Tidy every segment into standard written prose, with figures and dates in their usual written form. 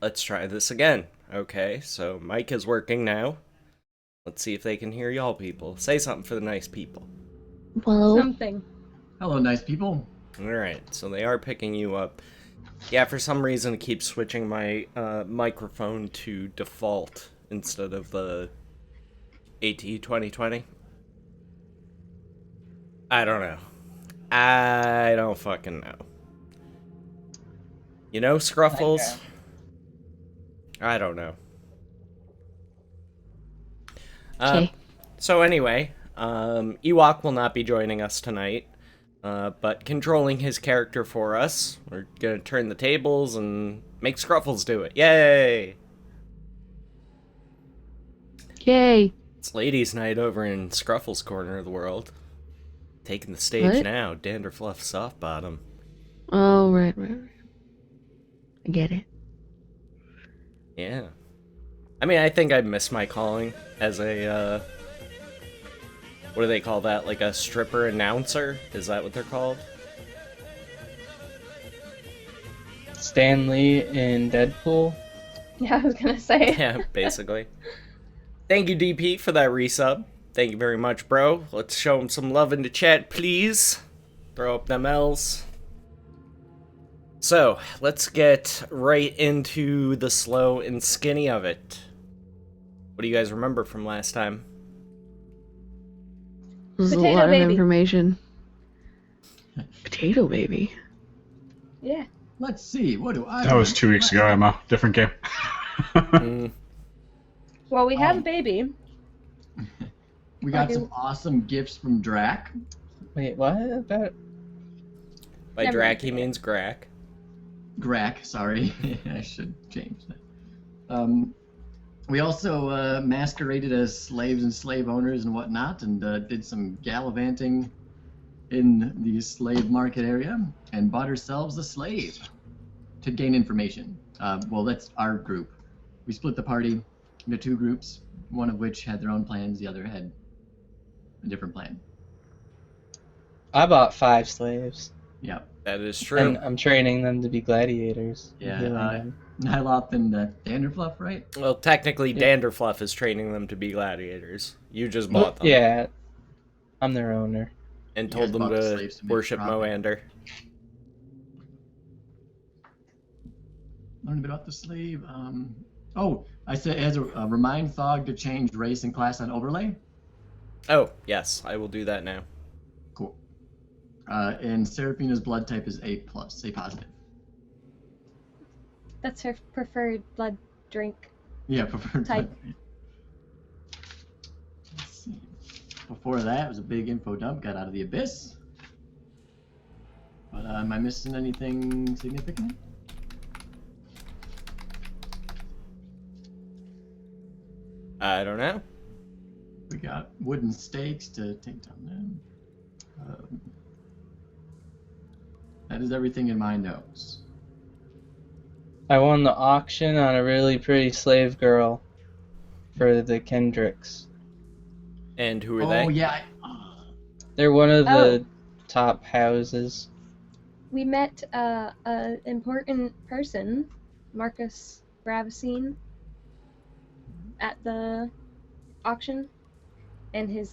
let's try this again. Okay, so mic is working now. Let's see if they can hear y'all people. Say something for the nice people. Hello. Something. Hello, nice people. Alright, so they are picking you up. Yeah, for some reason it keeps switching my microphone to default instead of the AT2020. I don't know. I don't fucking know. You know, Scruffles? I don't know. Okay. So anyway, Ewok will not be joining us tonight, but controlling his character for us. We're gonna turn the tables and make Scruffles do it. Yay! Yay. It's ladies' night over in Scruffles' corner of the world. Taking the stage What? now, Danderfluff Softbottom. Oh, right. I get it. Yeah. I mean, I think I miss my calling as a, what do they call that? Like a stripper announcer? Is that what they're called? Stan Lee in Deadpool. Yeah, I was gonna say. Yeah, basically. Thank you, DP, for that resub. Thank you very much, bro. Let's show him some love in the chat, please. Throw up them L's. So, let's get right into the slow and skinny of it. What do you guys remember from last time? This is a Potato lot baby. of information. Potato baby. Yeah. Let's see, what do I... That was 2 weeks ago, Emma. Different game. Well, we have a baby. We got Okay. some awesome gifts from Drac. Wait, what? About By Never Drac, mind. he means Grack. Grac, sorry. I should change that. We also masqueraded as slaves and slave owners and whatnot, and did some gallivanting in the slave market area, and bought ourselves a slave to gain information. Well, that's our group. We split the party into two groups, one of which had their own plans, the other had a different plan. I bought 5 slaves, Yeah. That is true. and I'm training them to be gladiators. Yeah, Healing them. Nyloth and Danderfluff, right? Well, technically, Yeah. Danderfluff is training them to be gladiators. You just bought them. Yeah, I'm their owner. And You told guys them bought the to slaves to make worship profit. Moander. Learn a bit about the slave. Oh, I said it has a remind Thog to change race and class on overlay. Oh, yes, I will do that now. Cool. And Seraphina's blood type is A+, A positive. That's her preferred blood drink. Yeah, preferred Type. blood. Let's see. Before that was a big info dump, got out of the abyss. But am I missing anything significant? I don't know. We got wooden stakes to take down them. That is everything in my notes. I won the auction on a really pretty slave girl for the Kendricks. And who are Oh they? yeah, They're one of the Oh. top houses. We met an important person, Marcus Gravesine, at the auction, and his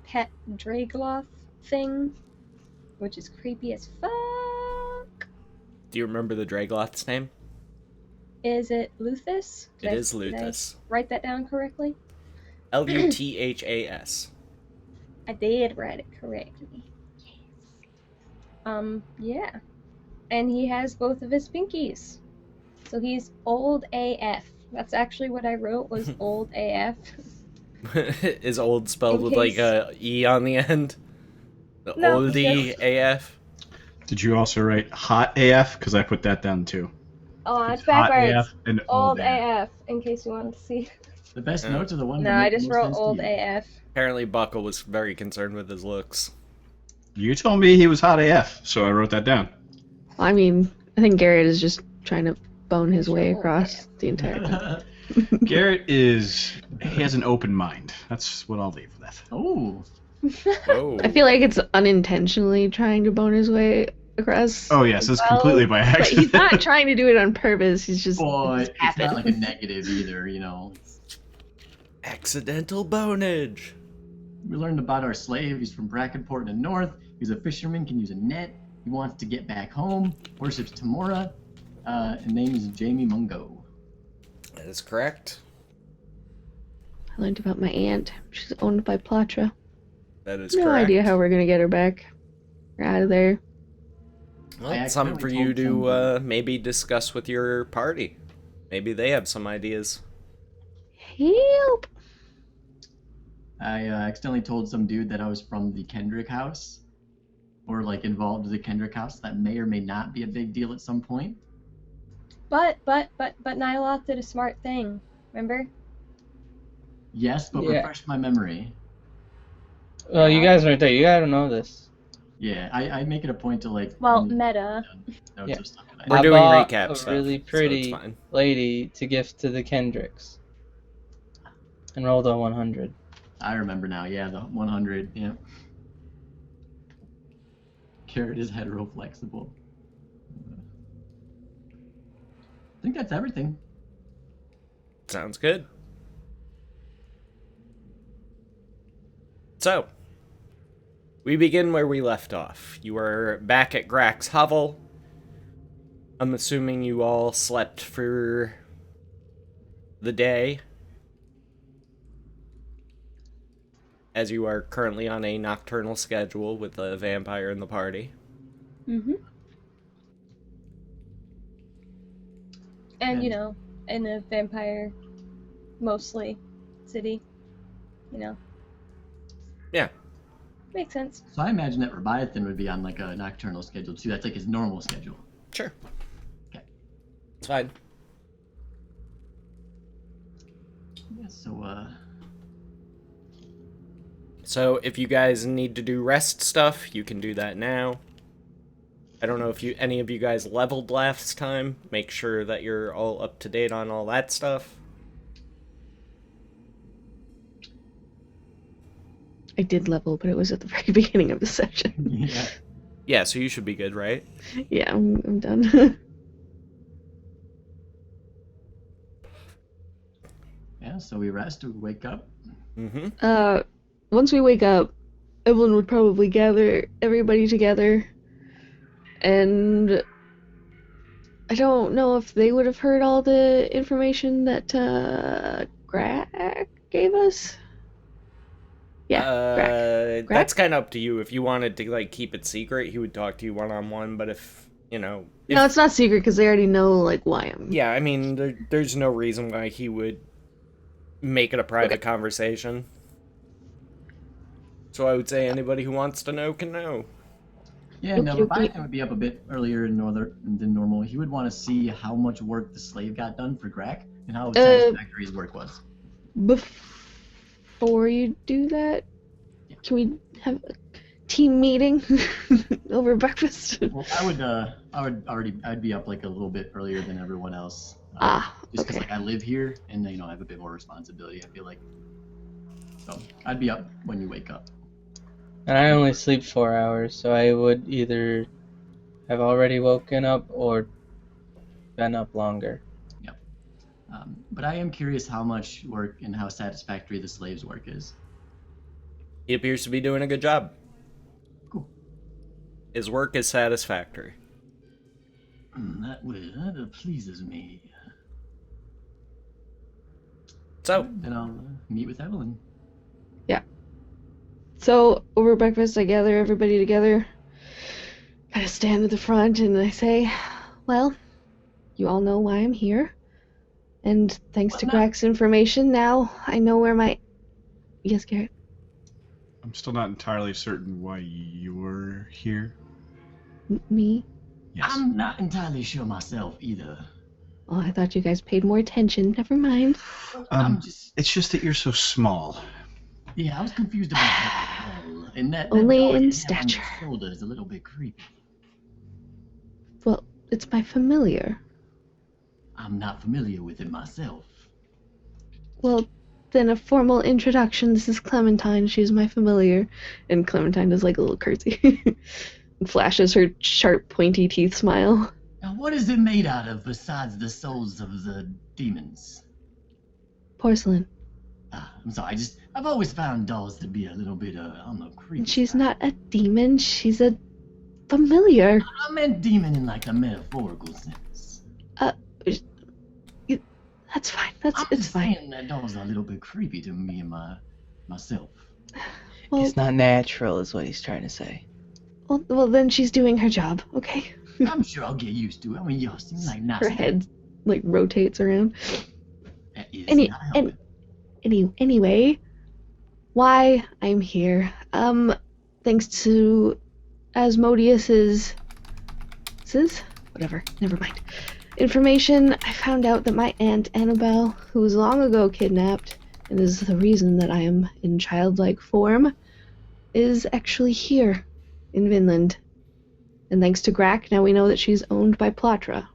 pet Dragloth thing, which is creepy as fuck. Do you remember the Dragloth's name? Is it Luthus? It is Did I Luthus. write that down correctly? Luthas. I did write it correctly. Yeah. And he has both of his pinkies. So he's old AF. That's actually what I wrote, was old AF. Is old spelled In with like case- a E on the end? The No, oldie just- AF? Did you also write hot AF? Because I put that down too. Oh, it's Hot backwards. AF and Old AF. AF, in case you wanted to see. the best Yeah. notes are the ones. No, that I make the just most wrote sense to old you. AF. Apparently Buckle was very concerned with his looks. You told me he was hot AF, so I wrote that down. I mean, I think Garrett is just trying to bone his way Sure. across the entire thing. Garrett he has an open mind. That's what I'll leave with. Oh, Oh. I feel like it's unintentionally trying to bone his way across. Oh yes, as it's completely by But accident. he's not trying to do it on purpose. He's just. But It just it's not like a happened. negative either, you know. Accidental bonage. We learned about our slave. He's from Brackenport in the north. He's a fisherman, can use a net. He wants to get back home. Worships Tamora. And name is Jamie Mungo. That is correct. I learned about my aunt. She's owned by Platra. That is No correct. idea how we're gonna get her back. We're out of there. Well, I it's something for accidentally you told to somebody. maybe discuss with your party. Maybe they have some ideas. Help! I accidentally told some dude that I was from the Kendrick house. Or like involved with the Kendrick house. That may or may not be a big deal at some point. But Nyloth did a smart thing. Remember? Yes, but Yeah. refresh my memory. Well, you guys aren't there. You gotta know this. Yeah, I make it a point to like. Well, only meta. notes Yeah. of stuff that We're I doing bought recap a stuff, really so it's pretty fine. lady to gift to the Kendricks. And rolled a 100. I remember now. Yeah, the 100. Yeah. Carrot is hetero flexible. I think that's everything. Sounds good. So, we begin where we left off. You are back at Grack's hovel. I'm assuming you all slept for the day, as you are currently on a nocturnal schedule with a vampire in the party. Mm-hmm. And, And- you know, in a vampire, mostly, city. You know. Yeah. Makes sense. So I imagine that Leviathan would be on like a nocturnal schedule too. That's like his normal schedule. Sure. Okay. It's fine. Yeah. So if you guys need to do rest stuff, you can do that now. I don't know if any of you guys leveled last time. Make sure that you're all up to date on all that stuff. I did level, but it was at the very beginning of the session. Yeah. Yeah, so you should be good, right? Yeah, I'm done. Yeah. So we rest. We wake up. Mm-hmm. Once we wake up, Evelyn would probably gather everybody together, and I don't know if they would have heard all the information that Grack gave us. Yeah, Grack. That's kind of up to you. If you wanted to like keep it secret, he would talk to you one-on-one. But if No, it's not secret because they already know like why I'm. yeah, I mean, there's no reason why he would make it a private conversation. So I would say anybody who wants to know can know. Yeah. No, Okey-dokey. Leviathan would be up a bit earlier than normal. He would want to see how much work the slave got done for Grack and how satisfactory his work was. Before you do that, can we have a team meeting over breakfast? Well, I'd be up like a little bit earlier than everyone else. Just because okay. like I live here and I have a bit more responsibility. I feel like. So I'd be up when you wake up. And I only sleep 4 hours, so I would either have already woken up or been up longer. But I am curious how much work and how satisfactory the slave's work is. He appears to be doing a good job. Cool. His work is satisfactory. That pleases me. So, Then I'll meet with Evelyn. So over breakfast, I gather everybody together. Kind of stand at the front and I say, "Well, you all know why I'm here, and thanks to Why not? Grack's information, now I know where my." Yes, Garrett. I'm still not entirely certain why you're here. Me? Yes. I'm not entirely sure myself either. Oh, I thought you guys paid more attention. Never mind. I'm just. It's just that you're so small. Yeah, I was confused about that. And that Only dog in you have on your stature. shoulder is a little bit creepy. Well, it's my familiar. I'm not familiar with it myself. Well, then a formal introduction. This is Clementine. She's my familiar. And Clementine does like a little curtsy. flashes her sharp, pointy teeth smile. Now, what is it made out of besides the souls of the demons? Porcelain. I'm sorry, I've always found dolls to be a little bit, on the creepy She's side. not a demon, she's a familiar. I meant demon in, like, a metaphorical sense. That's fine. I'm It's just fine. saying that dolls are a little bit creepy to me and myself. Well, It's not natural, is what he's trying to say. well, then she's doing her job, okay? I'm sure I'll get used to it. I mean, y'all seem like nice. Her head, like, rotates around. That is Any- not helping. Anyway, why I'm here. Thanks to Asmodeus's... Whatever, never mind. Information, I found out that my aunt Annabelle, who was long ago kidnapped, and is the reason that I am in childlike form, is actually here in Vinland. And thanks to Grak, now we know that she's owned by Platra.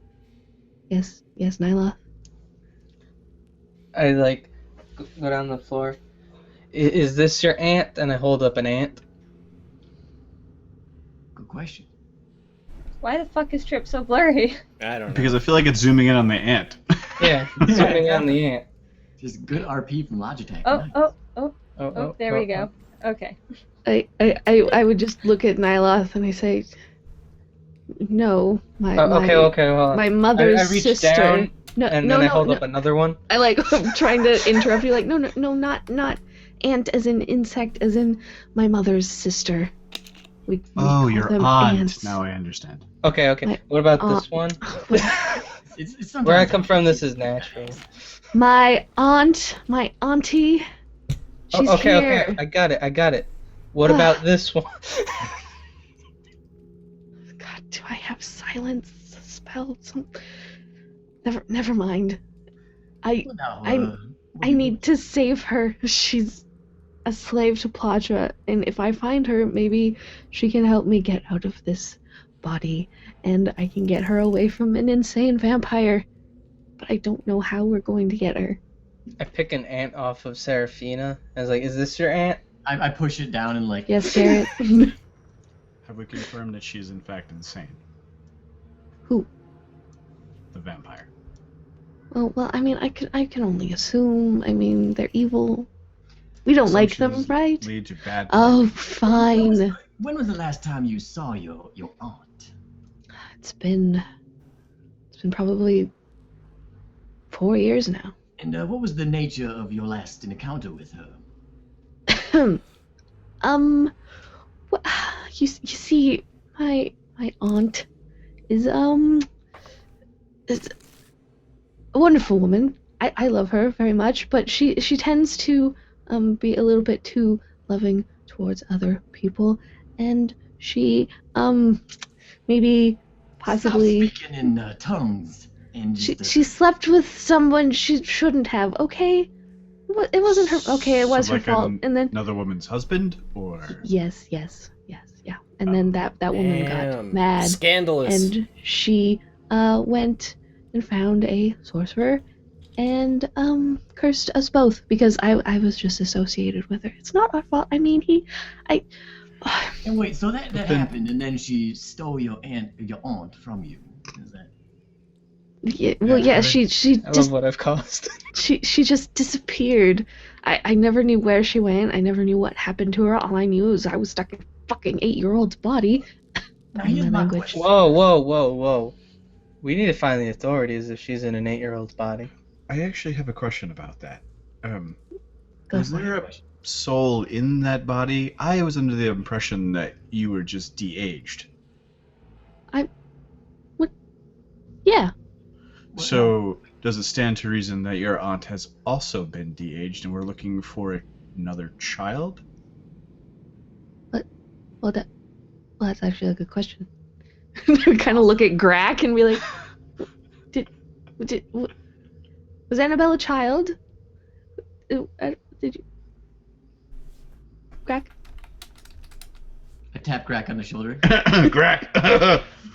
Yes, Nyla. I go down the floor. Is this your aunt? And I hold up an ant. Good question. Why the fuck is Trip so blurry? I don't know. Because I feel like it's zooming in on the ant. Yeah, zooming on the ant. Just good RP from Logitech. Oh, Nice. oh, there we go. Okay. I would just look at Nyloth and I say, no, my Okay, hold on. my mother's I reach sister. down, No, and no, then I no, hold no. up another one. I I'm trying to interrupt you. Like, no, not ant as in insect, as in my mother's sister. We Oh, call your them aunt. ants. Now I understand. Okay. My What about aunt- this one? It's Where I sometimes- come from, this is natural. my auntie. She's Okay. here. I got it. What about this one? God, do I have silence spelled? Never mind. Well, now, I need to save her. She's a slave to Platra, and if I find her, maybe she can help me get out of this body, and I can get her away from an insane vampire. But I don't know how we're going to get her. I pick an ant off of Seraphina. I was like, is this your aunt? I push it down and like. Yes, Garrett. Have we confirmed that she's in fact insane? Who? The vampire. Well, I mean, I can only assume. I mean, they're evil. We don't like them, Assumptions right? Lead to bad. Oh, things. fine. When was the last time you saw your aunt? It's been probably 4 years now. And what was the nature of your last encounter with her? What, you see, my aunt is is a wonderful woman. I love her very much, but she tends to be a little bit too loving towards other people, and she maybe possibly Stop speaking in tongues. And just, she slept with someone she shouldn't have. Okay, it wasn't her. Okay, it was So her like fault. And then another woman's husband, or yes, yeah. And then that woman got Damn. mad, Scandalous. and she went and found a sorcerer and cursed us both because I was just associated with her. It's not our fault. I mean, And wait, so that then- happened, and then she stole your aunt from you. Is that? yeah, she I just love what I've caused. she just disappeared. I never knew where she went. I never knew what happened to her. All I knew is I was stuck in a fucking 8-year-old's body. Now Pardon here's my my language. question. Whoa. We need to find the authorities if she's in an 8-year-old's body. I actually have a question about that. Go Was for there it. a soul in that body? I was under the impression that you were just de-aged. Yeah. So, does it stand to reason that your aunt has also been de-aged and we're looking for another child? Well, that's actually a good question. Kind of look at Grak and be like, was Annabelle a child? Did you? Grak? I tap Crack on the shoulder. Crack!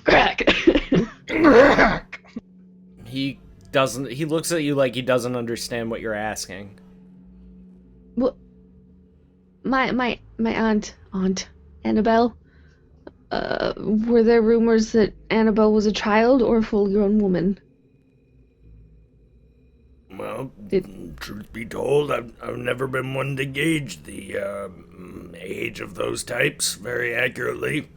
Grak! He doesn't. He looks at you like he doesn't understand what you're asking. Well, my aunt Annabelle, Were there rumors that Annabelle was a child or a full-grown woman? Well, Did- truth be told, I've never been one to gauge the age of those types very accurately.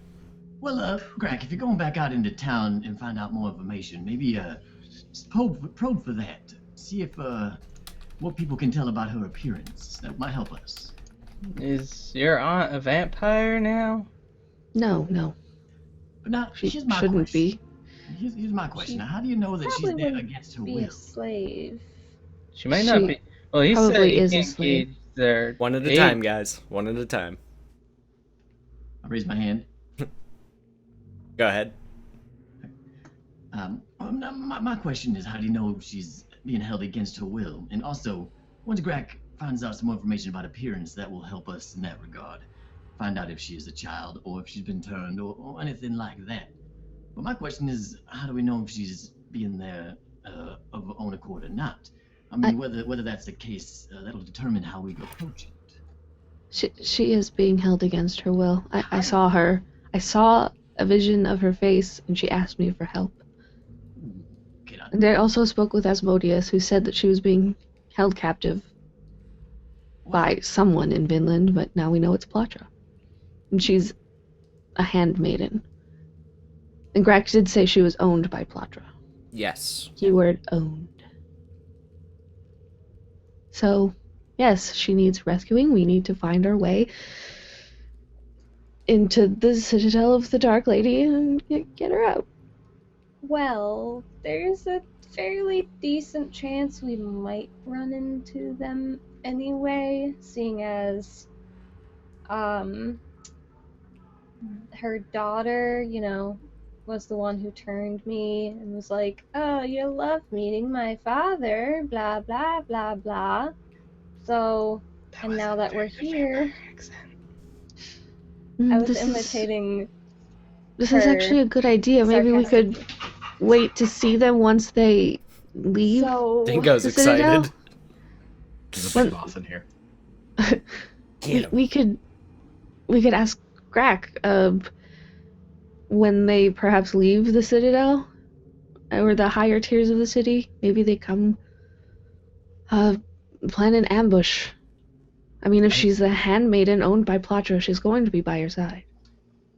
Well, Greg, if you're going back out into town and find out more information, maybe just probe for that. See if what people can tell about her appearance. That might help us. Is your aunt a vampire now? No. But now, She here's my shouldn't question. be. Here's my question. She Now, how do you know that she's probably there wouldn't against her Be will? a slave. She might not She be. Well, he said probably you is a can't slave. gauge their One at a age. time, guys. One at a time. I raise my hand. Go ahead. Now my question is, how do you know she's being held against her will? And also, once Greg finds out some more information about appearance, that will help us in that regard. Find out if she is a child, or if she's been turned, or anything like that. But my question is, how do we know if she's being there of her own accord or not? I mean, whether that's the case, that'll determine how we approach it. She is being held against her will. I saw her. I saw a vision of her face, and she asked me for help. Okay, now, And I also spoke with Asmodeus, who said that she was being held captive by someone in Vinland, but now we know it's Platra. And she's a handmaiden. And Grax did say she was owned by Platra. Yes. Keyword owned. So, yes, she needs rescuing. We need to find our way into the Citadel of the Dark Lady and get her out. Well, there's a fairly decent chance we might run into them anyway, seeing as her daughter, was the one who turned me and was like, "Oh, you'll love meeting my father, blah blah blah blah." So, and now that we're here, I was imitating This is her actually a good idea. Maybe we could wait to see them once they leave. So, Dingo's The Citadel? excited. There's a big moth in here. we could ask Grak when they perhaps leave the Citadel or the higher tiers of the city. Maybe they come plan an ambush. I mean, if she's a handmaiden owned by Platra, she's going to be by your side.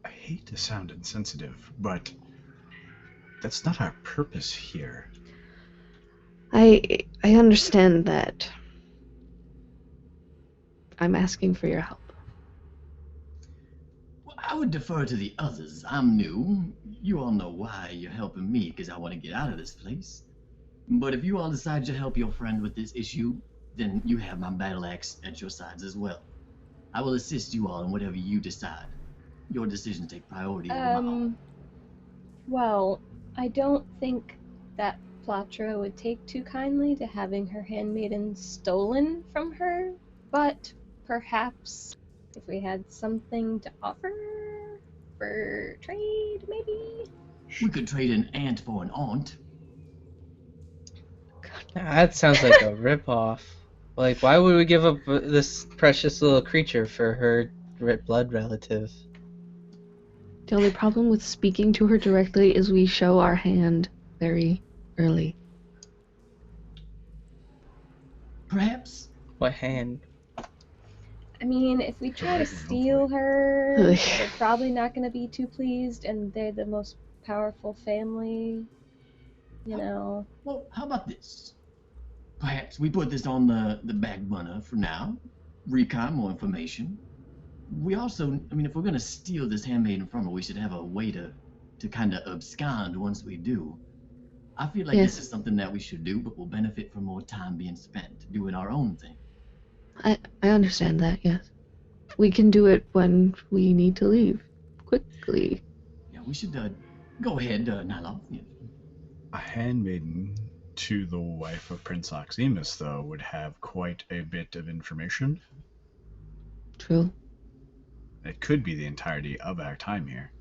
I hate to sound insensitive, but that's not our purpose here. I understand that. I'm asking for your help. Well, I would defer to the others. I'm new. You all know why you're helping me, because I want to get out of this place. But if you all decide to help your friend with this issue, then you have my battle axe at your sides as well. I will assist you all in whatever you decide. Your decisions take priority over my own. Well, I don't think that Platra would take too kindly to having her handmaiden stolen from her, but perhaps if we had something to offer for trade, maybe? We could trade an ant for an aunt. That sounds like a ripoff. Like, why would we give up this precious little creature for her blood relative? The only problem with speaking to her directly is we show our hand very early. Perhaps. What hand? I mean, if we try to steal her, they're probably not going to be too pleased, and they're the most powerful family, Well, how about this? Perhaps we put this on the back burner for now. Recon more information. We also, I mean, if we're gonna steal this handmaiden from her, we should have a way to kind of abscond once we do. I feel like Yes. this is something that we should do, but we'll benefit from more time being spent doing our own thing. I understand that, yes. We can do it when we need to leave. Quickly. Yeah, we should go ahead, Nyla. Yeah. A handmaiden to the wife of Prince Oximus, though, would have quite a bit of information. True. It could be the entirety of our time here.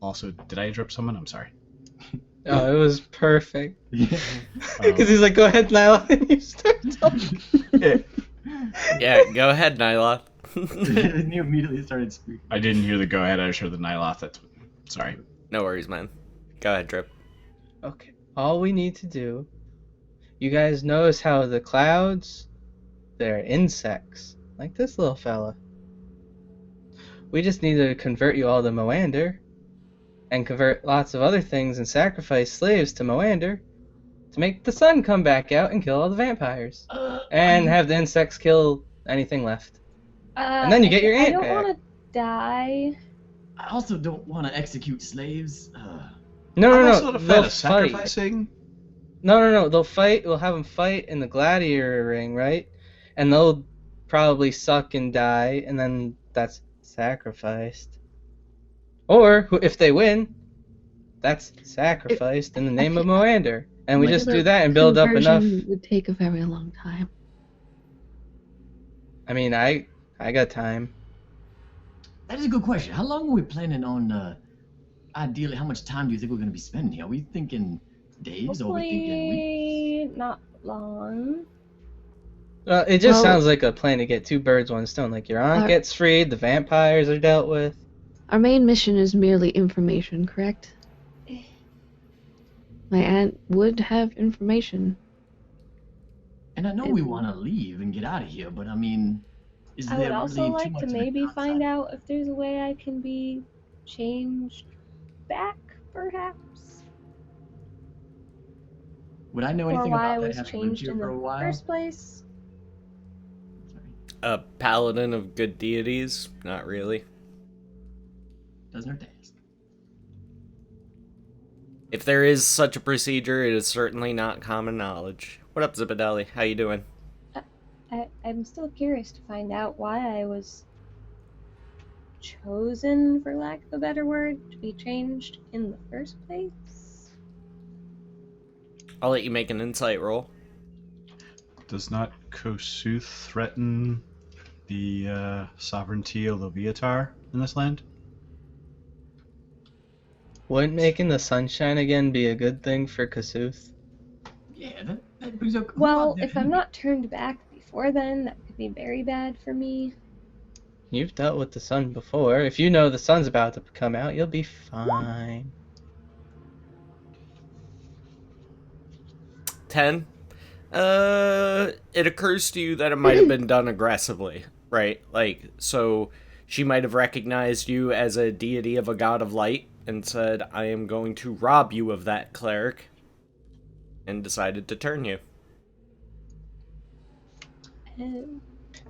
Also, did I interrupt someone? I'm sorry. Oh, it was perfect. Yeah. Because he's like, go ahead, Nyla, and you start talking. Yeah, go ahead, Nyla. And you immediately started speaking. I didn't hear the go ahead. I just heard the Nyloth. Sorry. No worries, man. Go ahead, Drip. Okay. All we need to do, you guys notice how the clouds, they're insects, like this little fella. We just need to convert you all to Moander, and convert lots of other things and sacrifice slaves to Moander to make the sun come back out and kill all the vampires. And have the insects kill anything left. And then you get your I ant don't back. want to die. I also don't want to execute slaves. No, I'm no, also no. not a fan They'll of fight. sacrificing. No. They'll fight. We'll have them fight in the gladiator ring, right? And they'll probably suck and die, and then that's sacrificed. Or if they win, that's sacrificed in the name of Moander. And we just do that and build up enough. Conversion would take a very long time. I mean, I got time. That is a good question. How long are we planning on? Ideally, how much time do you think we're going to be spending here? Are we thinking days or are we thinking weeks? Hopefully not long. It just Well- sounds like a plan to get two birds, one stone. Like your aunt Our- gets freed, the vampires are dealt with. Our main mission is merely information, correct? My aunt would have information. And I know we want to leave and get out of here, but I mean, is I there would also really too like much to of a maybe find downside? out if there's a way I can be changed back, perhaps. Would I know Or anything why I about that was having lived changed here in for a the while? first place. Sorry. A paladin of good deities? Not really. Doesn't hurt to ask. If there is such a procedure, it is certainly not common knowledge. What up, Zipadelli? How you doing? I'm still curious to find out why I was chosen, for lack of a better word, to be changed in the first place. I'll let you make an insight roll. Does not Kosuth threaten the sovereignty of Loviatar in this land? Wouldn't making the sunshine again be a good thing for Kasuth? Yeah, that brings up. Well, if I'm not turned back before then, that could be very bad for me. You've dealt with the sun before. If you know the sun's about to come out, you'll be fine. 10. It occurs to you that it might have been done aggressively, right? Like, so she might have recognized you as a deity of a god of light and said, I am going to rob you of that cleric, and decided to turn you.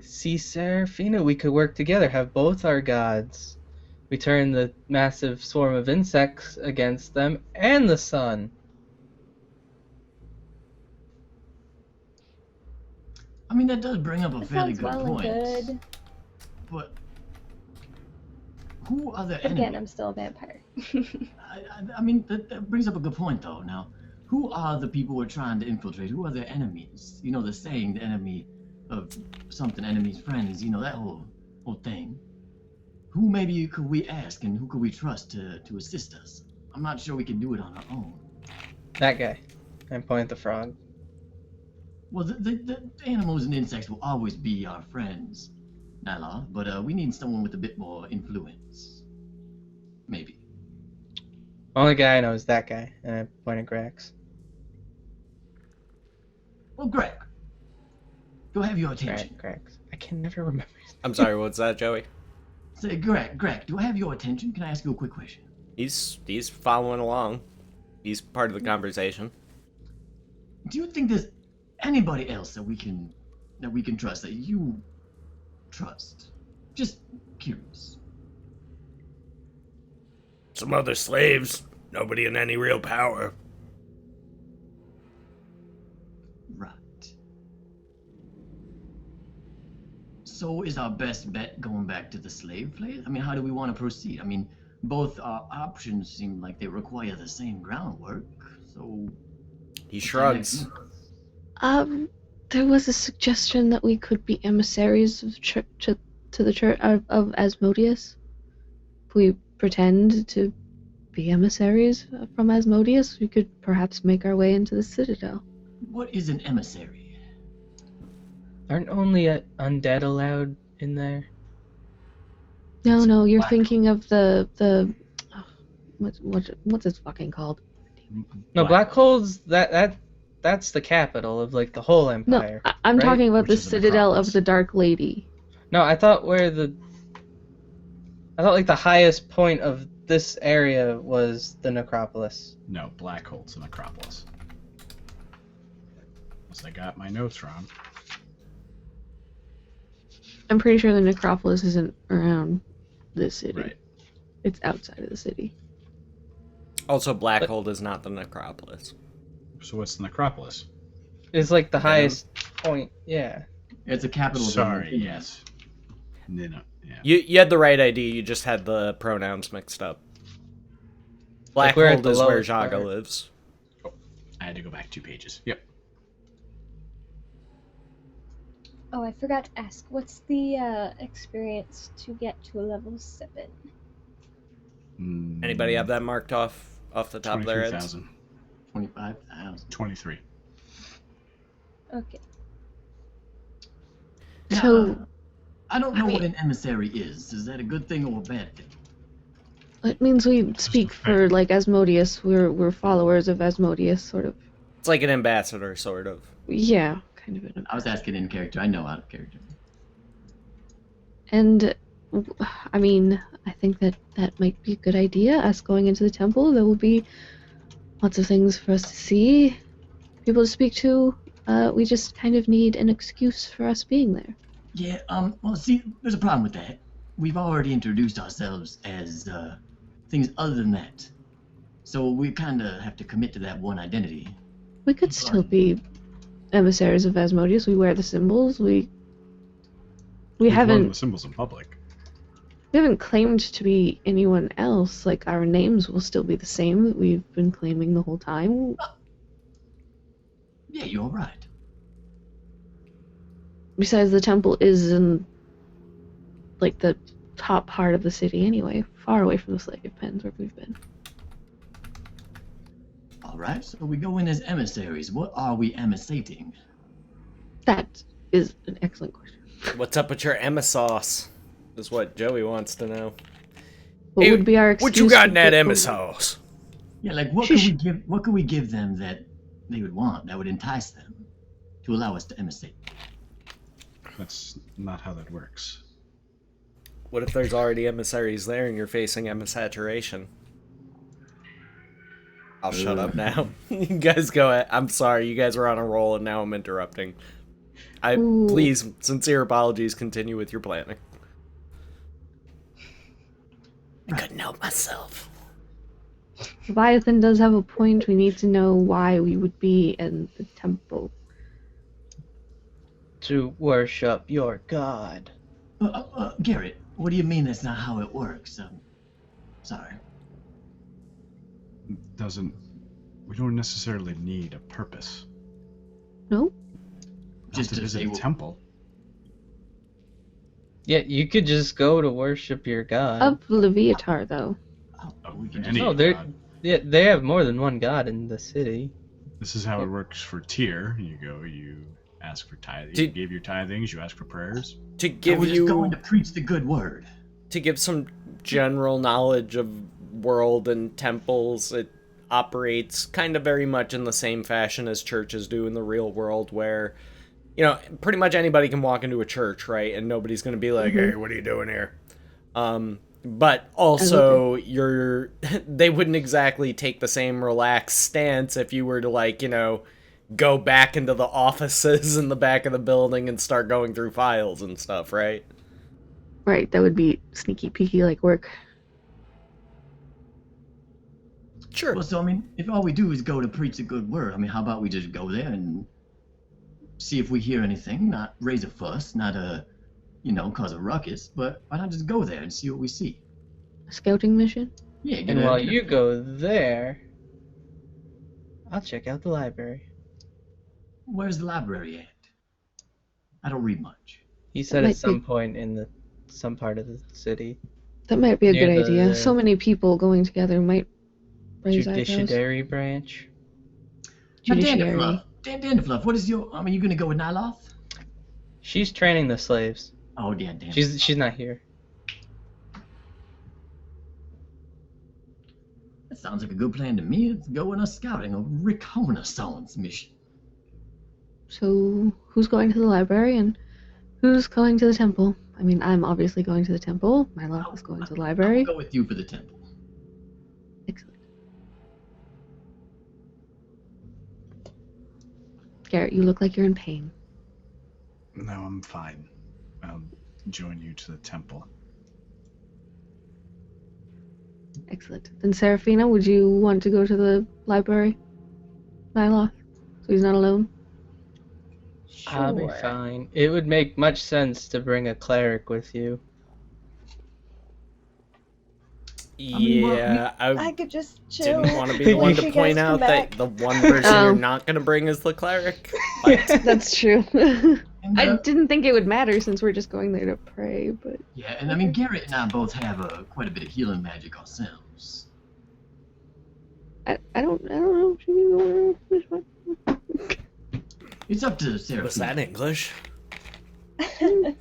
See, Seraphina, we could work together, have both our gods. We turn the massive swarm of insects against them and the sun. I mean, that does bring up a That fairly sounds good well point. and good. But who are the But again, I'm enemies? still a vampire. I mean, that brings up a good point, though. Now, who are the people we're trying to infiltrate? Who are their enemies? You know, the saying, the enemy of something, enemy's friends. You know, that whole thing. Who maybe could we ask, and who could we trust to assist us? I'm not sure we can do it on our own. That guy. And point at the frog. Well, the animals and insects will always be our friends, Nyla, but we need someone with a bit more influence. Maybe. Only guy I know is that guy. And I point at Grax. Well, Greg, do I have your attention? Grax. I can never remember his name. I'm sorry, what's that, Joey? Say, Greg, do I have your attention? Can I ask you a quick question? He's following along. He's part of the conversation. Do you think there's anybody else that we can trust, that you trust? Just curious. Some other slaves. Nobody in any real power. Right. So is our best bet going back to the slave place? I mean, how do we want to proceed? I mean, both our options seem like they require the same groundwork, so... He shrugs. There was a suggestion that we could be emissaries of to the church of Asmodeus. If we pretend to be emissaries from Asmodeus, we could perhaps make our way into the Citadel. What is an emissary? Aren't only undead allowed in there? No, you're Black thinking of the what's it fucking called? No, Blackhold's that's the capital of like the whole No, empire, I'm right? talking about Which the is the Citadel of necropolis. the Dark Lady. No, I thought like the highest point of this area was the necropolis. No, Blackhold's the necropolis. Unless I got my notes wrong. I'm pretty sure the necropolis isn't around this city. Right. It's outside of the city. Also, Blackhold is not the necropolis. So what's the necropolis? It's like the Venom? highest point. Yeah. It's a capital. Sorry, yes. No, yeah. You had the right idea, you just had the pronouns mixed up. Like we're at Blackhold the is where lowest Jaga part. lives. I had to go back 2 pages. Yep. Oh, I forgot to ask. What's the experience to get to a level 7? Anybody have that marked off the top of their heads? 23,000. 25,000. 23. Okay. So I don't know I mean- what an emissary is. Is that a good thing or a bad thing? it means we speak for like Asmodeus. We're followers of Asmodeus, sort of. It's like an ambassador, sort of. Yeah, kind of. I was asking in character. I know out of character. And I mean, I think that might be a good idea. Us going into the temple, there will be lots of things for us to see, people to speak to. We just kind of need an excuse for us being there. Yeah. Well, see, there's a problem with that. We've already introduced ourselves as things other than that, so we kind of have to commit to that one identity. We could still be emissaries of Asmodeus. We wear the symbols. We We've worn haven't the symbols in public. claimed to be anyone else. Like, our names will still be the same that we've been claiming the whole time. Yeah, you're right. Besides, the temple is in like the top part of the city anyway, far away from the slave pens where we've been. All right. So we go in as emissaries. What are we emissating? That is an excellent question. What's up with your Emma sauce? Is what Joey wants to know. What Hey, would be our excuse? What you got in for that people- Emma sauce? Yeah, like what could we give? What could we give them that they would want? That would entice them to allow us to emissate. That's not how that works. What if there's already emissaries there and you're facing Emma saturation? I'll shut up now. You guys go ahead. I'm sorry, you guys were on a roll and now I'm interrupting. Ooh. Please, sincere apologies, continue with your planning. I couldn't help myself. Leviathan does have a point. We need to know why we would be in the temple. To worship your god. Garrett, what do you mean that's not how it works? Sorry. We don't necessarily need a purpose. No? Just to to visit say, a temple. Yeah, you could just go to worship your god. Of Leviatar, though. we can Any just, No, they're god. yeah, they have more than one god in the city. This is how it works for Tyr. You go, you ask for tithing. You Did- give your tithings, you ask for prayers. To we're give just you going to preach the good word. to give some general knowledge of world and temples, it operates kind of very much in the same fashion as churches do in the real world, where, you know, pretty much anybody can walk into a church, right? And nobody's going to be like, hey, what are you doing here? But also, they wouldn't exactly take the same relaxed stance if you were to, like, you know, go back into the offices in the back of the building and start going through files and stuff, right? Right, that would be sneaky peeky like work. Sure. Well, so I mean, if all we do is go to preach the good word, I mean, how about we just go there and see if we hear anything, not raise a fuss, not cause a ruckus, but why not just go there and see what we see? A scouting mission? Yeah, And while you go there, I'll check out the library. Where's the library at? I don't read much. He said might at some be- point in some part of the city. That might be a Near good idea. the- So many people going together might raise eyebrows. Judiciary branch. Now, Judiciary. Dandelion, what is your? I mean, you gonna go with Nyloth? She's training the slaves. Oh, yeah, damn. She's not here. Sounds like a good plan to me. Let's go on a scouting, a reconnaissance mission. So, who's going to the library and who's going to the temple? I mean, I'm obviously going to the temple. Myloth is going to the I'll library. go with you for the temple. Excellent. Garrett, you look like you're in pain. No, I'm fine. I'll join you to the temple. Excellent. Then, Seraphina, would you want to go to the library? Myloth? So he's not alone? I'll be Sure. fine. It would make much sense to bring a cleric with you. Yeah, I could just chill. didn't want to be the one wait to till you point guys come out that back. the one person Oh. you're not going to bring is the cleric. But That's true. And, I didn't think it would matter since we're just going there to pray, but yeah, and I mean, Garrett and I both have quite a bit of healing magic ourselves. I don't know. Should we go this one? It's up to Sarah. was that English? That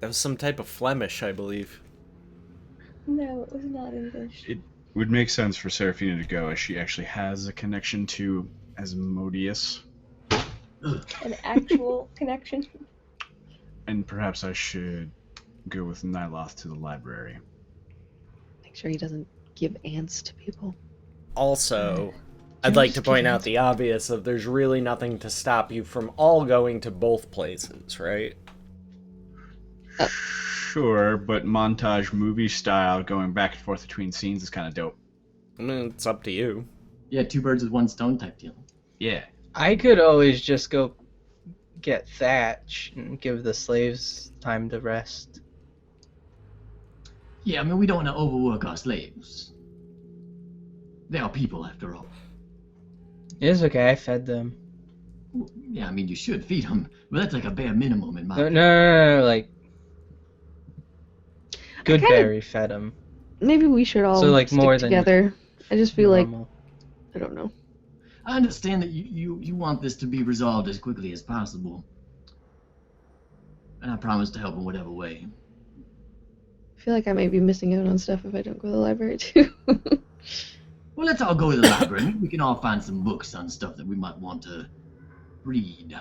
was some type of Flemish, I believe. No, it was not English. It would make sense for Seraphina to go, as she actually has a connection to Asmodeus. An actual connection. And perhaps I should go with Nyloth to the library. Make sure he doesn't give ants to people. Also, I'd like to point out the obvious of there's really nothing to stop you from all going to both places, right? Sure, but montage movie style going back and forth between scenes is kind of dope. I mean, it's up to you. Yeah, 2 birds with 1 stone type deal. Yeah. I could always just go get Thatch and give the slaves time to rest. Yeah, I mean, we don't want to overwork our slaves. They are people, after all. It's okay, I fed them. Yeah, I mean, you should feed them, but that's like a bare minimum in my No, like kinda- Goodberry fed them. Maybe we should all So, like, stick more than together. I just feel like Normal. I don't know. I understand that you want this to be resolved as quickly as possible. And I promise to help in whatever way. I feel like I may be missing out on stuff if I don't go to the library too. Well, let's all go to the library. Maybe we can all find some books on stuff that we might want to read.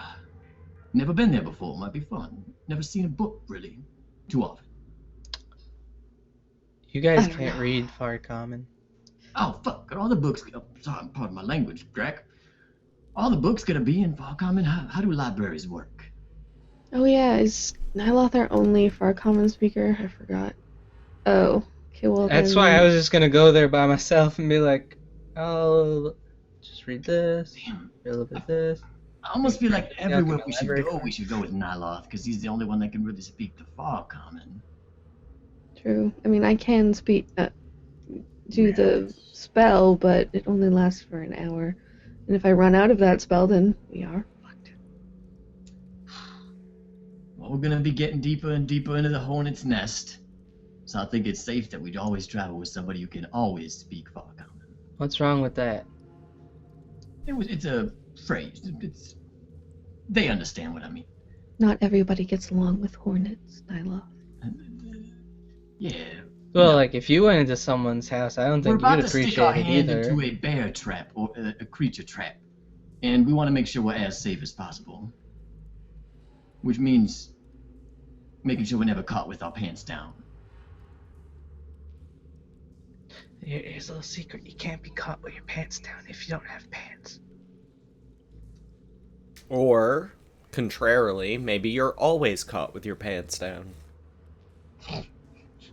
Never been there before. Might be fun. Never seen a book, really. Too often. You guys I don't can't know. read Far Common. Oh, fuck. All the books... Oh, sorry, pardon my language, Greg. All the books gonna be in Far Common? How do libraries work? Oh yeah, is Nyloth our only Far Common speaker? I forgot. Oh, okay. Well, That's then... why I was just gonna go there by myself and be like, oh, just read this, Damn. read a little bit of this. I almost feel like everywhere the we should library go, card. we should go with Nyloth, because he's the only one that can really speak the Far Common. True. I mean, I can speak, do the spell, but it only lasts for an hour. And if I run out of that spell, then we are fucked. Well, we're gonna be getting deeper and deeper into the hornet's nest. So I think it's safe that we'd always travel with somebody who can always speak Far Common. What's wrong with that? It's a phrase. They understand what I mean. Not everybody gets along with hornets, Nyloth. Yeah. Well, No. like if you went into someone's house, I don't We're think about you'd to stick our appreciate it hand either. into a bear trap or a creature trap, and we want to make sure we're as safe as possible. Which means making sure we're never caught with our pants down. Here's a little secret: you can't be caught with your pants down if you don't have pants. Or, contrarily, maybe you're always caught with your pants down.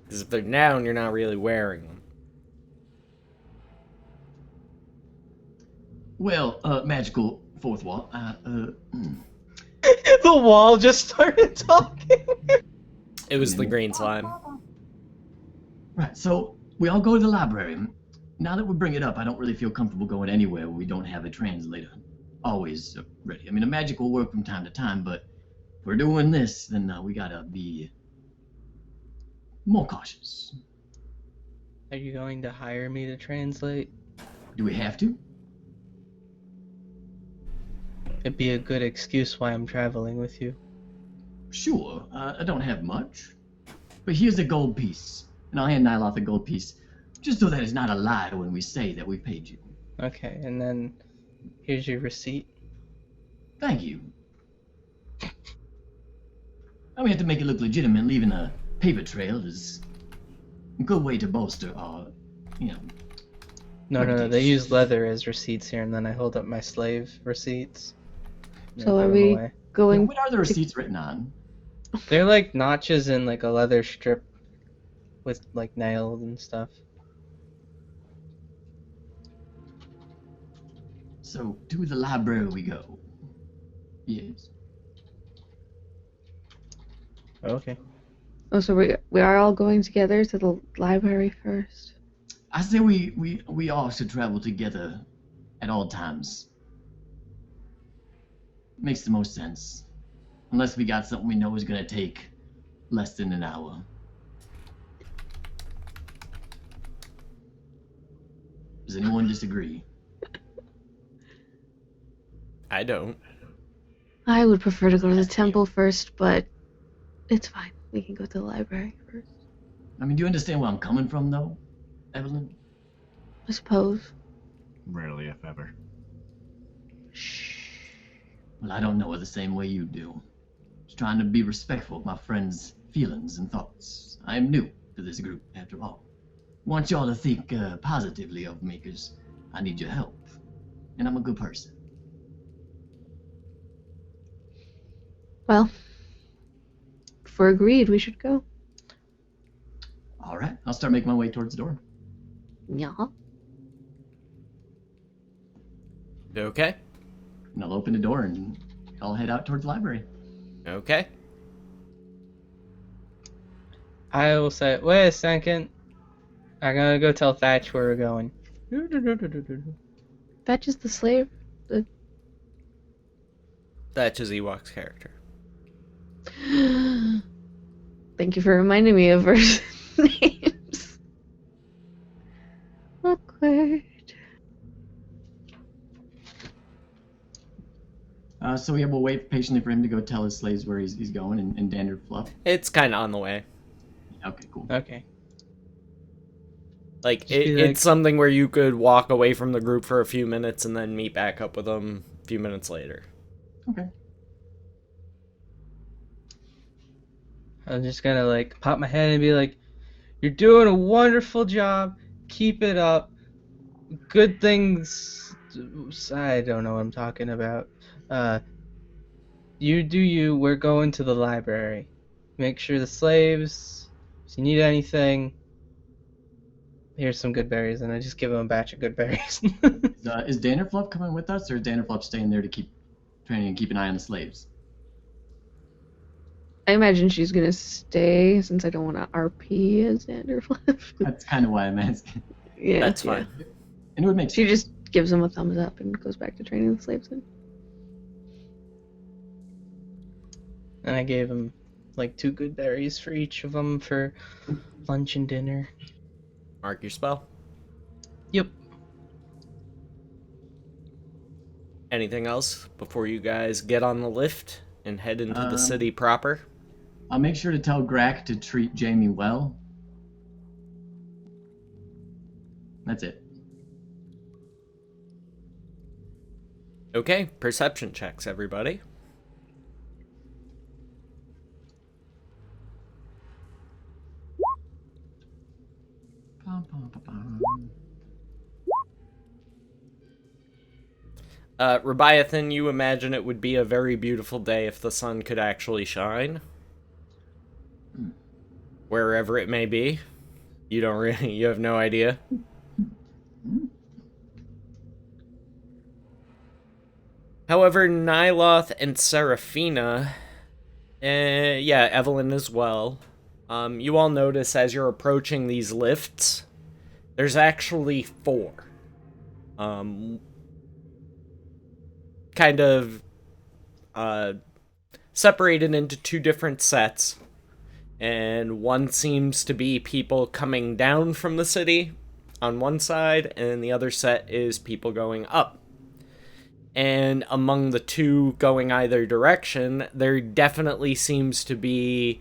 Because if they're down, you're not really wearing them. Well, magical fourth wall. The wall just started talking. It was the green slime. Right, so we all go to the library. Now that we bring it up, I don't really feel comfortable going anywhere where we don't have a translator always ready. I mean, a magic will work from time to time, but if we're doing this, then we gotta be more cautious. Are you going to hire me to translate? Do we have to? It'd be a good excuse why I'm traveling with you. Sure, I don't have much. But here's a gold piece. And I'll hand Nyloth a gold piece. Just so that it's not a lie when we say that we paid you. Okay, and then here's your receipt. Thank you. We have to make it look legitimate. Leaving a paper trail is a good way to bolster our, No, they use leather as receipts here, and then I hold up my slave receipts. So are Put 'em we away. going? What are the receipts written on? They're like notches in like a leather strip with like nails and stuff. So, to the library we go. Yes. Okay. Oh, so we are all going together to the library first. I say we all should travel together at all times. Makes the most sense. Unless we got something we know is gonna take less than an hour. Does anyone disagree? I don't. I would prefer to go to the temple first, but it's fine. We can go to the library first. I mean, do you understand where I'm coming from, though, Evelyn? I suppose. Rarely, if ever. Well, I don't know her the same way you do. Just trying to be respectful of my friends' feelings and thoughts. I am new to this group, after all. Want y'all to think positively of me, because I need your help. And I'm a good person. Well, if we're agreed, we should go. All right, I'll start making my way towards the door. Yeah. Okay. And I'll open the door and I'll head out towards the library. Okay. I will say, wait a second. I'm gonna go tell Thatch where we're going. That is the slave. That's his Ewok's character. Thank you for reminding me of her names. Awkward. So yeah, we'll wait patiently for him to go tell his slaves where he's going and Dander Fluff. It's kind of on the way. Okay, cool. Okay. Like, Just be it's something where you could walk away from the group for a few minutes and then meet back up with them a few minutes later. Okay. I'm just gonna like pop my head and be like, "You're doing a wonderful job. Keep it up. Good things." I don't know what I'm talking about. You do you. We're going to the library. Make sure the slaves. If you need anything, here's some good berries, and I just give him a batch of good berries. Is Dannerfluff coming with us, or is Dannerfluff staying there to keep training and keep an eye on the slaves? I imagine she's gonna stay since I don't want to RP as Xanderflip. That's kind of why I'm asking. Yeah, That's fine. And it would make She sense. just gives him a thumbs up and goes back to training the slaves. Then. And I gave him like 2 good berries for each of them for lunch and dinner. Mark your spell. Yep. Anything else before you guys get on the lift and head into the city proper? I'll make sure to tell Grack to treat Jamie well. That's it. Okay, perception checks, everybody. Rebiathan, you imagine it would be a very beautiful day if the sun could actually shine. Wherever it may be. You don't really, you have no idea. However, Nyloth and Seraphina, yeah, Evelyn as well, you all notice as you're approaching these lifts, there's actually 4. Kind of separated into 2 different sets, and one seems to be people coming down from the city on one side, and the other set is people going up. And among the 2 going either direction, there definitely seems to be,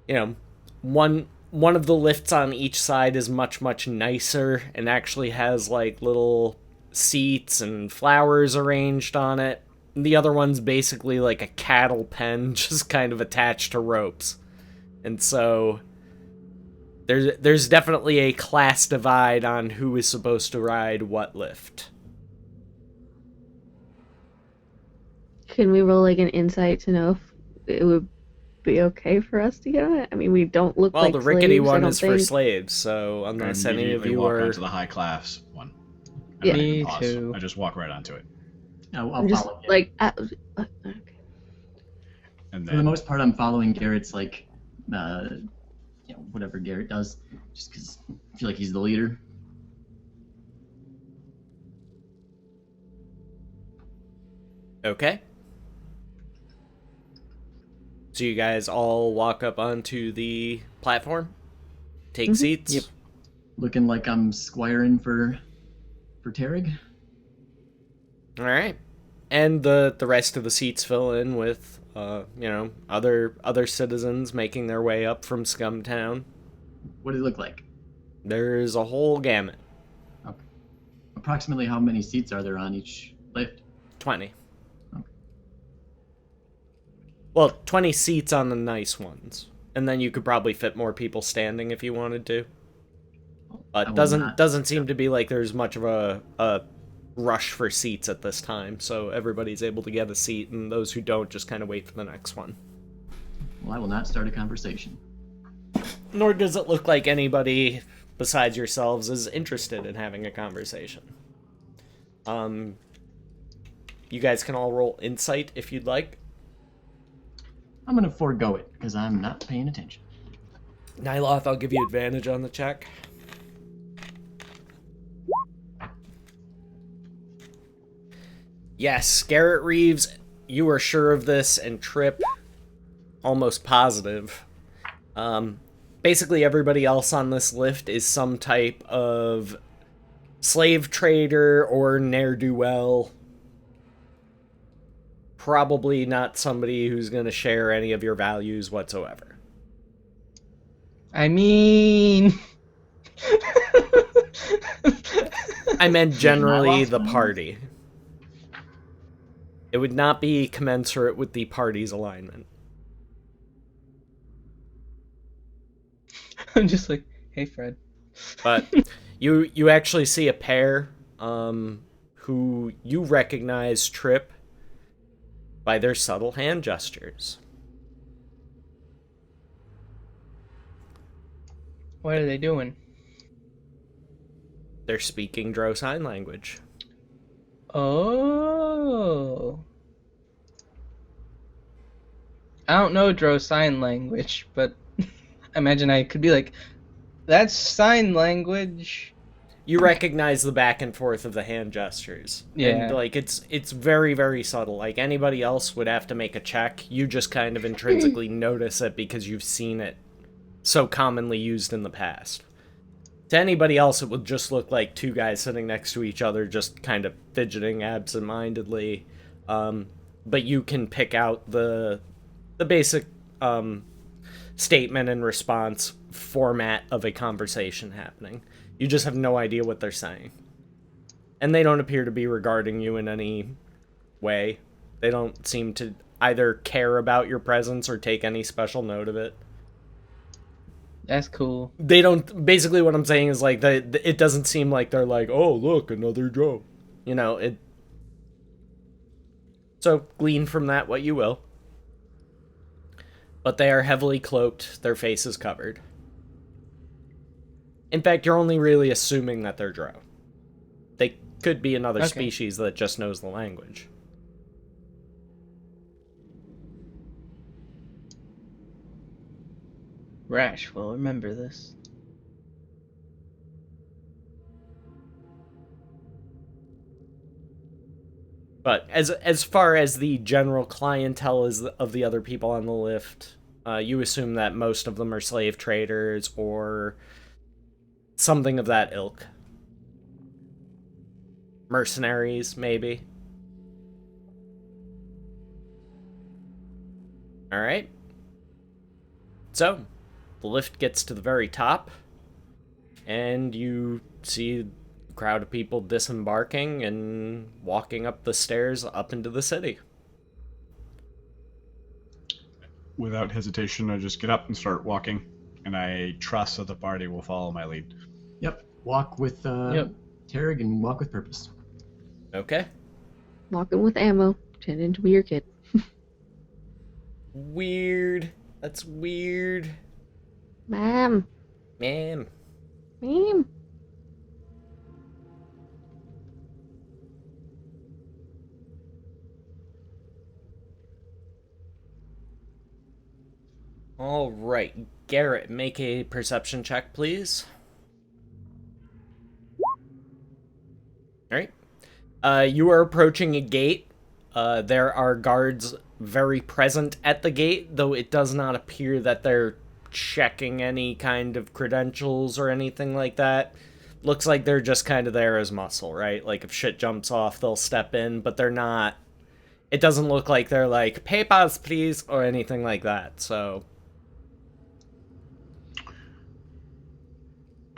you know, one One of the lifts on each side is much, much nicer and actually has like little seats and flowers arranged on it. The other one's basically like a cattle pen, just kind of attached to ropes. And so there's definitely a class divide on who is supposed to ride what lift. Can we roll like an insight to know if it would be okay for us to get on it? I mean, we don't look Well, like the rickety slaves, I one don't is for think. slaves, so unless I any of immediately you walk are... onto the high class one. I Yeah. don't even Me pause. too. I just walk right onto it. I'll I'm just follow Garrett. like, okay. And For the then most part, I'm following Garrett's like, whatever Garrett does, just because I feel like he's the leader. Okay. So you guys all walk up onto the platform? Take seats? Yep. Looking like I'm squiring for Tarek. Alright. And the rest of the seats fill in with, other citizens making their way up from Scumtown. What does it look like? There's a whole gamut. Okay. Approximately how many seats are there on each lift? 20. Okay. Well, 20 seats on the nice ones. And then you could probably fit more people standing if you wanted to. I But will doesn't not- doesn't seem to be like there's much of a rush for seats at this time, so everybody's able to get a seat, and those who don't just kind of wait for the next one. Well, I will not start a conversation. Nor does it look like anybody besides yourselves is interested in having a conversation. You guys can all roll insight if you'd like. I'm gonna forego it because I'm not paying attention. Nyloth, I'll give you advantage on the check. Yes, Garrett Reeves, you are sure of this, and Trip, almost positive. Basically, everybody else on this lift is some type of slave trader or ne'er-do-well. Probably not somebody who's going to share any of your values whatsoever. I mean, I meant generally Nyloth the one? party. It would not be commensurate with the party's alignment. I'm just like, hey, Fred. But you actually see a pair who you recognize Trip by their subtle hand gestures. What are they doing? They're speaking Drow Sign Language. Oh. I don't know Drow sign language, but I imagine I could be like, that's sign language. You recognize the back and forth of the hand gestures. Yeah. And like it's very, very subtle. Like anybody else would have to make a check. You just kind of intrinsically notice it because you've seen it so commonly used in the past. To anybody else, it would just look like two guys sitting next to each other, just kind of fidgeting absentmindedly. But you can pick out the basic statement and response format of a conversation happening. You just have no idea what they're saying. And they don't appear to be regarding you in any way. They don't seem to either care about your presence or take any special note of it. That's cool. They don't. Basically, what I'm saying is like it doesn't seem like they're like, oh look, another Joe. You know it. So glean from that what you will. But they are heavily cloaked. Their face is covered. In fact, you're only really assuming that they're Drow. They could be another Okay. species that just knows the language. Rash will remember this. But as far as the general clientele is of the other people on the lift, you assume that most of them are slave traders or something of that ilk. Mercenaries, maybe. Alright. So, The lift gets to the very top, and you see a crowd of people disembarking and walking up the stairs up into the city. Without hesitation, I just get up and start walking, and I trust that the party will follow my lead. Yep. Walk with Tarek and walk with purpose. Okay. Walking with ammo, pretending to be your kid. Weird. That's weird. Ma'am. Man. Ma'am. All right. Garrett, make a perception check, please. All right. You are approaching a gate. There are guards very present at the gate, though it does not appear that they're checking any kind of credentials or anything like that. Looks like they're just kind of there as muscle, right? Like if shit jumps off, they'll step in, but they're not. It doesn't look like they're like, papers, please, or anything like that, so.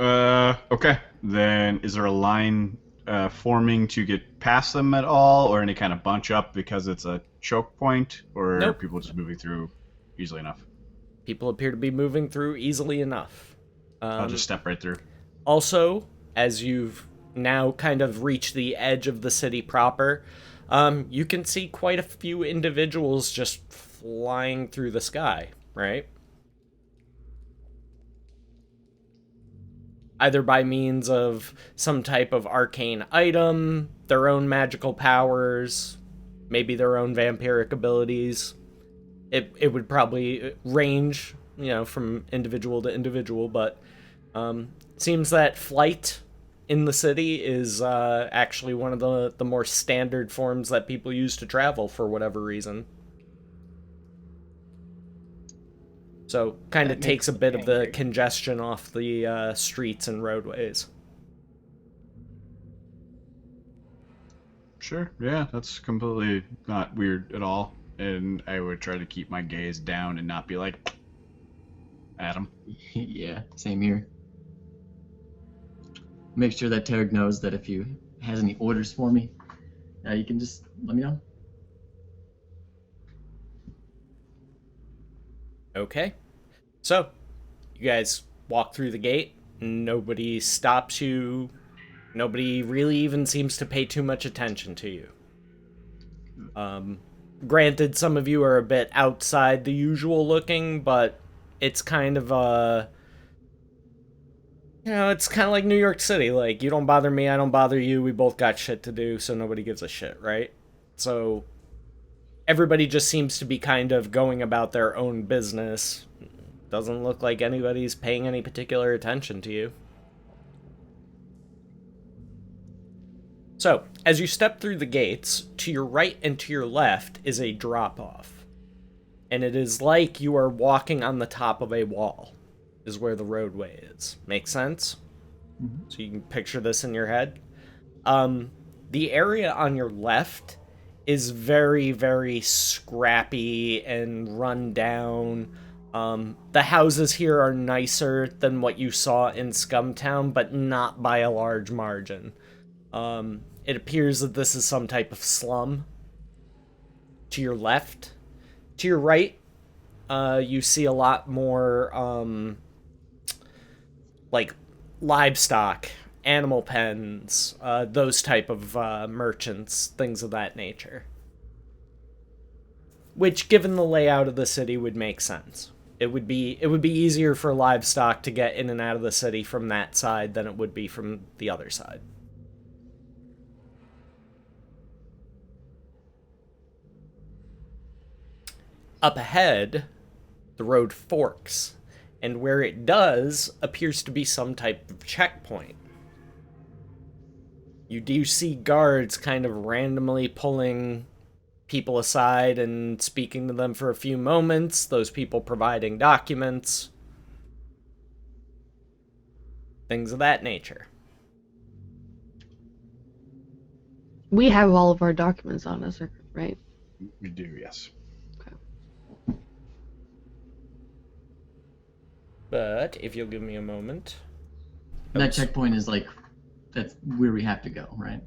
Okay. Then is there a line forming to get past them at all, or any kind of bunch up because it's a choke point, or Nope. are people just moving through easily enough? People appear to be moving through easily enough. I'll just step right through. Also, as you've now kind of reached the edge of the city proper, you can see quite a few individuals just flying through the sky, right? Either by means of some type of arcane item, their own magical powers, maybe their own vampiric abilities. It would probably range, from individual to individual, but seems that flight in the city is actually one of the more standard forms that people use to travel for whatever reason. So kind of That takes a makes bit of the standard. congestion off the streets and roadways. Sure. Yeah, that's completely not weird at all. And I would try to keep my gaze down and not be like, Adam. Yeah, same here. Make sure that Tarek knows that if you has any orders for me, you can just let me know. Okay. So, you guys walk through the gate. Nobody stops you. Nobody really even seems to pay too much attention to you. Granted, some of you are a bit outside the usual looking, but it's kind of it's kind of like New York City. Like, you don't bother me, I don't bother you. We both got shit to do, so nobody gives a shit, right? So, everybody just seems to be kind of going about their own business. Doesn't look like anybody's paying any particular attention to you. So, as you step through the gates, to your right and to your left is a drop-off. And it is like you are walking on the top of a wall, is where the roadway is. Make sense? Mm-hmm. So you can picture this in your head. The area on your left is very, very scrappy and run down. The houses here are nicer than what you saw in Scumtown, but not by a large margin. It appears that this is some type of slum. To your left. To your right, you see a lot more, like, livestock, animal pens, those type of merchants, things of that nature. Which, given the layout of the city, would make sense. It would be easier for livestock to get in and out of the city from that side than it would be from the other side. Up ahead, the road forks, and where it does appears to be some type of checkpoint. You do see guards kind of randomly pulling people aside and speaking to them for a few moments, those people providing documents, things of that nature. We have all of our documents on us, right? We do, yes. But if you'll give me a moment. That checkpoint is like, that's where we have to go, right?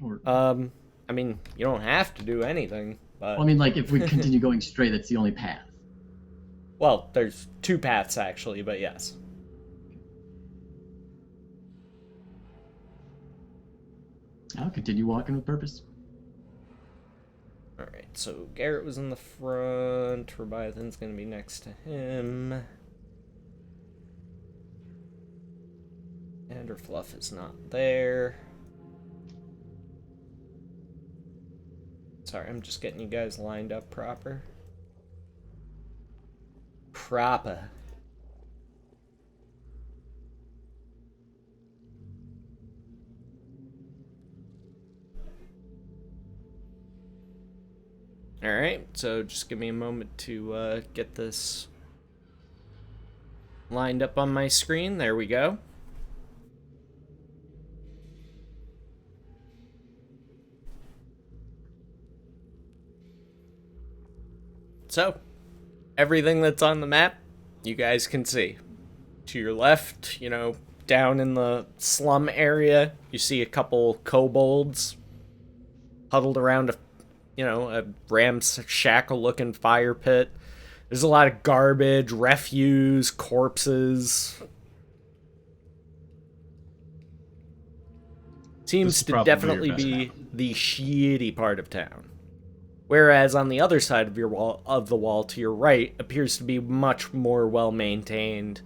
Or, I mean, you don't have to do anything, but well, I mean, like, if we continue going straight, that's the only path. well, there's two paths actually, but yes. I'll continue walking with purpose. Alright, so Garrett was in the front, Leviathan's gonna be next to him. And her fluff is not there. Sorry, I'm just getting you guys lined up proper. Alright, so just give me a moment to get this lined up on my screen. There we go. So, everything that's on the map, you guys can see. To your left, down in the slum area, you see a couple kobolds huddled around a ramshackle-looking fire pit. There's a lot of garbage, refuse, corpses. Seems to definitely be the shitty part of town. Whereas on the other side of the wall to your right appears to be much more well maintained.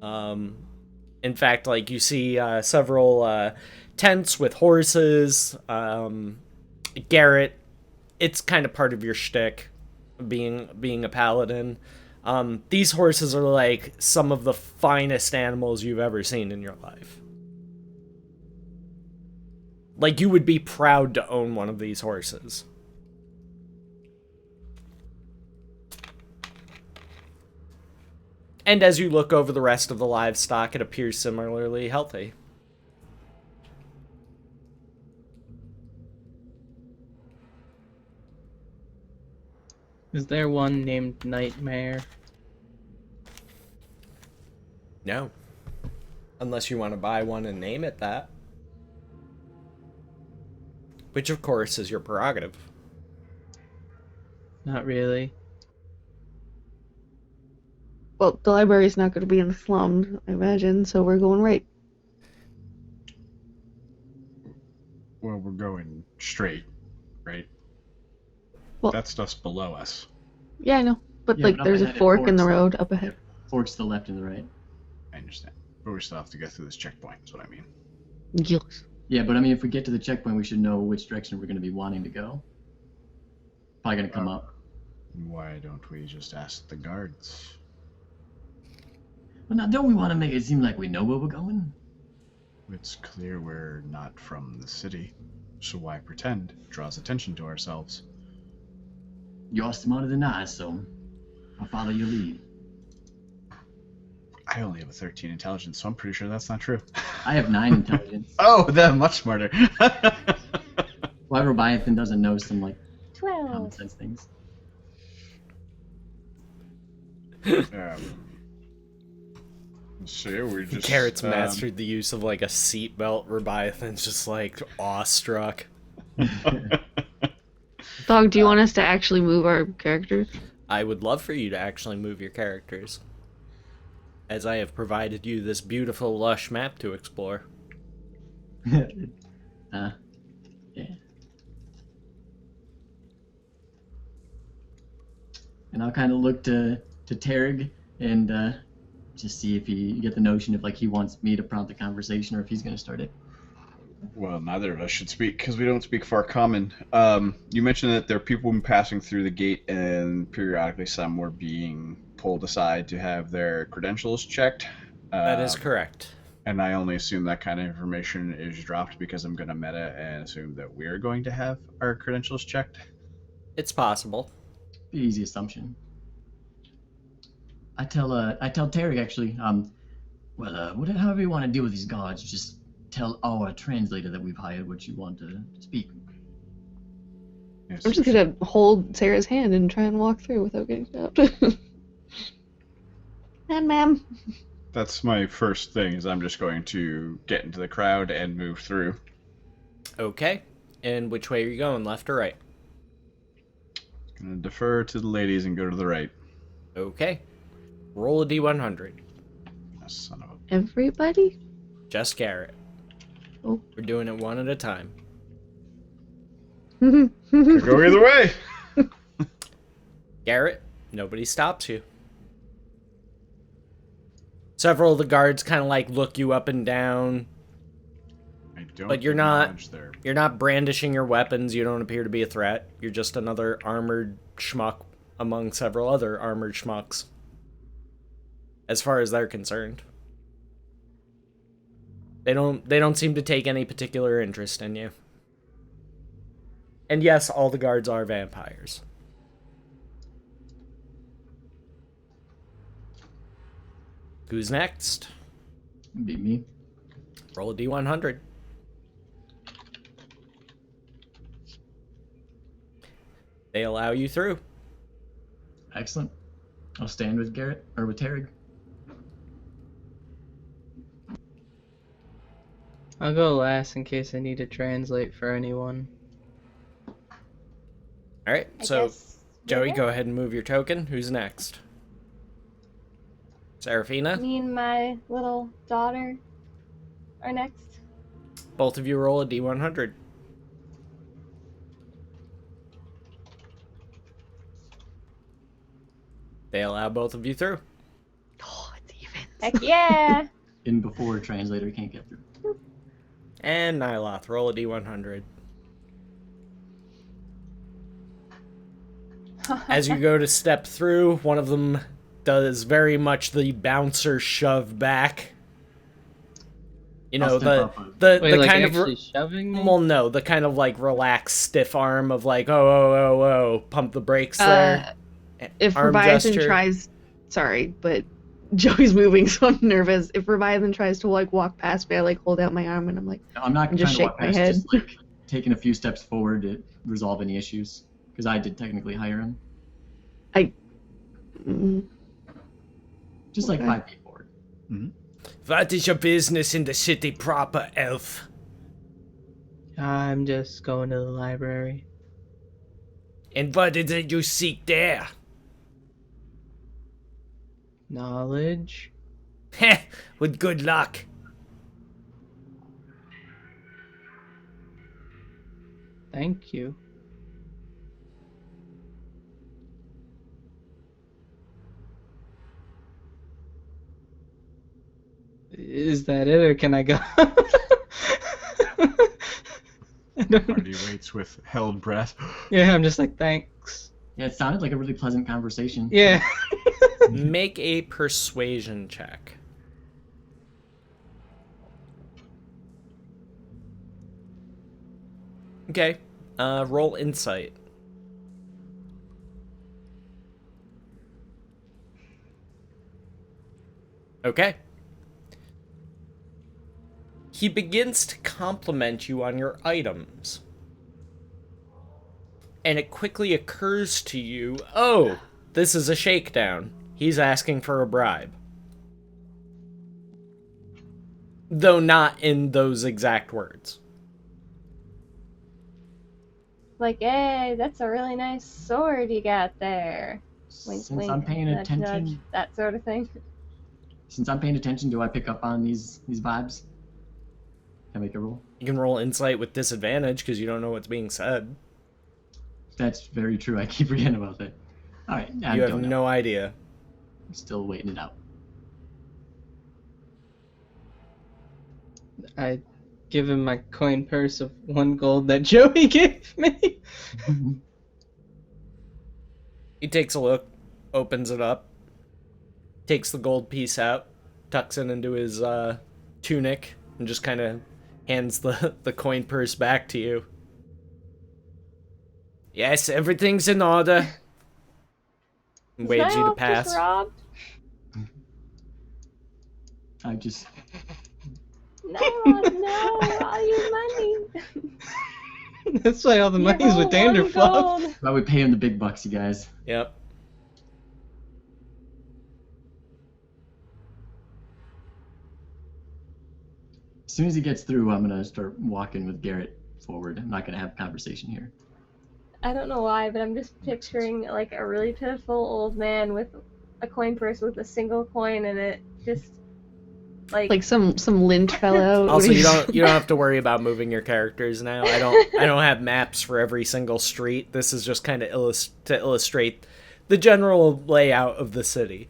In fact, like you see several tents with horses. Garrett, it's kind of part of your shtick, being a paladin. These horses are like some of the finest animals you've ever seen in your life. Like, you would be proud to own one of these horses. And as you look over the rest of the livestock, it appears similarly healthy. Is there one named Nightmare? No. Unless you want to buy one and name it that. Which, of course, is your prerogative. Not really. Well, the library's not going to be in the slums, I imagine, so we're going right. Well, we're going straight, right? Well, that stuff's below us. Yeah, I know. But, Yeah, but up there's a ahead it fork in the forks. road up ahead. Forks to the left and the right. I understand. But we still have to go through this checkpoint, is what I mean. Yes. Yeah, but I mean, if we get to the checkpoint, we should know which direction we're going to be wanting to go. Probably going to come up. Why don't we just ask the guards? Well, now, don't we want to make it seem like we know where we're going? It's clear we're not from the city, so why pretend? It draws attention to ourselves. You're smarter than I, so I'll follow your lead. I only have a 13 intelligence, so I'm pretty sure that's not true. I have 9 intelligence. Oh, they're much smarter. Why Leviathan doesn't know some, like, 12. common sense things. So yeah, we just... Garrett's mastered the use of, like, a seatbelt. Leviathan's just, like, awestruck. Dog, do you want us to actually move our characters? I would love for you to actually move your characters, as I have provided you this beautiful, lush map to explore. Yeah. And I'll kind of look to Tarek and just see if you get the notion if, like, he wants me to prompt the conversation or if he's going to start it. Well, neither of us should speak, because we don't speak far common. You mentioned that there are people passing through the gate, and periodically some were being pulled aside to have their credentials checked. That is correct. And I only assume that kind of information is dropped because I'm going to meta and assume that we're going to have our credentials checked. It's possible. The easy assumption. I tell Tarek, actually, however you want to deal with these guards, just tell our translator that we've hired what you want to speak. Yes, I'm just gonna hold Sarah's hand and try and walk through without getting stopped. And ma'am. That's my first thing, is I'm just going to get into the crowd and move through. Okay. And which way are you going, left or right? Gonna defer to the ladies and go to the right. Okay. Roll a d100. Son of a... Everybody? Just Garrett. Oh. We're doing it one at a time. Could go either way! Garrett, nobody stops you. Several of the guards kind of like look you up and down, I don't but you're not acknowledge their... you're not brandishing your weapons. You don't appear to be a threat. You're just another armored schmuck among several other armored schmucks. As far as they're concerned. They don't seem to take any particular interest in you. And yes, all the guards are vampires. Who's next? Be me. Roll a d100. They allow you through. Excellent. I'll stand with Garrett, or with Tarek. I'll go last in case I need to translate for anyone. Alright, I so guess Joey, Garrett? go ahead and move your token. Who's next? Seraphina? Me and my little daughter are next. Both of you roll a d100. They allow both of you through. Oh, it's even. Heck yeah! In before translator can't get through. And Nyloth, roll a d100. As you go to step through, one of them does very much the bouncer shove back. You know, I'll step the up. the, Wait, the like kind actually of shoving me? well, no, the kind of like relaxed stiff arm of like, oh, pump the brakes there. If Arm Leviathan gesture. tries, sorry, but Joey's moving, so I'm nervous. If Leviathan tries to like walk past me, I like hold out my arm and I'm like, I'm not And trying just to walk shake my past, head. just like taking a few steps forward to resolve any issues. Because I did technically hire him. mm, Just like Okay. 5 feet forward. What is your business in the city proper, elf? I'm just going to the library. And what is it you seek there? Knowledge? Heh, with good luck. Thank you. Is that it, or can I go? I don't- Party waits with held breath. yeah, I'm just like, thanks. Yeah, it sounded like a really pleasant conversation. Yeah. Make a persuasion check. Okay. Roll insight. Okay. He begins to compliment you on your items. And it quickly occurs to you, oh, this is a shakedown. He's asking for a bribe. Though not in those exact words. Like, hey, that's a really nice sword you got there. Wink, Since wink, I'm paying nudge, attention, nudge, that sort of thing. do I pick up on these vibes? Can I make a roll? You can roll insight with disadvantage because you don't know what's being said. That's very true. I keep forgetting about that. All right, I You have don't know. no idea. I'm still waiting it out. I give him my coin purse of 1 gold that Joey gave me. He takes a look, opens it up, takes the gold piece out, tucks it into his tunic, and just kind of hands the coin purse back to you. Yes, everything's in order. And Was waves my you to elf just pass. robbed? I just No, no, all your money. That's why all the Your money's whole with Danderfluff. 1 gold. Well, we pay him the big bucks, you guys. Yep. As soon as he gets through, I'm gonna start walking with Garrett forward. I'm not gonna have a conversation here. I don't know why, but I'm just picturing like a really pitiful old man with a coin purse with a single coin in it, just Like some lint fell out. Also, you don't have to worry about moving your characters now. I don't have maps for every single street. This is just kind of to illustrate the general layout of the city.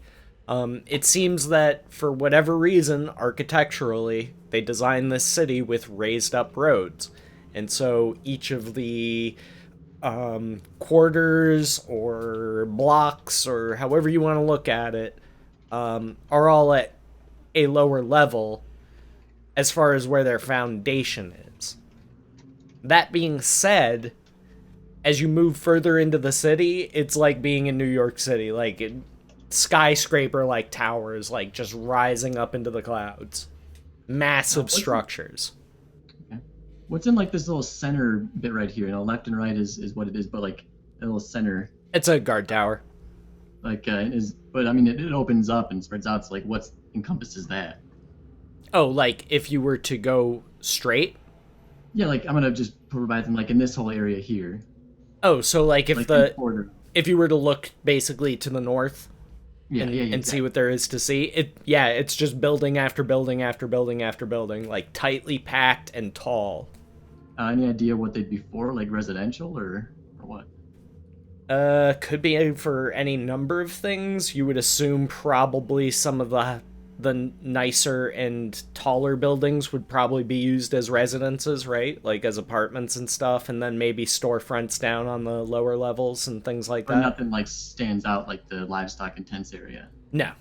It seems that for whatever reason, architecturally, they designed this city with raised up roads, and so each of the quarters or blocks or however you want to look at it are all at a lower level as far as where their foundation is. That being said, as you move further into the city, it's like being in New York City, like skyscraper like towers, like just rising up into the clouds. Massive structures. Okay. What's in like this little center bit right here? Left and right is what it is, but like a little center. It's a guard tower. Like but I mean it opens up and spreads out. So like what encompasses that? Oh, like if you were to go straight? Yeah, like I'm gonna just provide them like in this whole area here. Oh, so like if like if you were to look basically to the north and exactly. See what there is to see, it's just building after building after building after building, like tightly packed and tall. Any idea what they'd be for, like residential or what? Could be for any number of things. You would assume probably some of the nicer and taller buildings would probably be used as residences, right? Like as apartments and stuff, and then maybe storefronts down on the lower levels and things like that. But nothing like stands out like the livestock intense area. No.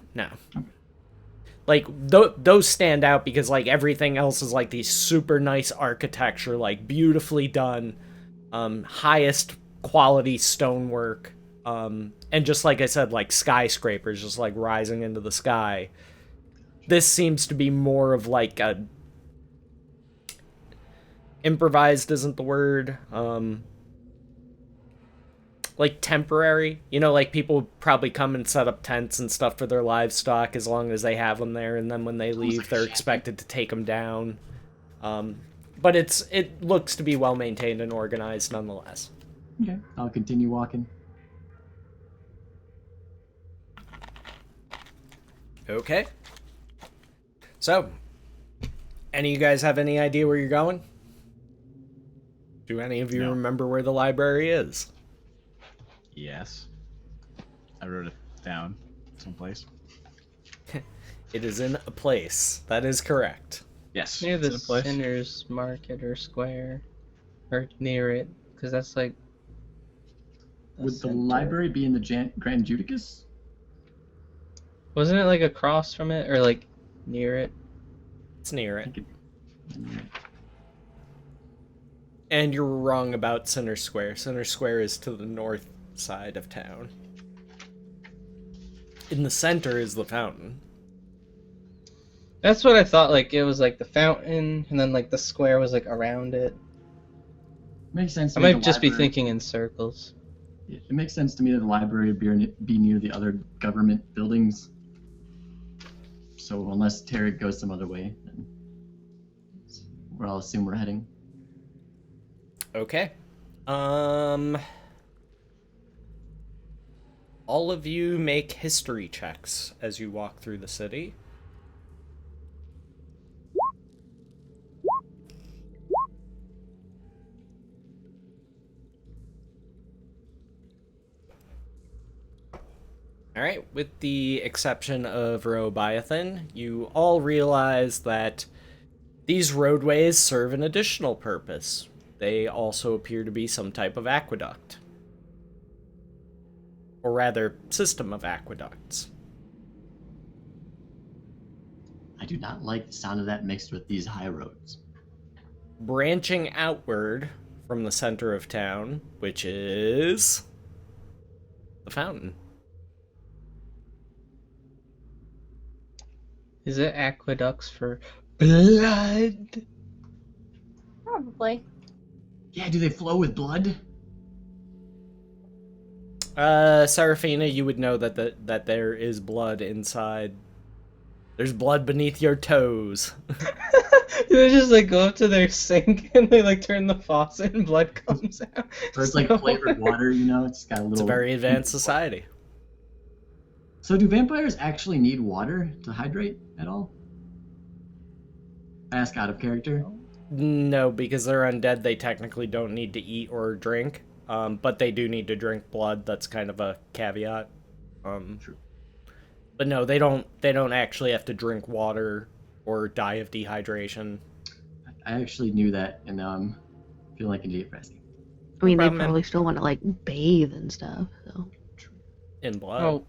Like those stand out because like everything else is like these super nice architecture, like beautifully done, highest quality stonework, and just like I said, like skyscrapers just like rising into the sky. This seems to be more of like a improvised isn't the word, like temporary, like people probably come and set up tents and stuff for their livestock as long as they have them there, and then when they leave they're expected to take them down, but it looks to be well maintained and organized nonetheless. Okay, I'll continue walking. Okay. So, any of you guys have any idea where you're going? Do any of you remember where the library is? Yes. I wrote it down someplace. It is in a place. That is correct. Yes. Near it's in the a place. Sinners Market or Square. Or near it, because that's like... Would center. the library be in the Grand Judicus? Wasn't it like across from it, or like near it? It's near it. And you're wrong about Center Square. Center Square is to the north side of town. In the center is the fountain. That's what I thought, like it was like the fountain, and then like the square was like around it. Makes sense to I me. might just be thinking in circles. It makes sense to me that the library would be near the other government buildings. So unless Tarek goes some other way, then I'll assume we're heading. Okay. All of you make history checks as you walk through the city. Alright, with the exception of Robiathan, you all realize that these roadways serve an additional purpose. They also appear to be some type of aqueduct. Or rather, system of aqueducts. I do not like the sound of that mixed with these high roads. Branching outward from the center of town, which is the fountain. Is it aqueducts for blood? Probably. Yeah, do they flow with blood? Seraphina, you would know that there is blood inside. There's blood beneath your toes. They just like go up to their sink and they like turn the faucet and blood comes out. Or it's like flavored water, you know? It's got a little. It's a very advanced society. So do vampires actually need water to hydrate at all? Ask out of character. No, because they're undead, they technically don't need to eat or drink. But they do need to drink blood. That's kind of a caveat. True. But no, they don't actually have to drink water or die of dehydration. I actually knew that, and now I'm feeling like an idiot for asking. I mean, they Problem, man. probably still want to like bathe and stuff. So In blood. Oh,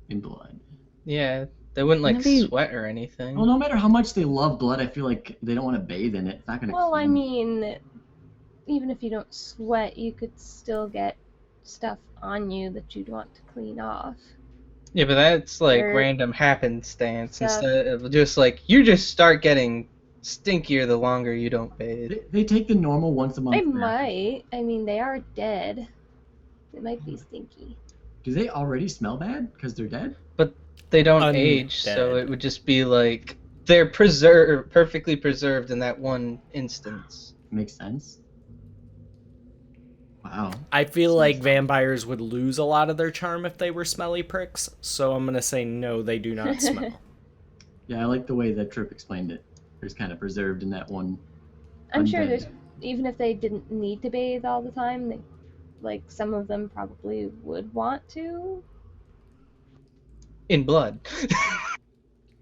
In blood. yeah. They wouldn't like Maybe- sweat or anything. Well, no matter how much they love blood, I feel like they don't want to bathe in it. It's not gonna. Well, I clean. mean, even if you don't sweat, you could still get stuff on you that you'd want to clean off. Yeah, but that's like Or- random happenstance Stuff. instead of just like you just start getting stinkier the longer you don't bathe. They take the normal once a month. They bath. might. I mean, they are dead. They might be stinky. Do they already smell bad because they're dead? They don't Undead. age, so it would just be like they're perfectly preserved in that one instance. Makes sense. Wow. I feel like vampires would lose a lot of their charm if they were smelly pricks, so I'm gonna say no, they do not smell. Yeah, I like the way that Trip explained it. There's kind of preserved in that one. I'm sure undead. there's, even if they didn't need to bathe all the time, they, like some of them probably would want to. In blood.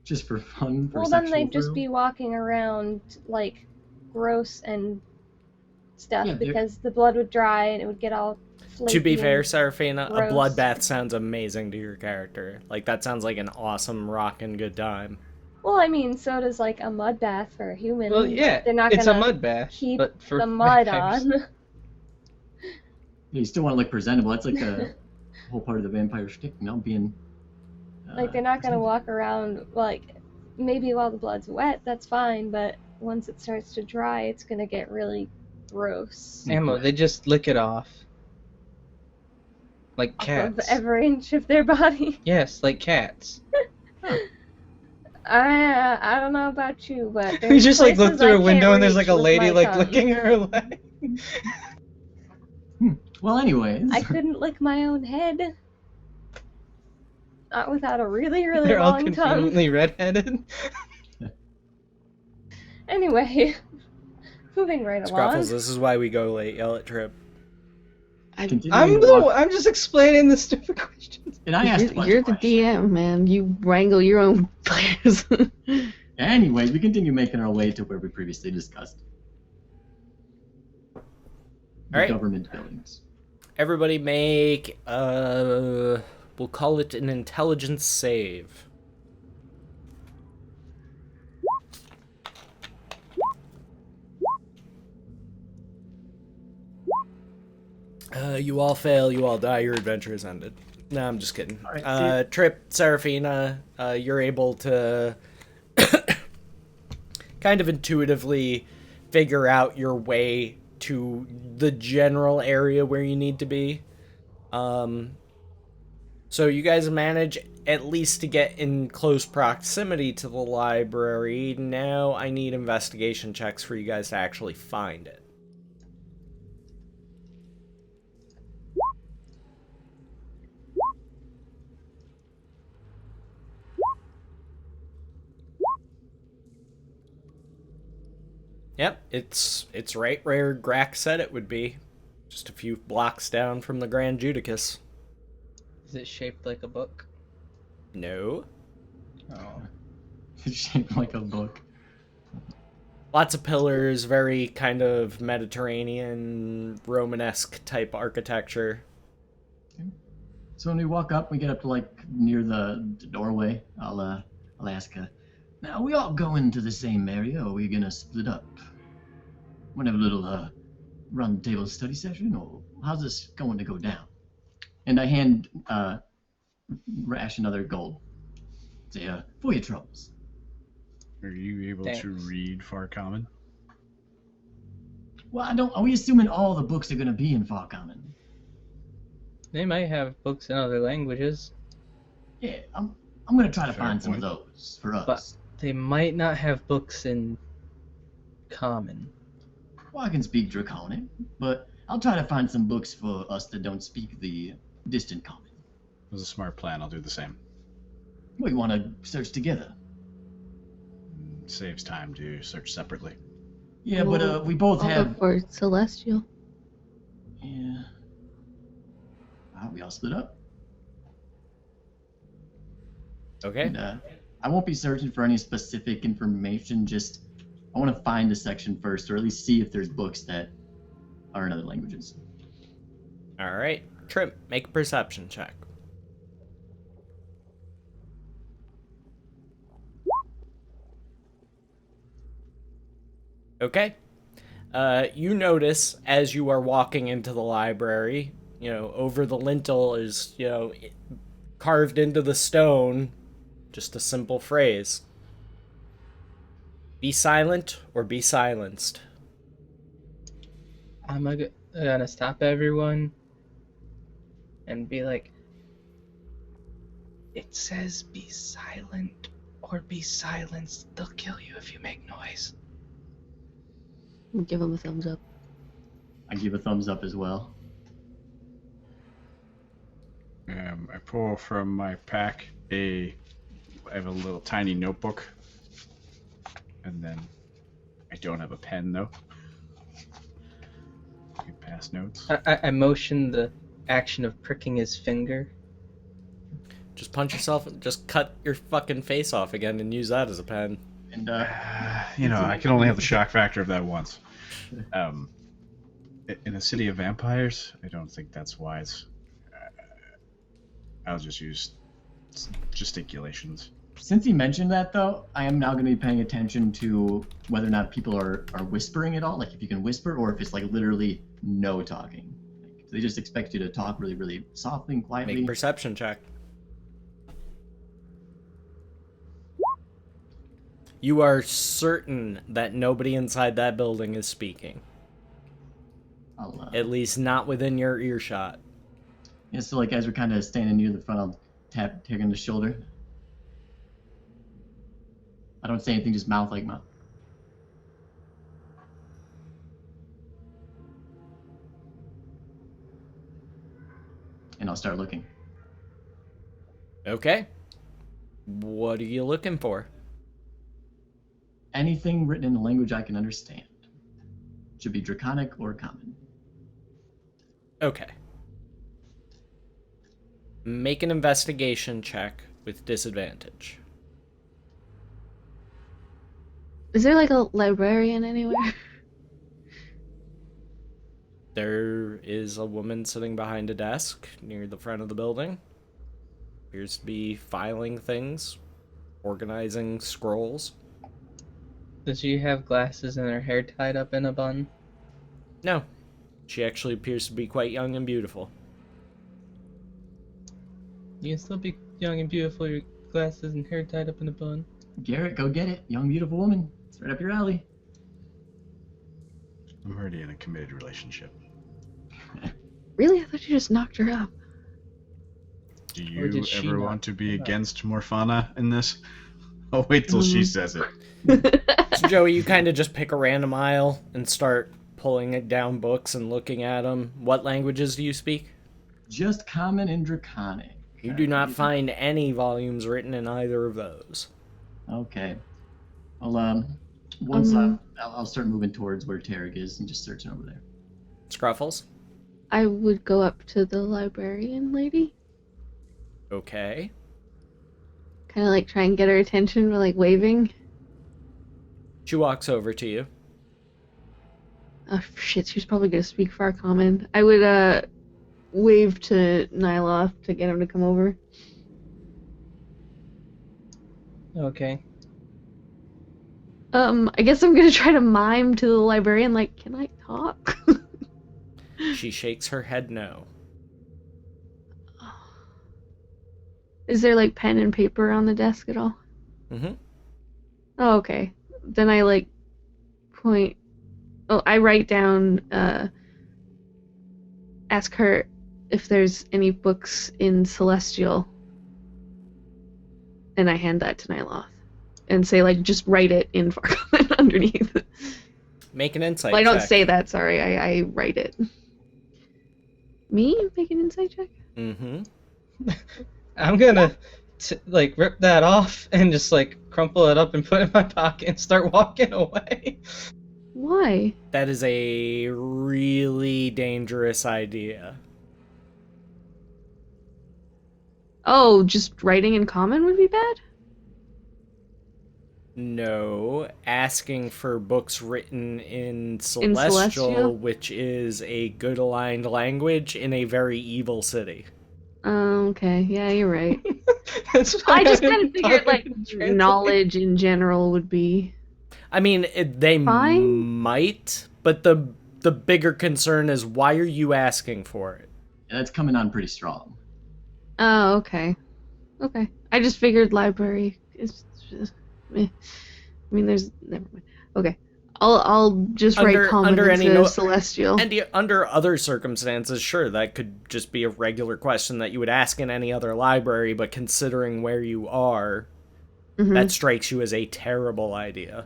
Just for fun. For Well, then sexual they'd just thrill? be walking around like gross and stuff Yeah, they're- because the blood would dry and it would get all flaky. To be and- fair, Seraphina, a gross. bloodbath sounds amazing to your character. Like, that sounds like an awesome rockin' good time. Well, I mean, so does like a mud bath for a human. Well, yeah, they're not it's a gonna mud bath, keep but for the mud vampires. on. Yeah, you still want to look presentable. That's like a whole part of the vampire shtick, you know, being. Like they're not gonna presentable. walk around like maybe while the blood's wet, that's fine, but once it starts to dry, it's gonna get really gross. Ammo, they just lick it off. Like Off cats. of every inch of their body. Yes, like cats. I don't know about you, but You there's just like look places through I a window can't and there's reach like a with lady my like tongue. licking her leg. Well, anyways. I couldn't lick my own head. Not without a really, really They're all long tongue. conveniently redheaded. Anyway, moving right along. Scruffles, this is why we go late. Yell at Trip. Continuing to walk- I'm just explaining the stupid questions. And I asked a bunch You're of the questions. DM, man. You wrangle your own players. Anyways, we continue making our way to where we previously discussed. The Alright. government buildings. Everybody make, we'll call it an intelligence save. You all fail, you all die, your adventure is ended. No, I'm just kidding. Alright, Trip, Seraphina, you're able to kind of intuitively figure out your way to the general area where you need to be. So you guys manage at least to get in close proximity to the library. Now I need investigation checks for you guys to actually find it. Yep, it's right where Grack said it would be. Just a few blocks down from the Grand Judicus. Is it shaped like a book? No. Oh. It's shaped like a book. Lots of pillars, very kind of Mediterranean, Romanesque type architecture. So when we walk up, we get up to like near the doorway. I'll ask now we all go into the same area, or are we gonna split up? Wanna have a little round the table study session, or how's this going to go down? And I hand Rash another gold. Say, for your troubles. Are you able Thanks. to read Far Common? Well, are we assuming all the books are gonna be in Far Common? They might have books in other languages, Yeah, I'm gonna try to Fair find some of point. those for us. But- they might not have books in Common. Well, I can speak Draconic, but I'll try to find some books for us that don't speak the distant Common. It was a smart plan. I'll do the same. We want to search together. Saves time to search separately. Yeah, but we both I'll have. go for Celestial. Yeah. We all split up. Okay. And, I won't be searching for any specific information. Just I want to find a section first, or at least see if there's books that are in other languages. All right. Trip, make a perception check. Okay. You notice as you are walking into the library, over the lintel is, carved into the stone, just a simple phrase. Be silent or be silenced. I'm gonna stop everyone and be like, it says be silent or be silenced. They'll kill you if you make noise. Give him a thumbs up. I give a thumbs up as well. I pull from my pack I have a little tiny notebook, and then I don't have a pen though. I can pass notes. I motion the action of pricking his finger. Just punch yourself, just cut your fucking face off again and use that as a pen. And I can only have the shock factor of that once. In a city of vampires, I don't think that's wise. I'll just use gesticulations. since he mentioned that, though, I am now going to be paying attention to whether or not people are whispering at all. Like if you can whisper, or if it's like literally no talking. Like, they just expect you to talk really, really softly and quietly. Make a perception check. You are certain that nobody inside that building is speaking. At least not within your earshot. Yeah, so like as we're kind of standing near the front, I'll tap Tig on the shoulder. I don't say anything, just mouth like mouth. And I'll start looking. Okay. What are you looking for? Anything written in a language I can understand. Should be Draconic or Common. Okay. Make an investigation check with disadvantage. Is there like a librarian anywhere? There is a woman sitting behind a desk near the front of the building. Appears to be filing things, organizing scrolls. Does she have glasses and her hair tied up in a bun? No. She actually appears to be quite young and beautiful. You can still be young and beautiful, your glasses and hair tied up in a bun. Garrett, go get it. Young, beautiful woman. It's right up your alley. I'm already in a committed relationship. Really? I thought you just knocked her up. Do Or you did she ever not? want to be against Morfana in this? I'll wait till she says it. So Joey, you kind of just pick a random aisle and start pulling it down books and looking at them. What languages do you speak? Just Common and Draconic. You do not find any volumes written in either of those. Okay. Well, once I'll start moving towards where Tarek is and just searching over there. Scruffles? I would go up to the librarian lady. Okay. Kind of like try and get her attention by like waving. She walks over to you. Oh shit, she's probably gonna speak far common. I would wave to Nyloth to get him to come over. Okay. I guess I'm gonna try to mime to the librarian, like, can I talk? She shakes her head no. Is there like pen and paper on the desk at all? Mm-hmm. Oh, okay. Then I like point. Oh, I write down. Ask her if there's any books in Celestial, and I hand that to Nyloth, and say like just write it in Farcommon underneath. Make an insight Well, I don't check. say that, sorry. I write it. Me? Make an insight check? Mm-hmm. I'm gonna rip that off and just crumple it up and put it in my pocket and start walking away. Why? That is a really dangerous idea. Oh, just writing in common would be bad? No, asking for books written in Celestial, Celestial? which is a good aligned language in a very evil city. Okay, yeah, you're right. That's why I just didn't kind of figured, bother to translate. knowledge in general would be... I mean, they Fine. might, but the bigger concern is why are you asking for it? Yeah, that's coming on pretty strong. Oh, okay. Okay. I just figured library is just... I mean, there's... Never mind. Okay. I'll just write common into Celestial. And under other circumstances, sure, that could just be a regular question that you would ask in any other library, but considering where you are, that strikes you as a terrible idea.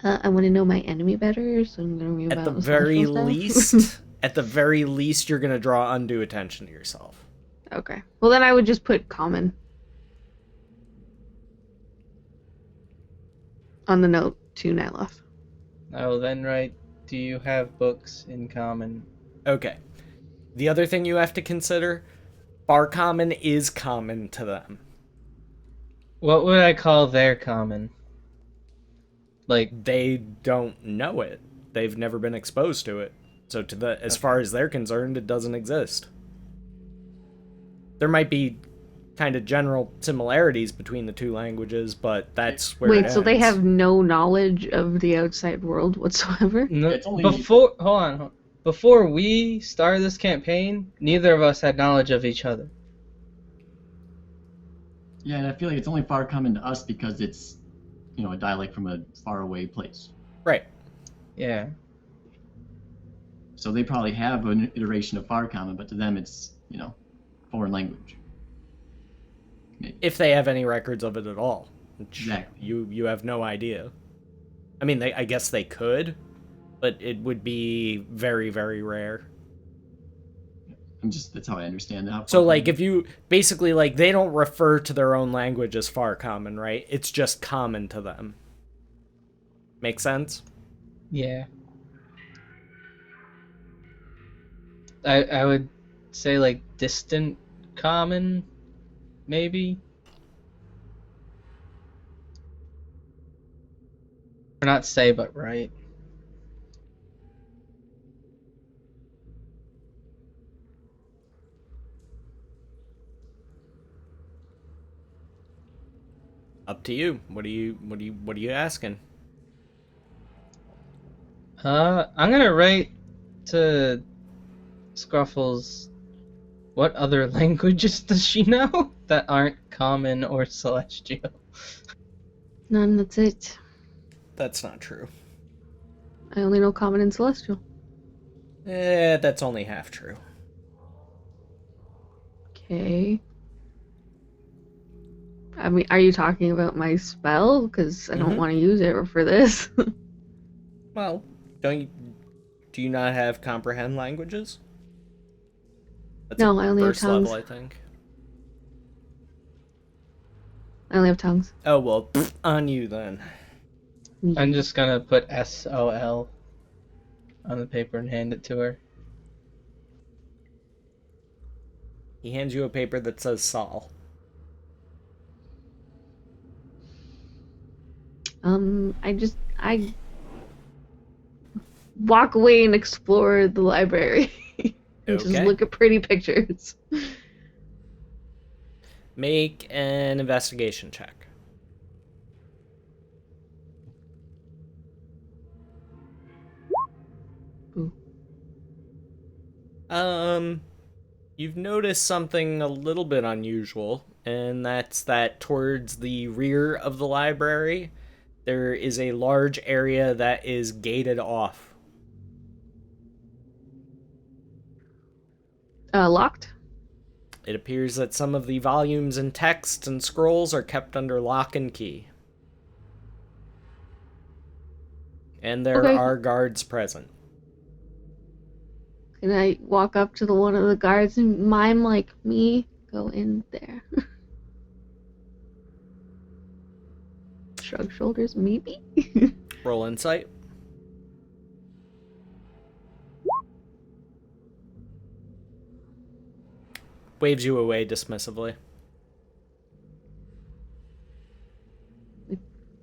I want to know my enemy better, so I'm going to read about At the very least, you're going to draw undue attention to yourself. Okay. Well, then I would just put common on the note to Nyloff. I will then write, do you have books in common? Okay. The other thing you have to consider, far common is common to them. What would I call their common? They don't know it. They've never been exposed to it. So as far as they're concerned, it doesn't exist. There might be kind of general similarities between the two languages, but that's where Wait, so they have no knowledge of the outside world whatsoever? No, It's only- hold on. Before we started this campaign, neither of us had knowledge of each other. Yeah, and I feel like it's only far common to us because it's, a dialect from a faraway place. Right. Yeah. So they probably have an iteration of far common, but to them it's, foreign language. Maybe. If they have any records of it at all. Which Exactly. You have no idea. I mean, I guess they could, but it would be very, very rare. That's how I understand that. So, if you basically, they don't refer to their own language as far common, right? It's just common to them. Make sense? Yeah. I would say distant common, maybe. Or not say, but right. Up to you. What are you asking? I'm gonna write to Scruffles. What other languages does she know that aren't common or celestial? None, that's it. That's not true. I only know common and celestial. That's only half true. Okay. I mean, are you talking about my spell? Because I don't want to use it for this. Well, do you not have comprehend languages? That's No, I only have first tongues. level, I think. I only have tongues. Oh, well, on you then. I'm just gonna put SOL on the paper and hand it to her. He hands you a paper that says Sol. I walk away and explore the library. And just Okay. look at pretty pictures. Make an investigation check. Ooh. You've noticed something a little bit unusual, and that's that towards the rear of the library, there is a large area that is gated off. Locked? It appears that some of the volumes and texts and scrolls are kept under lock and key. And there Okay. are guards present. Can I walk up to the one of the guards and mime like me? Go in there. Shrug shoulders, maybe? Roll insight. Waves you away dismissively.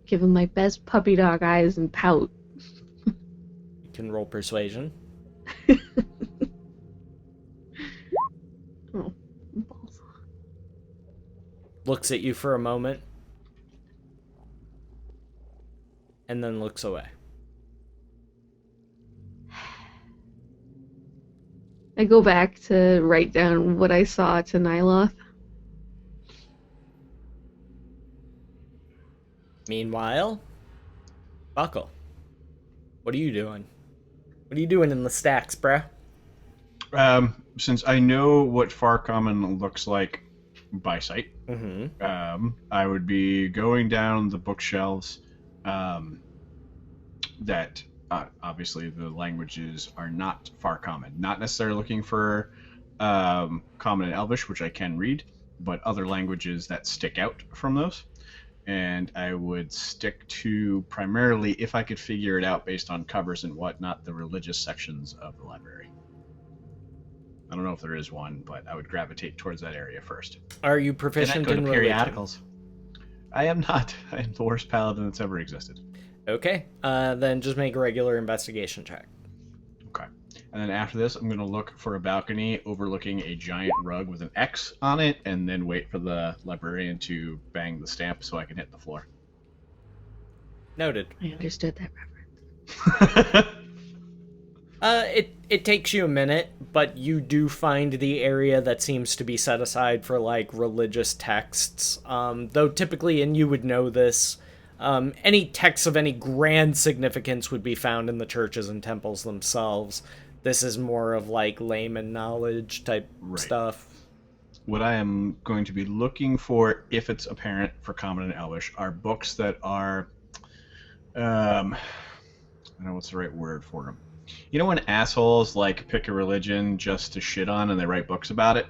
Give him my best puppy dog eyes and pout. You can roll persuasion. Oh, balls. Looks at you for a moment. And then looks away. I go back to write down what I saw to Nyloth. Meanwhile, Buckle. What are you doing? What are you doing in the stacks, bruh? Since I know what Far Common looks like by sight, I would be going down the bookshelves. That obviously the languages are not Far Common. Not necessarily looking for Common and Elvish, which I can read, but other languages that stick out from those. And I would stick to primarily, if I could figure it out based on covers and whatnot, the religious sections of the library. I don't know if there is one, but I would gravitate towards that area first. Are you proficient in periodicals? I am not. I am the worst paladin that's ever existed. Okay, then just make a regular investigation check. Okay. And then after this, I'm going to look for a balcony overlooking a giant rug with an X on it, and then wait for the librarian to bang the stamp so I can hit the floor. Noted. I understood that reference. It takes you a minute, but you do find the area that seems to be set aside for, like, religious texts. Though typically, and you would know this, any texts of any grand significance would be found in the churches and temples themselves. This is more of, like, layman knowledge type stuff. What I am going to be looking for, if it's apparent for Common and Elvish, are books that are, I don't know what's the right word for them. You know when assholes, like, pick a religion just to shit on and they write books about it?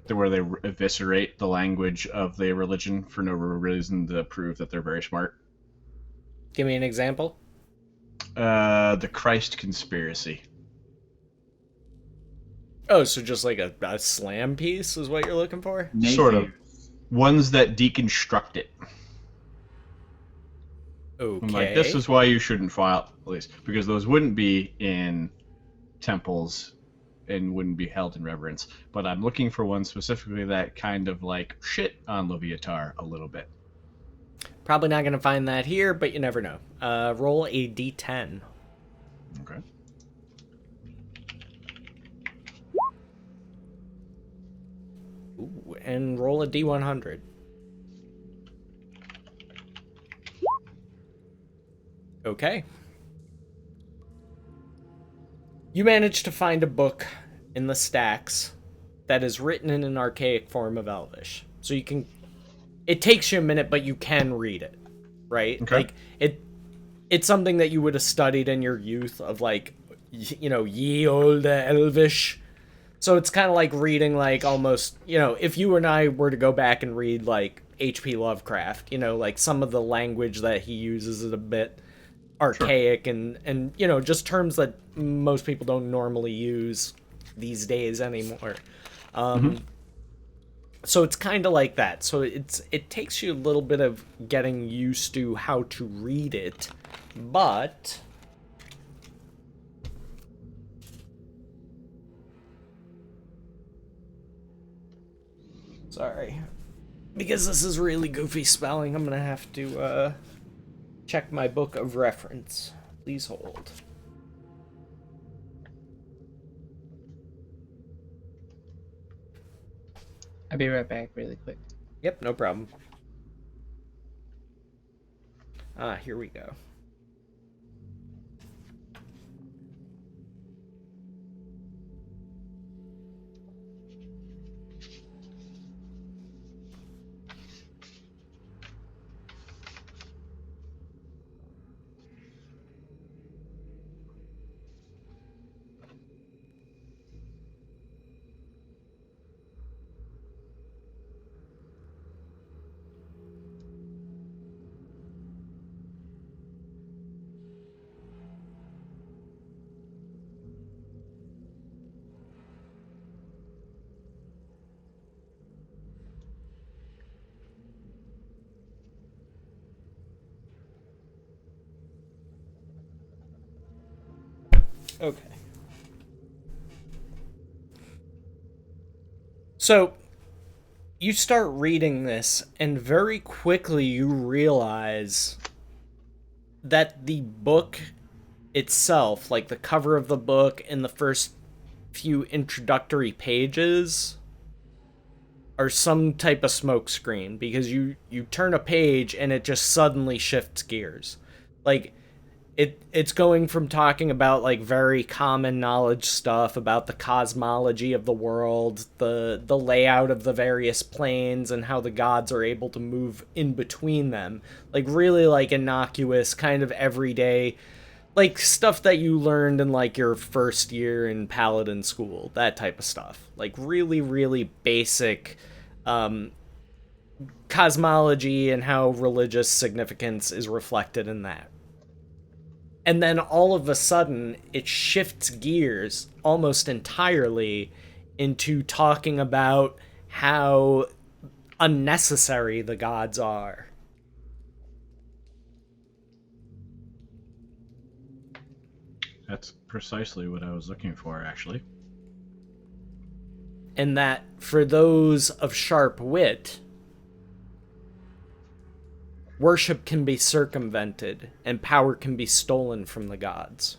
Where they eviscerate the language of the religion for no reason to prove that they're very smart. Give me an example. The Christ conspiracy. Oh, so just like a slam piece is what you're looking for? Sort of. Ones that deconstruct it. Okay. I'm like, this is why you shouldn't file, at least, because those wouldn't be in temples and wouldn't be held in reverence. But I'm looking for one specifically that kind of like shit on Leviatar a little bit. Probably not going to find that here, but you never know. Roll a d10. Okay. Ooh, and roll a d100. Okay. You manage to find a book in the stacks that is written in an archaic form of Elvish. So you can... It takes you a minute, but you can read it, right? Okay. Like, it's something that you would have studied in your youth of, like, you know, ye olde Elvish. So it's kind of like reading, like, almost, you know, if you and I were to go back and read, like, H.P. Lovecraft, you know, like, some of the language that he uses is a bit archaic. Sure. and you know, just terms that most people don't normally use these days anymore. So it's kind of like that. So it takes you a little bit of getting used to how to read it, but sorry, because this is really goofy spelling, I'm gonna have to check my book of reference. Please hold. I'll be right back really quick. Yep, no problem. Here we go. Okay. So, you start reading this, and very quickly you realize that the book itself, like the cover of the book and the first few introductory pages, are some type of smoke screen, because you turn a page and it just suddenly shifts gears. Like, it's going from talking about like very common knowledge stuff about the cosmology of the world, the layout of the various planes, and how the gods are able to move in between them. Like really like innocuous, kind of everyday, like stuff that you learned in like your first year in paladin school, that type of stuff. Like really, really basic cosmology and how religious significance is reflected in that. And then all of a sudden, it shifts gears almost entirely into talking about how unnecessary the gods are. That's precisely what I was looking for, actually. And that for those of sharp wit, worship can be circumvented and power can be stolen from the gods.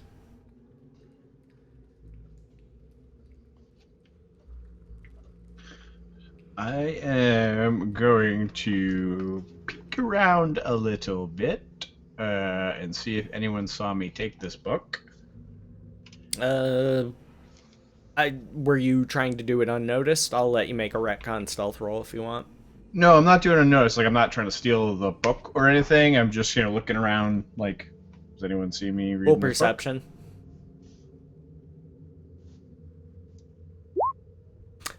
I am going to peek around a little bit and see if anyone saw me take this book. Were you trying to do it unnoticed? I'll let you make a retcon stealth roll if you want. No, I'm not doing a notice. Like, I'm not trying to steal the book or anything. I'm just, looking around. Like, does anyone see me reading Roll this book? perception.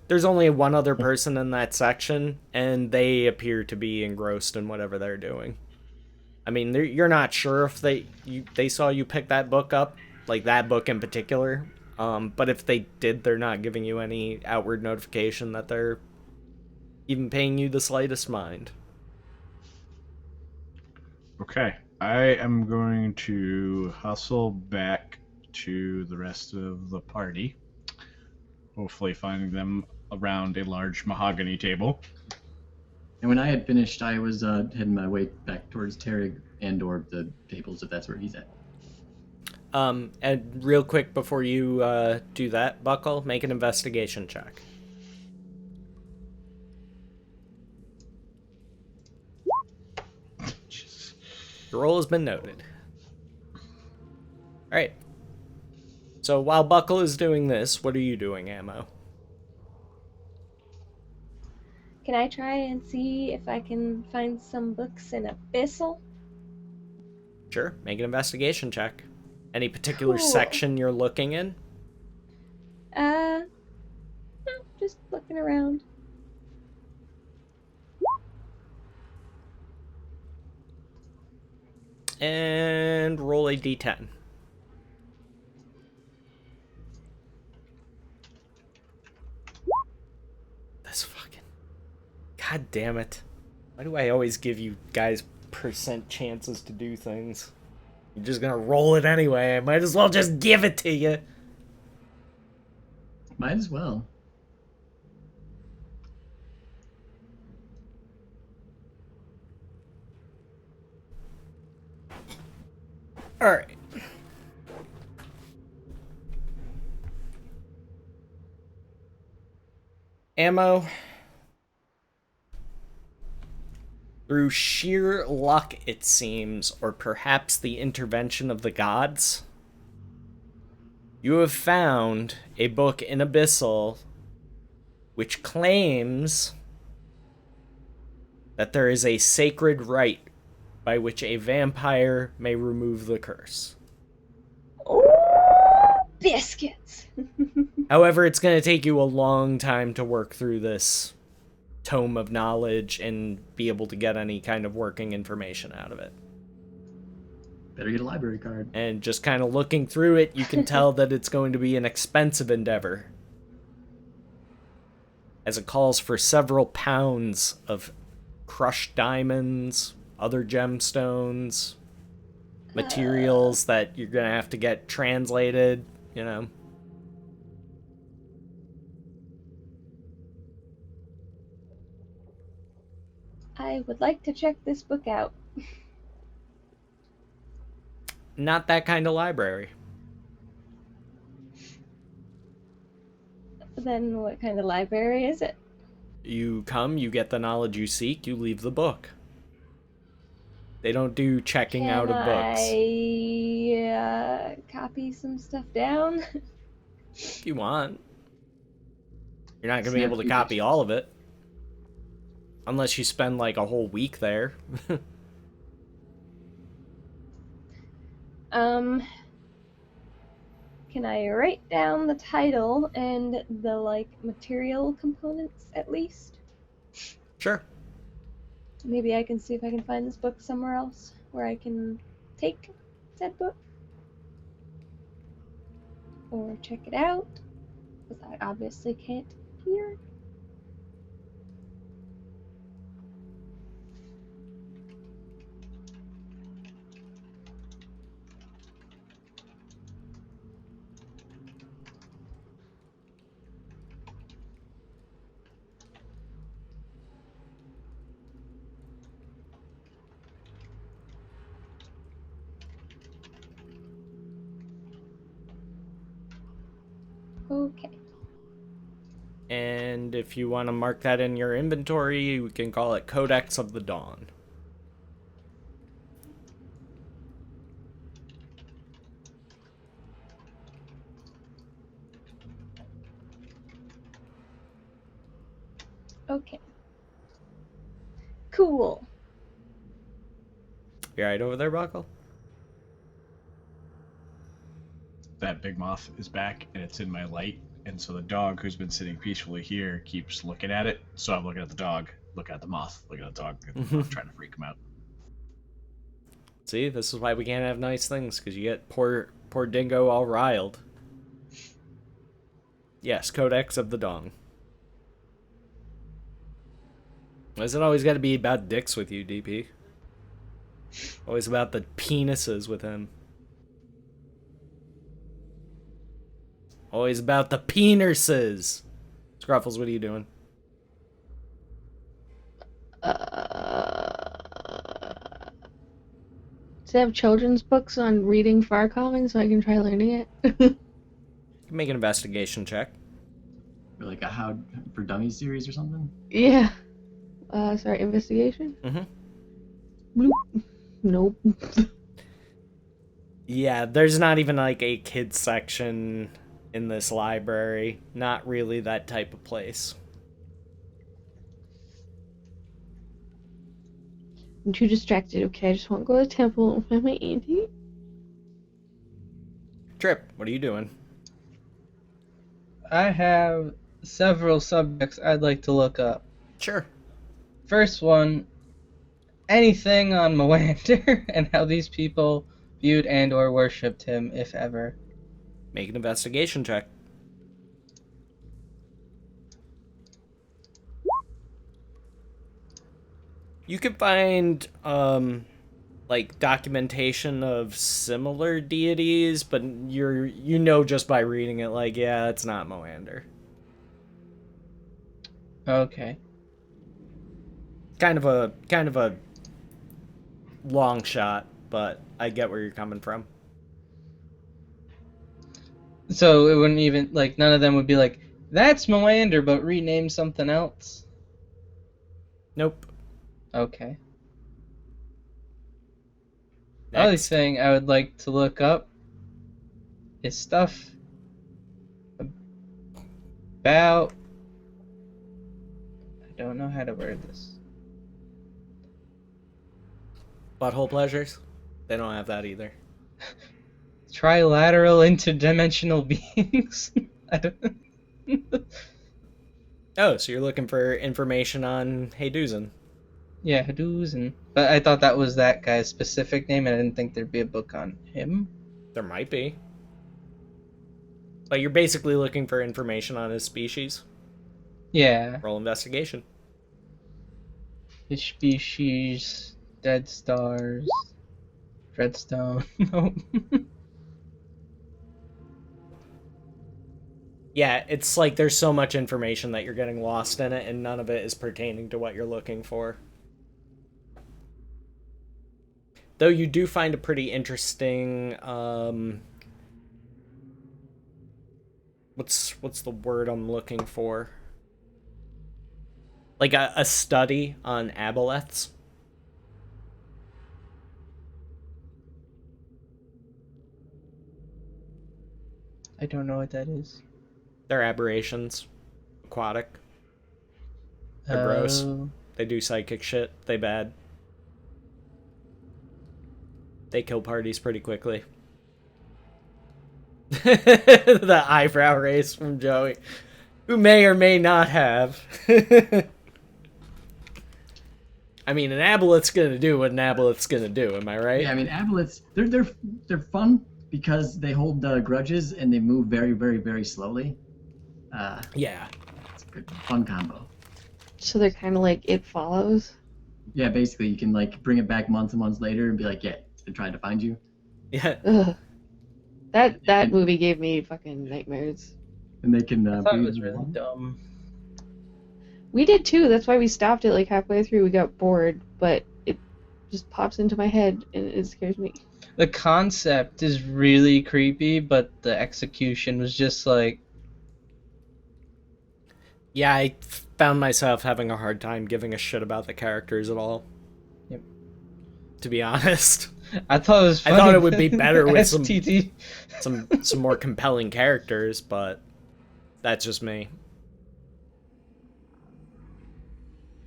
There's only one other person in that section, and they appear to be engrossed in whatever they're doing. I mean, you're not sure if they saw you pick that book up, like that book in particular. But if they did, they're not giving you any outward notification that they're even paying you the slightest mind. Okay. I am going to hustle back to the rest of the party, hopefully finding them around a large mahogany table. And when I had finished, I was heading my way back towards Terrig and or the tables, if that's where he's at. And real quick before you do that, Buckle, make an investigation check. The roll has been noted. Alright. So while Buckle is doing this, what are you doing, Ammo? Can I try and see if I can find some books in Abyssal? Sure, make an investigation check. Any particular Cool. section you're looking in? Just looking around. And roll a d10. That's fucking... God damn it. Why do I always give you guys percent chances to do things? You're just gonna roll it anyway. I might as well just give it to you. Might as well. Alright. Ammo. Through sheer luck, it seems, or perhaps the intervention of the gods, you have found a book in Abyssal which claims that there is a sacred rite by which a vampire may remove the curse. Oh, biscuits! However, it's going to take you a long time to work through this tome of knowledge and be able to get any kind of working information out of it. Better get a library card. And just kind of looking through it, you can tell that it's going to be an expensive endeavor, as it calls for several pounds of crushed diamonds, other gemstones, materials that you're going to have to get translated, you know. I would like to check this book out. Not that kind of library. Then what kind of library is it? You come, you get the knowledge you seek, you leave the book. They don't do checking out of books. Can I copy some stuff down? If you want. You're not going to be Snap able to you copy bitches. all of it. Unless you spend like a whole week there. Can I write down the title and the like material components at least? Sure. Maybe I can see if I can find this book somewhere else where I can take said book or check it out, because I obviously can't here. Okay. And if you want to mark that in your inventory, you can call it Codex of the Dawn. Okay. Cool. You right over there, Buckle? That big moth is back, and it's in my light. And so the dog, who's been sitting peacefully here, keeps looking at it. So I'm looking at the dog, look at the moth, look at the dog, look at the moth, trying to freak him out. See, this is why we can't have nice things, because you get poor Dingo all riled. Yes, Codex of the Dawn. Why is it always got to be about dicks with you, DP? Always about the penises with him. Always about the penises. Scruffles, what are you doing? Does it have children's books on reading Far Common so I can try learning it? You can make an investigation check. Or like a How for Dummies series or something? Yeah. Sorry, investigation? Mm-hmm. Bloop. Nope. Yeah, there's not even like a kids section in this library. Not really that type of place. I'm too distracted. Okay, I just want to go to the temple and find my auntie. Trip, what are you doing? I have several subjects I'd like to look up. Sure. First one, anything on Moander and how these people viewed and or worshipped him, if ever. Make an investigation check. You can find like documentation of similar deities, but you know just by reading it, like, yeah, it's not Moander. Okay. Kind of a long shot, but I get where you're coming from. So it wouldn't even, like, none of them would be like, that's Moander, but rename something else? Nope. Okay. The other Next. thing I would like to look up is stuff about... I don't know how to word this. Butthole pleasures? They don't have that either. Trilateral interdimensional beings? I don't... Oh, so you're looking for information on Heiduzen. Yeah, Hadoozen. But I thought that was that guy's specific name, and I didn't think there'd be a book on him. There might be. But you're basically looking for information on his species. Yeah. Roll investigation. His species, dead stars, dreadstone. Nope. Yeah, it's like there's so much information that you're getting lost in it, and none of it is pertaining to what you're looking for. Though you do find a pretty interesting, what's the word I'm looking for? Like a study on aboleths. I don't know what that is. They're aberrations, aquatic. They're gross. Oh. They do psychic shit. They bad. They kill parties pretty quickly. The eyebrow raise from Joey, who may or may not have. I mean, an aboleth's gonna do what an aboleth's gonna do. Am I right? Yeah, I mean, aboleths, they're fun because they hold grudges and they move very, very, very slowly. Yeah. It's a good, fun combo. So they're kind of like It Follows. Yeah, basically, you can like bring it back months and months later and be like, yeah, it's been trying to find you. Yeah. Ugh. That movie gave me fucking nightmares. And they can. I thought it breathe was in really one. dumb. We did too. That's why we stopped it like halfway through. We got bored, but it just pops into my head and it scares me. The concept is really creepy, but the execution was just like, Yeah, I found myself having a hard time giving a shit about the characters at all. Yep. To be honest. I thought it was funny. I thought it would be better with some STT. some more compelling characters, but that's just me.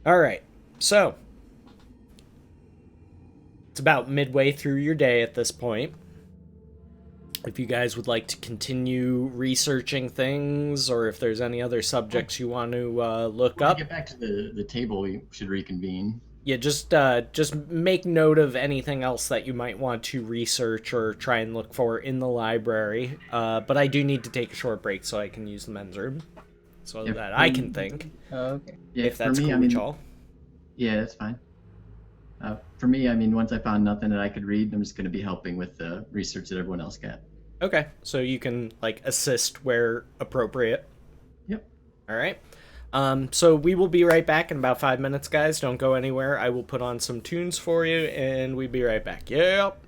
Alright, so it's about midway through your day at this point. If you guys would like to continue researching things, or if there's any other subjects you want to look When we up, get back to the table, we should reconvene. yeah, just make note of anything else that you might want to research or try and look for in the library. But I do need to take a short break so I can use the men's room, so Yeah, that I can think. Oh, okay. Yeah, If that's for me, cool I mean, with y'all. yeah, that's fine. For me, I mean, once I found nothing that I could read, I'm just going to be helping with the research that everyone else got. Okay, so you can like assist where appropriate. Yep. All right. So we will be right back in about 5 minutes, guys. Don't go anywhere. I will put on some tunes for you, and we'll be right back. Yep.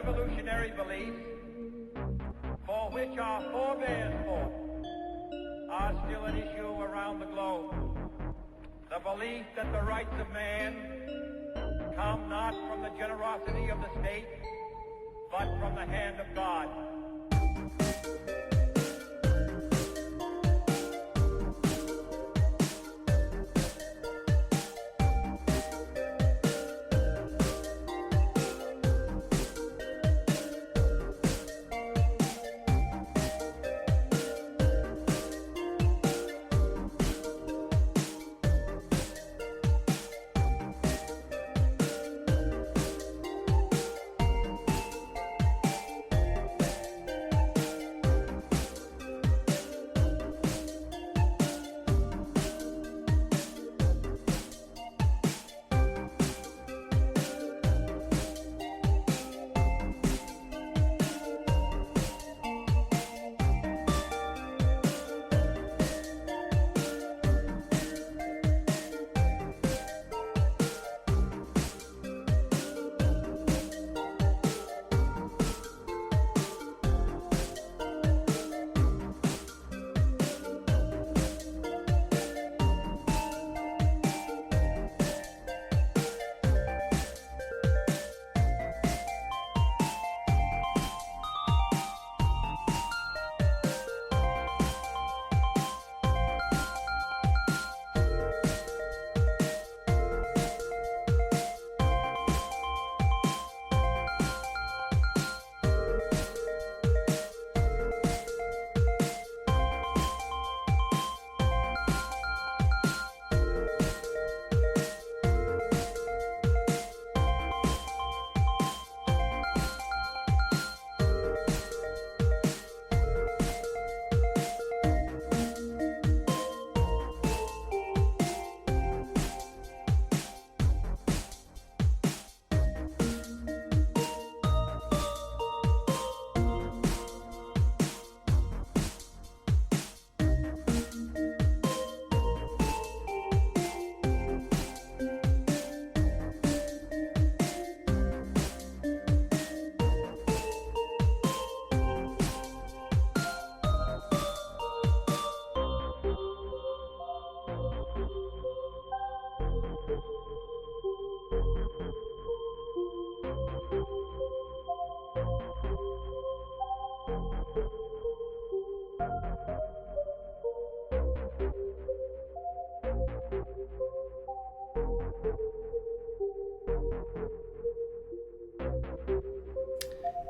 revolutionary beliefs for which our forebears fought are still an issue around the globe. The belief that the rights of man come not from the generosity of the state, but from the hand of God.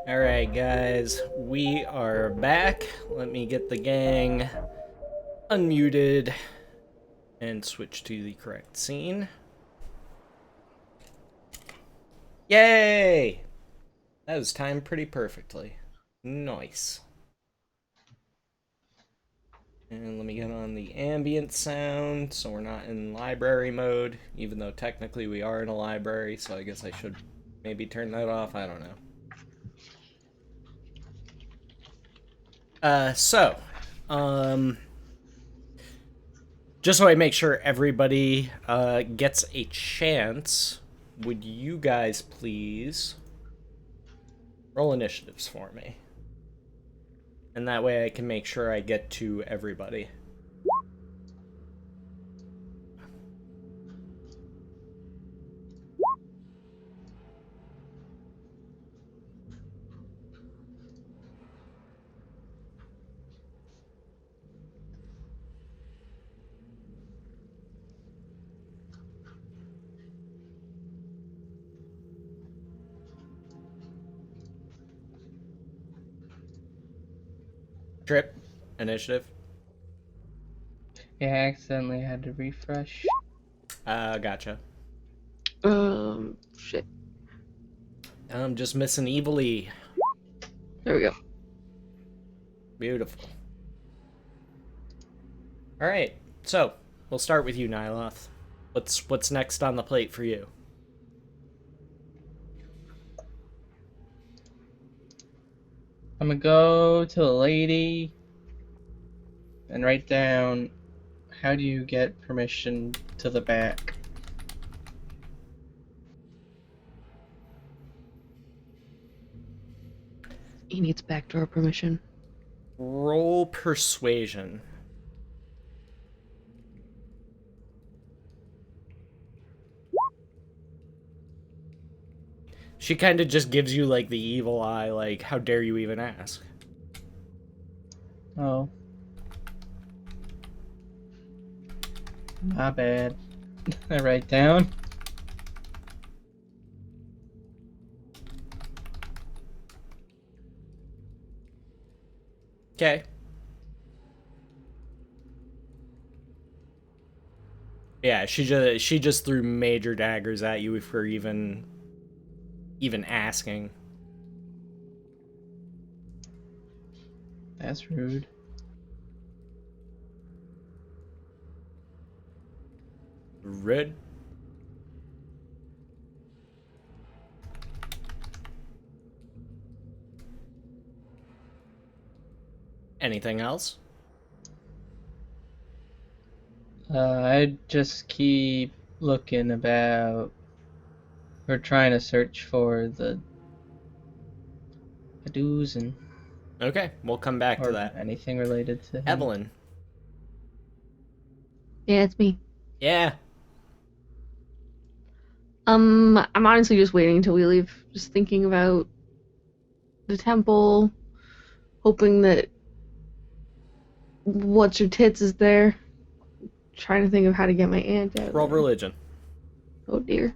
Alright, guys, we are back. Let me get the gang unmuted and switch to the correct scene. Yay! That was timed pretty perfectly. Nice. And let me get on the ambient sound so we're not in library mode, even though technically we are in a library, so I guess I should maybe turn that off. I don't know. Just so I make sure everybody gets a chance, would you guys please roll initiatives for me? And that way I can make sure I get to everybody. Trip, initiative. Yeah, I accidentally had to refresh. Gotcha. Shit. I'm just missing Evilly. There we go. Beautiful. Alright, so, we'll start with you, Nyloth. What's next on the plate for you? I'm gonna go to the lady and write down, how do you get permission to the back? He needs backdoor permission. Roll persuasion. She kind of just gives you, like, the evil eye, like, how dare you even ask? Oh. My bad. I write down. Okay. Yeah, she just threw major daggers at you for even asking. That's rude. Rude. Anything else? I just keep looking about. We're trying to search for the do's and Okay, we'll come back to or that. anything related to him. Evelyn. Yeah, it's me. Yeah. I'm honestly just waiting until we leave. Just thinking about the temple, hoping that what's your tits is there. Trying to think of how to get my aunt out. Roll religion. Oh dear.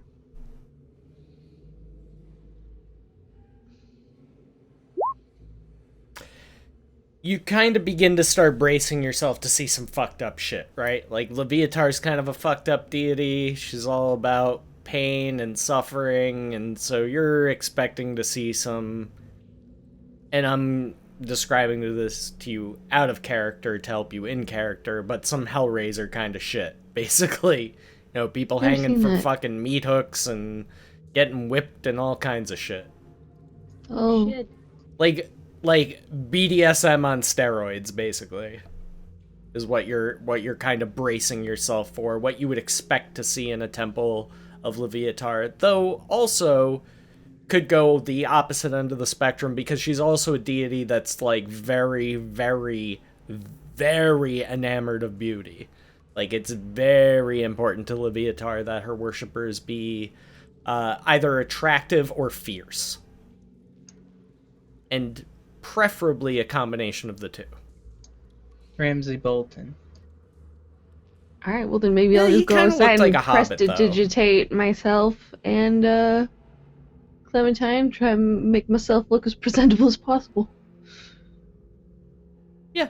You kind of begin to start bracing yourself to see some fucked up shit, right? Like, Leviatar's kind of a fucked up deity. She's all about pain and suffering, and so you're expecting to see some... And I'm describing this to you out of character to help you in character, but some Hellraiser kind of shit, basically. You know, people Never hanging seen from that. fucking meat hooks and getting whipped and all kinds of shit. Oh, Shit. Like BDSM on steroids, basically, is what you're kind of bracing yourself for, what you would expect to see in a temple of Leviatar, though also could go the opposite end of the spectrum, because she's also a deity that's like very, very, very enamored of beauty. Like, it's very important to Leviatar that her worshippers be either attractive or fierce. And preferably a combination of the two. Ramsay Bolton. alright, well then maybe Yeah, I'll he just go kinda outside looked like and a hobbit, though. prestidigitate myself and Clementine, try and make myself look as presentable as possible. Yeah.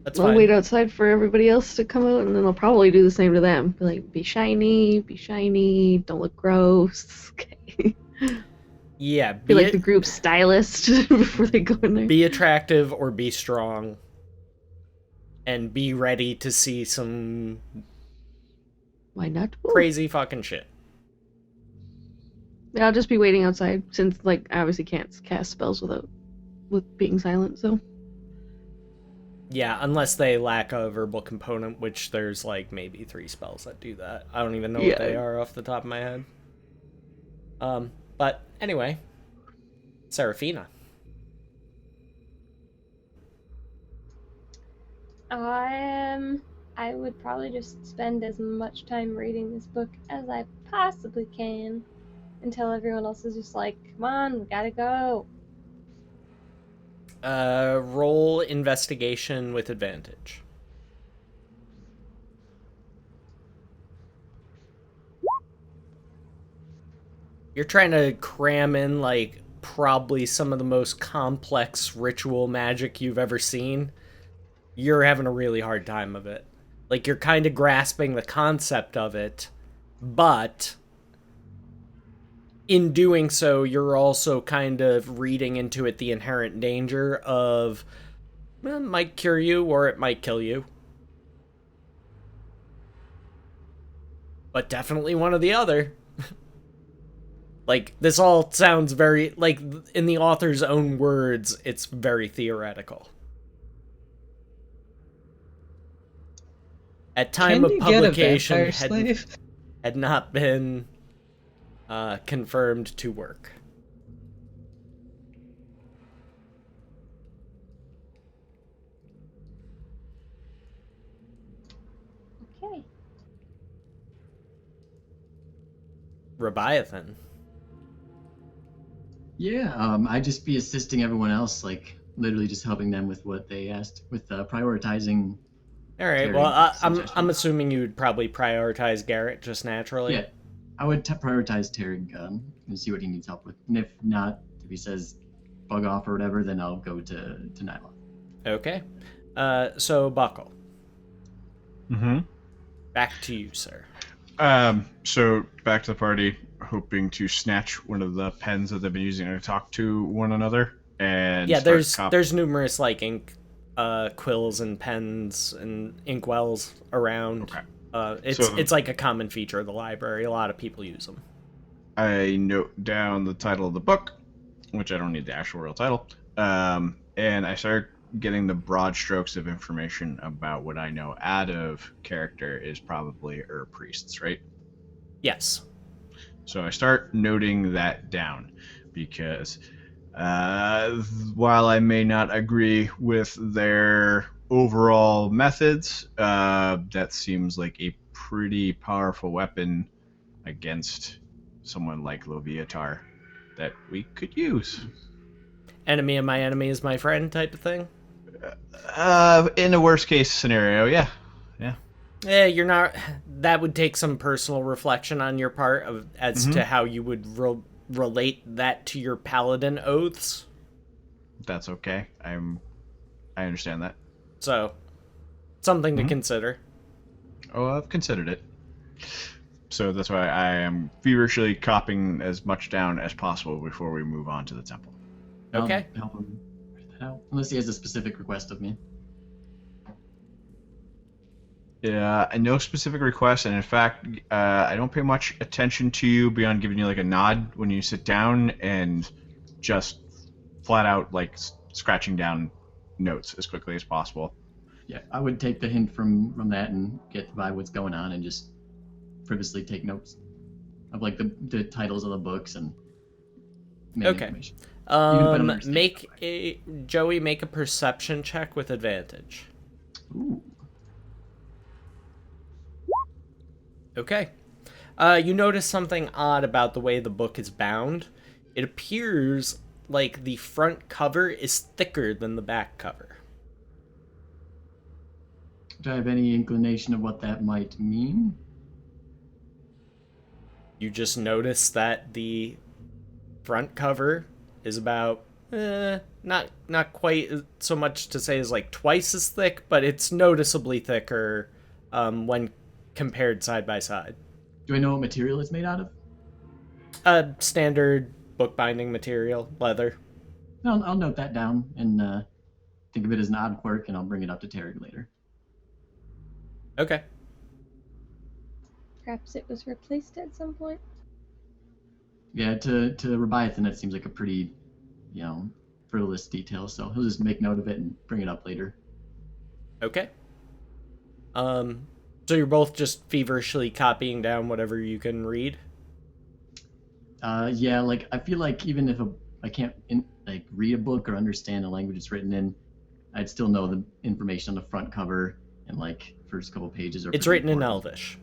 That's I'll fine. wait outside for everybody else to come out, and then I'll probably do the same to them. Be like, be shiny, don't look gross. Okay. Yeah, Be like the group stylist before they go in there. be attractive or be strong. And be ready to see some Why not? Ooh. crazy fucking shit. Yeah, I'll just be waiting outside, since like I obviously can't cast spells with being silent. So Yeah, unless they lack a verbal component, which there's like maybe 3 spells that do that. I don't even know what they are off the top of my head. But anyway, Seraphina. I would probably just spend as much time reading this book as I possibly can until everyone else is just like, come on, we gotta go. Roll investigation with advantage. You're trying to cram in, like, probably some of the most complex ritual magic you've ever seen. You're having a really hard time of it. Like, you're kind of grasping the concept of it, but in doing so, you're also kind of reading into it the inherent danger of, well, it might cure you or it might kill you. But definitely one or the other. Like, this all sounds very, like, in the author's own words, it's very theoretical. At time of publication, had not been confirmed to work. Leviathan. Yeah, I'd just be assisting everyone else, like literally just helping them with what they asked, with prioritizing. All right. Well, Terry I'm suggestions. assuming you'd probably prioritize Garrett just naturally. Yeah, I would prioritize Terry and see what he needs help with. And if not, if he says bug off or whatever, then I'll go to Nyla. Okay. So Buckle, Mm-hmm. back to you, sir. So back to the party, hoping to snatch one of the pens that they've been using to talk to one another, and Yeah, start there's numerous like ink quills and pens and inkwells around. Okay. It's like a common feature of the library. A lot of people use them. I note down the title of the book, which I don't need the actual real title, and I start getting the broad strokes of information about what I know out of character is probably priests, right? Yes. So I start noting that down because while I may not agree with their overall methods, that seems like a pretty powerful weapon against someone like Loviatar that we could use. Enemy of my enemy is my friend type of thing. In a worst case scenario, yeah. You're not. That would take some personal reflection on your part as to how you would relate that to your paladin oaths. That's okay. I understand that. So, something to consider. Oh, I've considered it. So that's why I am feverishly copying as much down as possible before we move on to the temple. Okay. I'll help him write that out, unless he has a specific request of me. Yeah, no specific request, and in fact, I don't pay much attention to you beyond giving you like a nod when you sit down and just flat out like scratching down notes as quickly as possible. Yeah, I would take the hint from that and get by what's going on and just frivolously take notes of like the titles of the books and main Okay. information. Even if I don't understand Joey, make a perception check with advantage. Ooh. Okay. You notice something odd about the way the book is bound. It appears like the front cover is thicker than the back cover. Do I have any inclination of what that might mean? You just notice that the front cover is about not quite so much to say as like twice as thick, but it's noticeably thicker when compared side by side. Do I know what material it's made out of? Standard bookbinding material, leather. I'll note that down and think of it as an odd quirk, and I'll bring it up to Terry later. Okay. Perhaps it was replaced at some point. Yeah, to Leviathan, that seems like a pretty, frivolous detail. So he'll just make note of it and bring it up later. Okay. So you're both just feverishly copying down whatever you can read? Yeah, like I feel like even if I can't read a book or understand the language it's written in, I'd still know the information on the front cover and like first couple pages. It's written in Elvish.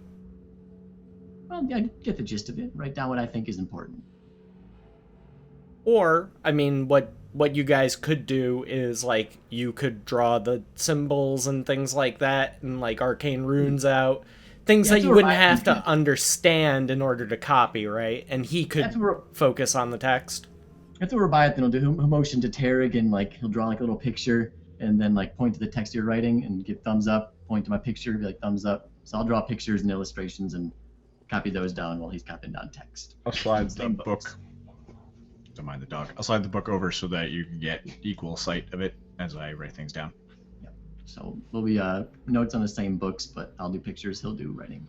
Well, I get the gist of it. Write down what I think is important. Or, I mean, what you guys could do is, like, you could draw the symbols and things like that, and, like, arcane runes out. Things that you wouldn't have to understand in order to copy, right? And he could focus on the text. That's what Leviathan will do. He'll motion to Tarek and, like, he'll draw, like, a little picture and then, like, point to the text you're writing and give thumbs up, point to my picture, be like, thumbs up. So I'll draw pictures and illustrations and copy those down while he's copying down text. I'll slide the book. Don't mind the dog. I'll slide the book over so that you can get equal sight of it as I write things down. Yeah. So there'll be notes on the same books, but I'll do pictures, he'll do writing.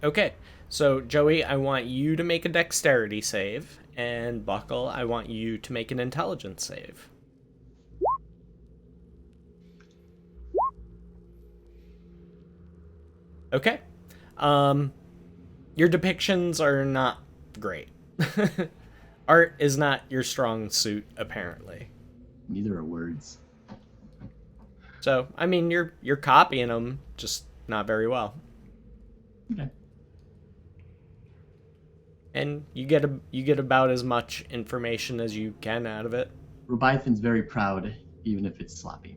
Okay. So, Joey, I want you to make a dexterity save, and Buckle, I want you to make an intelligence save. Okay. Your depictions are not great. Art is not your strong suit, apparently. Neither are words. So, I mean, you're copying them, just not very well. Okay. and you get about as much information as you can out of it. Leviathan's very proud, even if it's sloppy.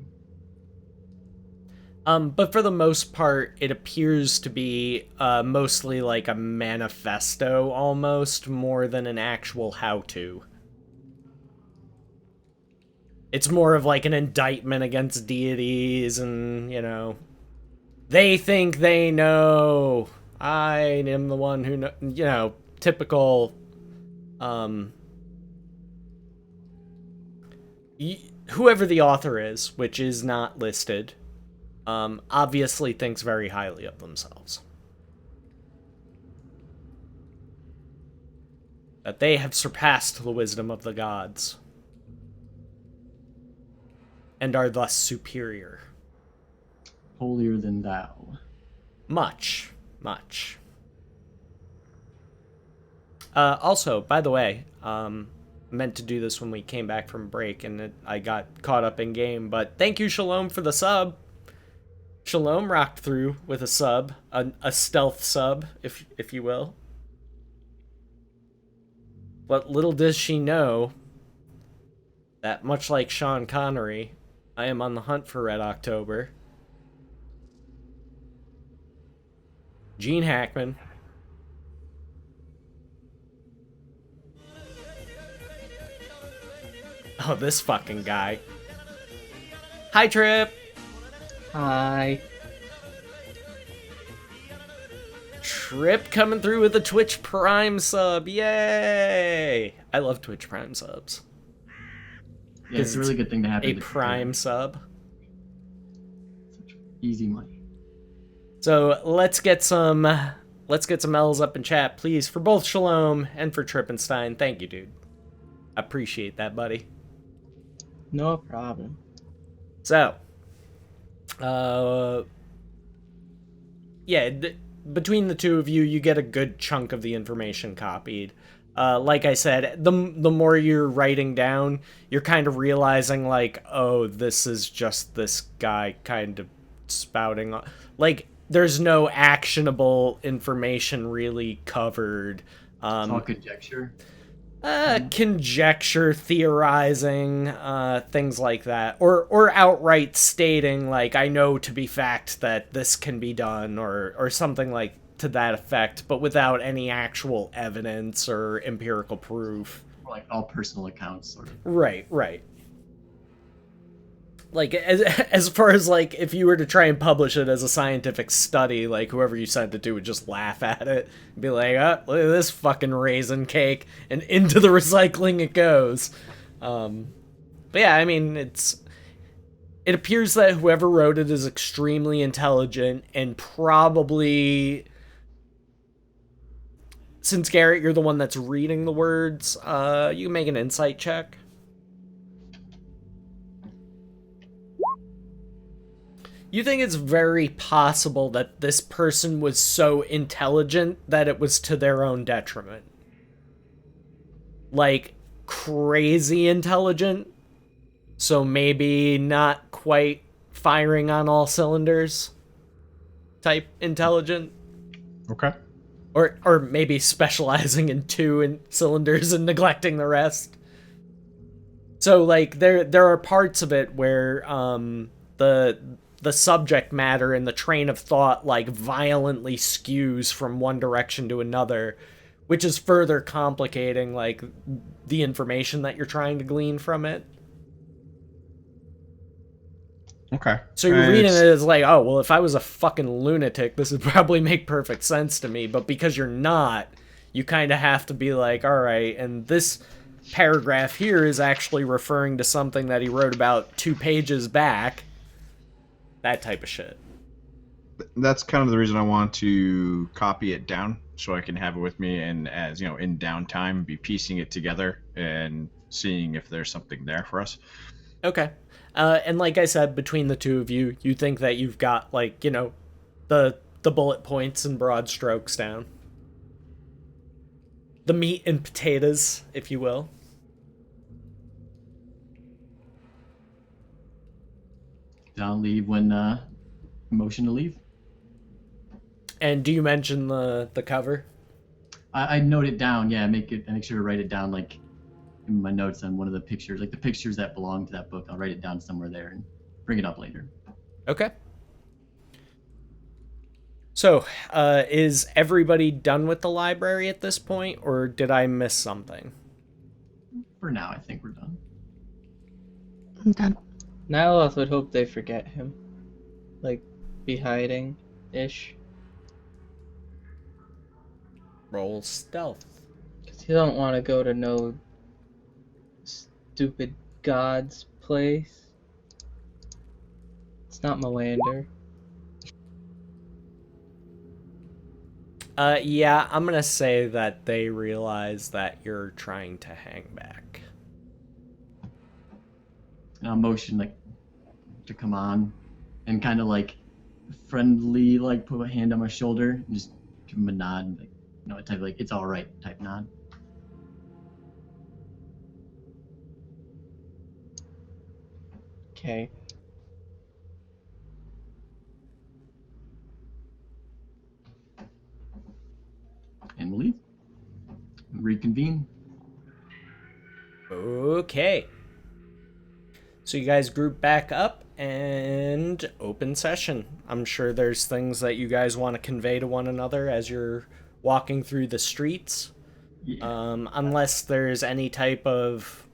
But for the most part, it appears to be mostly like a manifesto almost, more than an actual how-to. It's more of like an indictment against deities and, they think they know. I am the one who know, typical, whoever the author is, which is not listed, obviously thinks very highly of themselves. That they have surpassed the wisdom of the gods. And are thus superior. Holier than thou. Much. Also, by the way, meant to do this when we came back from break, and I got caught up in game, but thank you, Shalom, for the sub. Shalom rocked through with a sub, a stealth sub, if you will. But little does she know that, much like Sean Connery, I am on the hunt for Red October. Gene Hackman. Oh, this fucking guy. Hi, Trip! Hi. Trip coming through with a Twitch Prime sub. Yay! I love Twitch Prime subs. Yeah, it's a really good thing to have. A Prime sub. Easy money. So let's get some L's up in chat, please, for both Shalom and for Trippenstein. Thank you, dude. I appreciate that, buddy. No problem. So, between the two of you, you get a good chunk of the information copied. Like I said, the more you're writing down, you're kind of realizing, like, oh, this is just this guy kind of spouting on. Like, there's no actionable information really covered. It's all conjecture. Conjecture, theorizing, things like that, or outright stating, like, I know to be fact that this can be done, or something like to that effect, but without any actual evidence or empirical proof. Or like all personal accounts, sort of. Right. Like, as far as, like, if you were to try and publish it as a scientific study, like, whoever you sent it to would just laugh at it and be like, oh, look at this fucking raisin cake, and into the recycling it goes. But yeah, I mean, it appears that whoever wrote it is extremely intelligent, and probably, since Garrett, you're the one that's reading the words, you can make an insight check. You think it's very possible that this person was so intelligent that it was to their own detriment. Like, crazy intelligent, so maybe not quite firing on all cylinders type intelligent. Okay. Or maybe specializing in two cylinders and neglecting the rest. So, like, there are parts of it where the subject matter and the train of thought, like, violently skews from one direction to another, which is further complicating, like, the information that you're trying to glean from it. Okay. So you're reading it as like, oh, well, if I was a fucking lunatic, this would probably make perfect sense to me, but because you're not, you kind of have to be like, all right, and this paragraph here is actually referring to something that he wrote about 2 pages back. That type of shit. That's kind of the reason I want to copy it down so I can have it with me, and as you know, in downtime, be piecing it together and seeing if there's something there for us. Okay. And like I said, between the two of you, you think that you've got, like, you know, the bullet points and broad strokes down. The meat and potatoes, if you will. I'll leave when motion to leave. And do you mention the cover? I note it down. Yeah, I make sure to write it down, like in my notes on one of the pictures, like the pictures that belong to that book. I'll write it down somewhere there and bring it up later. Okay. So, is everybody done with the library at this point, or did I miss something? For now, I think we're done. I'm done. Nyloth would hope they forget him. Like, be hiding-ish. Roll stealth. Because you don't want to go to no stupid god's place. It's not Melander. Yeah, I'm gonna say that they realize that you're trying to hang back. And I'll motion like to come on, and kind of like friendly, like put a hand on my shoulder and just give him a nod, like type like it's all right type nod. Okay. And we'll leave. Reconvene. Okay. So you guys group back up and open session. I'm sure there's things that you guys want to convey to one another as you're walking through the streets. Yeah. Unless there's any type of,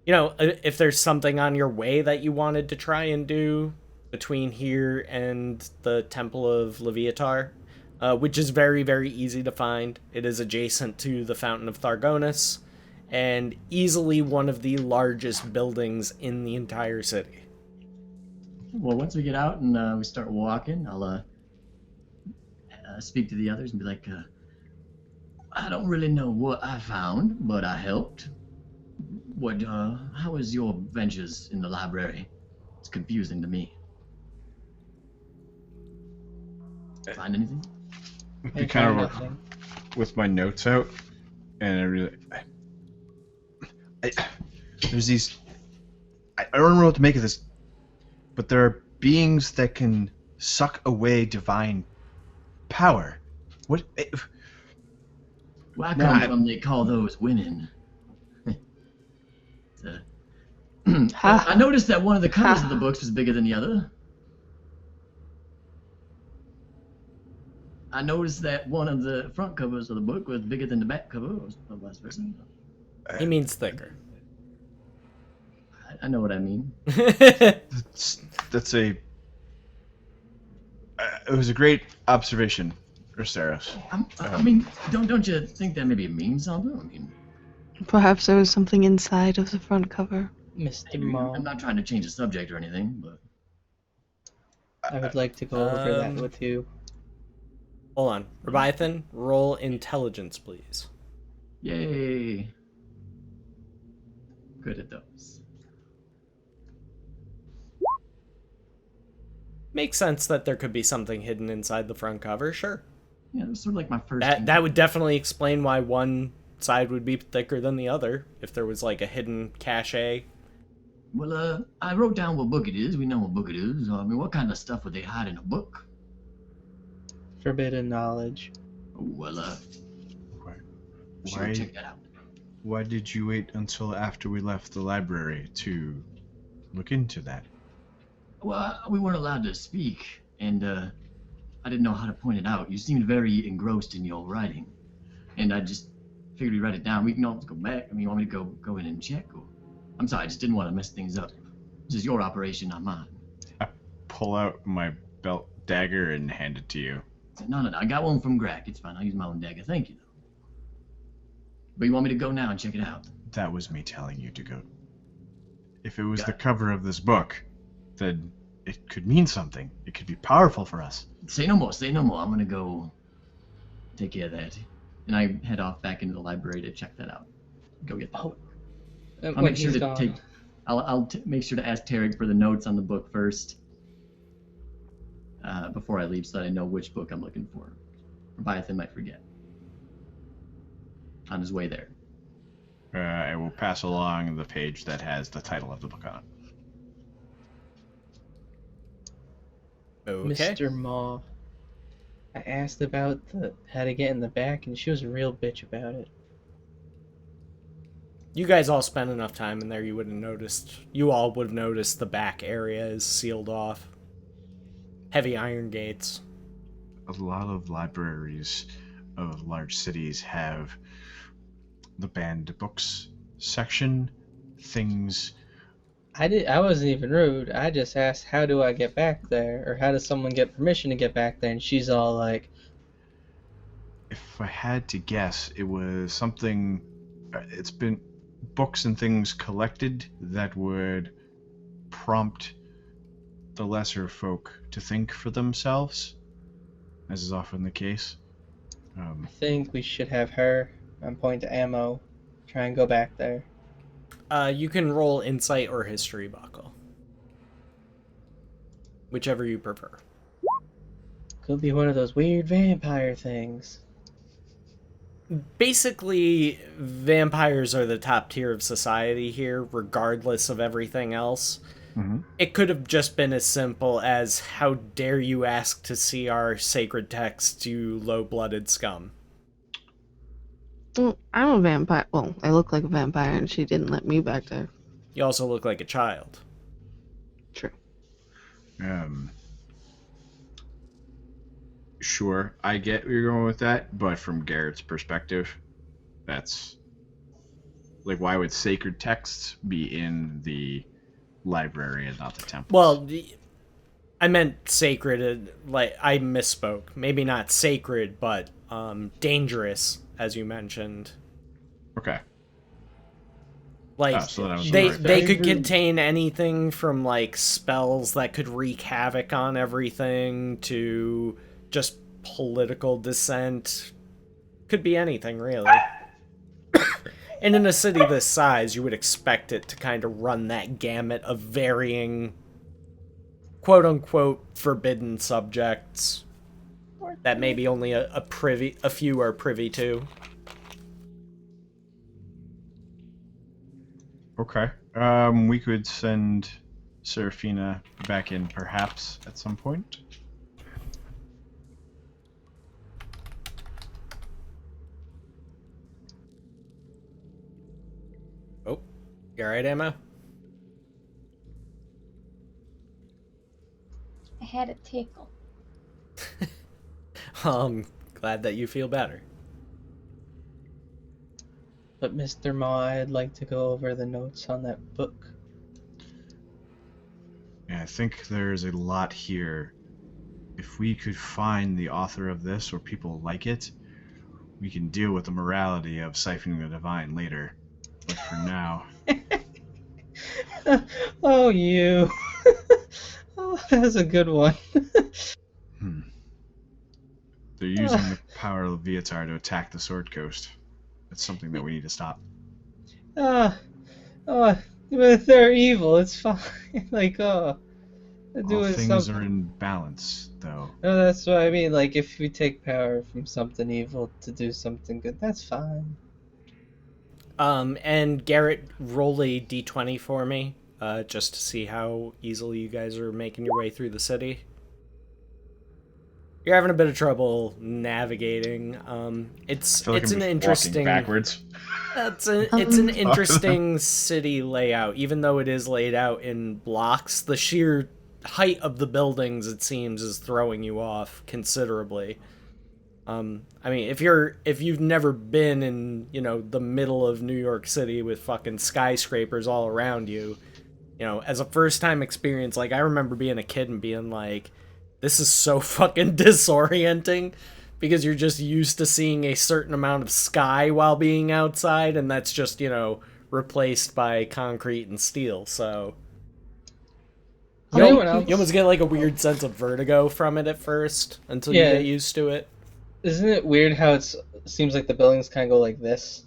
if there's something on your way that you wanted to try and do between here and the Temple of Leviatar, which is very, very easy to find. It is adjacent to the Fountain of Thargonis, and easily one of the largest buildings in the entire city. Well, once we get out and we start walking, I'll speak to the others and be like, I don't really know what I found, but I helped. How was your ventures in the library? It's confusing to me. Find anything? Be kind of with my notes out, and I really, there's these. I don't know what to make of this, but there are beings that can suck away divine power. What? Well, I come from they call those women. I noticed that one of the covers of the books was bigger than the other. I noticed that one of the front covers of the book was bigger than the back cover, or vice versa. He means thicker. I know what I mean. That's a. It was a great observation, Rosteros. I mean, don't you think that maybe means something? I mean, Perhaps there was something inside of the front cover. Mr. I'm Maul, not trying to change the subject or anything, but I would like to go over that with you. Hold on. Leviathan, roll intelligence, please. yay! Good at those. Makes sense that there could be something hidden inside the front cover, sure. Yeah, it was sort of like my first. That would definitely explain why one side would be thicker than the other, if there was like a hidden cache. Well, I wrote down what book it is. We know what book it is. I mean, what kind of stuff would they hide in a book? Forbidden knowledge. Well, Why? check that out. Why did you wait until after we left the library to look into that? Well, we weren't allowed to speak, and I didn't know how to point it out. You seemed very engrossed in your writing, and I just figured we'd write it down. We can always go back. I mean, you want me to go in and check? Or... I'm sorry, I just didn't want to mess things up. This is your operation, not mine. I pull out my belt dagger and hand it to you. No, I got one from Grak. It's fine. I'll use my own dagger. Thank you, though. But you want me to go now and check it out? That was me telling you to go. If it was the cover of this book, then it could mean something. It could be powerful for us. Say no more. Say no more. I'm gonna go take care of that. And I head off back into the library to check that out. Go get that. Oh. I'll make sure to take. I'll make sure to ask Tarek for the notes on the book first. Before I leave, so that I know which book I'm looking for. Leviathan might forget. On his way there. I will pass along the page that has the title of the book on it. Okay. Mr. Maul, I asked about how to get in the back, and she was a real bitch about it. You guys all spent enough time in there, you would have noticed. You all would have noticed the back area is sealed off. Heavy iron gates. A lot of libraries of large cities have the banned books section. Things. I wasn't even rude. I just asked, how do I get back there? Or how does someone get permission to get back there? And she's all like, If I had to guess, it was something. It's been books and things collected that would prompt the lesser folk to think for themselves, as is often the case. I think we should have her on point to ammo. Try and go back there. You can roll insight or history, Buckle. Whichever you prefer. Could be one of those weird vampire things. Basically, vampires are the top tier of society here, regardless of everything else. Mm-hmm. It could have just been as simple as, how dare you ask to see our sacred text, you low-blooded scum. Well, I'm a vampire. Well, I look like a vampire, and she didn't let me back there. You also look like a child. True. Sure, I get where you're going with that, but from Garrett's perspective, that's like, why would sacred texts be in the library and not the temple? Well, I meant sacred, like, I misspoke. Maybe not sacred, but dangerous, as you mentioned. Okay. Like, so then I was they right. could contain anything from, like, spells that could wreak havoc on everything to just political dissent. Could be anything, really. And in a city this size, you would expect it to kind of run that gamut of varying, quote-unquote, forbidden subjects that maybe only a few are privy to. Okay. We could send Seraphina back in, perhaps, at some point. Oh, you alright, Emma? I had a tickle. Glad that you feel better. But Mr. Ma, I'd like to go over the notes on that book. Yeah, I think there's a lot here. If we could find the author of this, or people like it, we can deal with the morality of siphoning the divine later. But for now... Oh, you. Oh, that was a good one. They're using the power of Viatar to attack the Sword Coast. That's something that we need to stop. If they're evil, it's fine. Like, All doing things something. are in balance, though. No, that's what I mean. Like, if we take power from something evil to do something good, that's fine. And Garrett, roll a d20 for me, just to see how easily you guys are making your way through the city. You're having a bit of trouble navigating. It's I feel like it's I'm an just interesting walking backwards. it's an interesting city layout, even though it is laid out in blocks. The sheer height of the buildings, it seems, is throwing you off considerably. I mean, if you've never been in, the middle of New York City with fucking skyscrapers all around you, as a first time experience, like, I remember being a kid and being like, this is so fucking disorienting, because you're just used to seeing a certain amount of sky while being outside, and that's just, replaced by concrete and steel, so... You almost get, like, a weird sense of vertigo from it at first, until you get used to it. Isn't it weird how it seems like the buildings kind of go like this?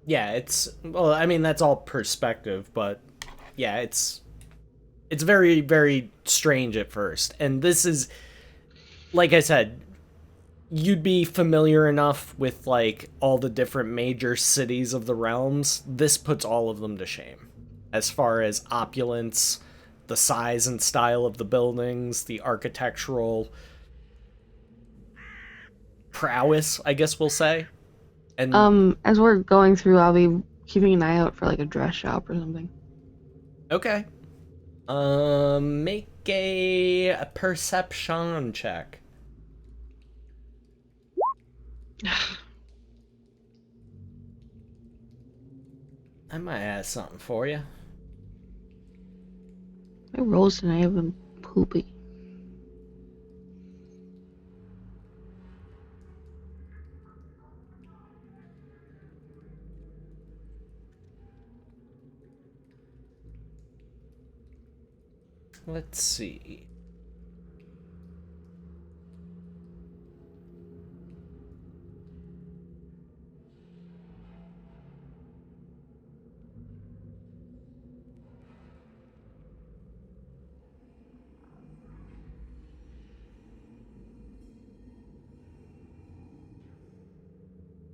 Yeah, well, I mean, that's all perspective, but yeah, it's very, very strange at first. And this is, like I said, you'd be familiar enough with, like, all the different major cities of the realms. This puts all of them to shame. As far as opulence, the size and style of the buildings, the architectural prowess, I guess we'll say. And As we're going through, I'll be keeping an eye out for like a dress shop or something. okay. Make a perception check. I might have something for you. My rolls tonight have been poopy. Let's see.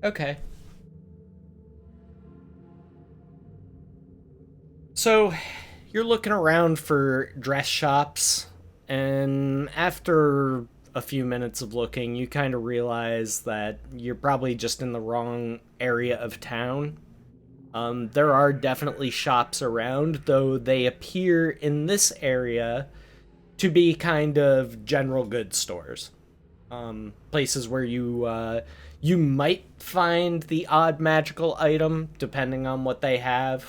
Okay. So, you're looking around for dress shops, and after a few minutes of looking, you kind of realize that you're probably just in the wrong area of town. There are definitely shops around, though they appear in this area to be kind of general goods stores. Places where you might find the odd magical item depending on what they have.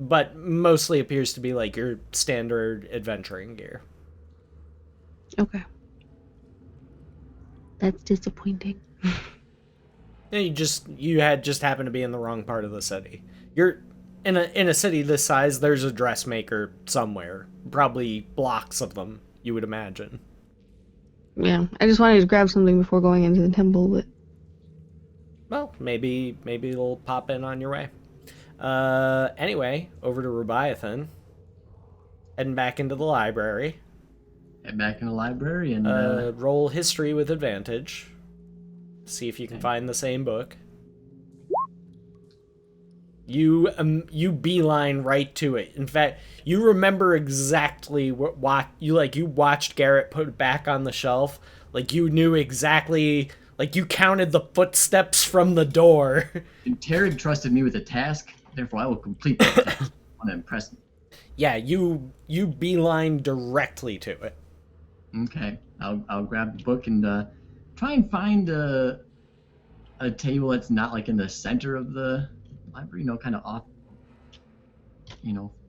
But mostly appears to be like your standard adventuring gear. Okay. That's disappointing. Yeah, you had just happened to be in the wrong part of the city. You're in a city this size. There's a dressmaker somewhere, probably blocks of them. You would imagine. Yeah, I just wanted to grab something before going into the temple, but Well, maybe it'll pop in on your way. Anyway, over to Rubiathan. Heading back into the library. Head back in the library and Roll history with advantage. See if you can find the same book. You beeline right to it. In fact, you remember exactly what you watched Garrett put it back on the shelf. Like you knew exactly. Like you counted the footsteps from the door. And Taryn trusted me with a task, therefore I will complete that task. I want to impress me. Yeah, you beeline directly to it. Okay, I'll grab the book and try and find a table that's not like in the center of the library, kind of off,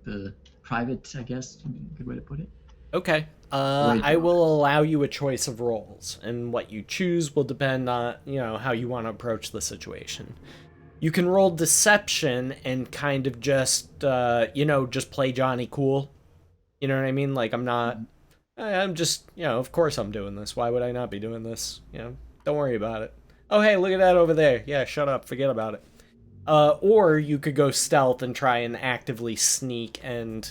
the private, I guess, good way to put it. Okay. I will allow you a choice of roles, and what you choose will depend on, how you want to approach the situation. You can roll deception and kind of just play Johnny cool. You know what I mean? Like, I'm just, of course I'm doing this. Why would I not be doing this? Don't worry about it. Oh, hey, look at that over there. Yeah, shut up. Forget about it. Or you could go stealth and try and actively sneak and,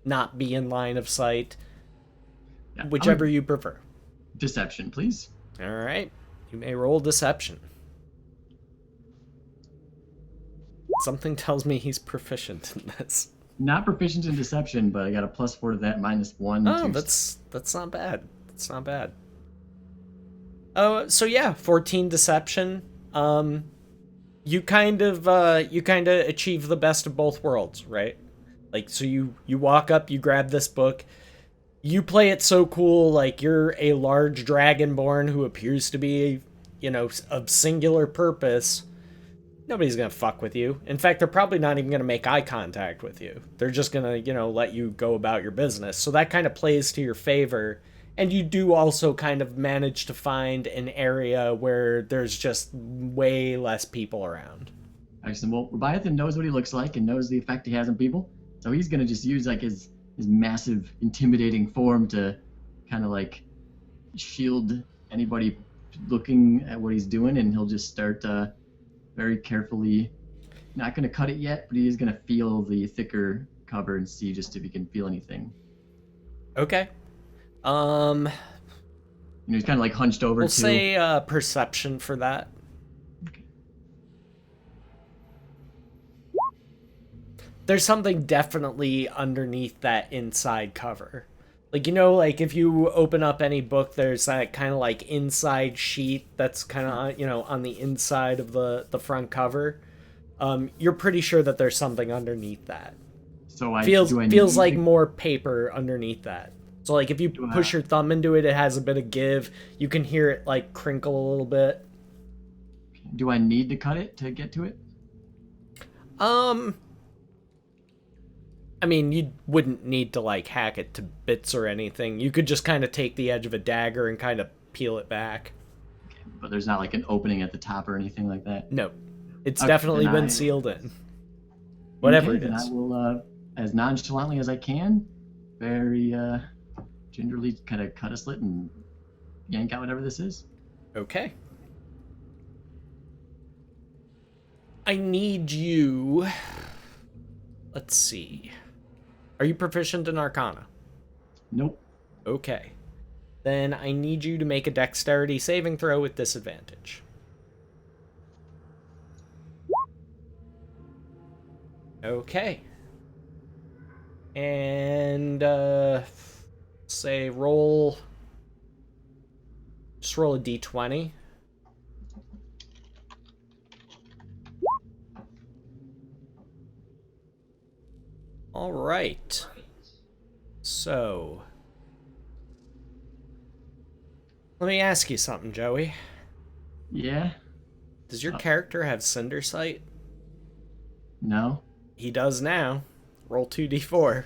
not be in line of sight. Yeah, Whichever you prefer. Deception, please. All right. You may roll deception. Something tells me he's proficient in this. Not proficient in deception, but I got a +4 to that, -1. Oh, that's not bad. That's not bad. Oh, so yeah, 14 deception. You kind of achieve the best of both worlds, right? Like, so you walk up, you grab this book, you play it so cool, like you're a large dragonborn who appears to be, of singular purpose. Nobody's gonna fuck with you. In fact, they're probably not even gonna make eye contact with you. They're just gonna, let you go about your business. So that kind of plays to your favor. And you do also kind of manage to find an area where there's just way less people around. Excellent. Well, Leviathan knows what he looks like and knows the effect he has on people. So he's going to just use like his massive, intimidating form to kind of like shield anybody looking at what he's doing. And he'll just start very carefully, not going to cut it yet, but he is going to feel the thicker cover and see just if he can feel anything. Okay. He's kind of like hunched over. We'll say perception for that. Okay. There's something definitely underneath that inside cover. Like, you know, like if you open up any book, there's that kind of like inside sheet that's kind of, you know, on the inside of the front cover. You're pretty sure that there's something underneath that. So I Feels do I feels need like to, more paper underneath that. So like if you do push I, your thumb into it, it has a bit of give. You can hear it like crinkle a little bit. do I need to cut it to get to it? Um, I mean, you wouldn't need to like hack it to bits or anything. You could just kind of take the edge of a dagger and kind of peel it back. But there's not like an opening at the top or anything like that. No, it's Okay, definitely then been I- sealed in. Whatever Okay, it then is. I will, as nonchalantly as I can, very gingerly kind of cut a slit and yank out whatever this is. Okay. I need you. Let's see. Are you proficient in Arcana? Nope. Okay. Then I need you to make a dexterity saving throw with disadvantage. Okay. And, say roll. Just roll a d20. All right. So, let me ask you something, Joey. Yeah. Does your character have Cinder Sight? No. He does now. Roll 2d4.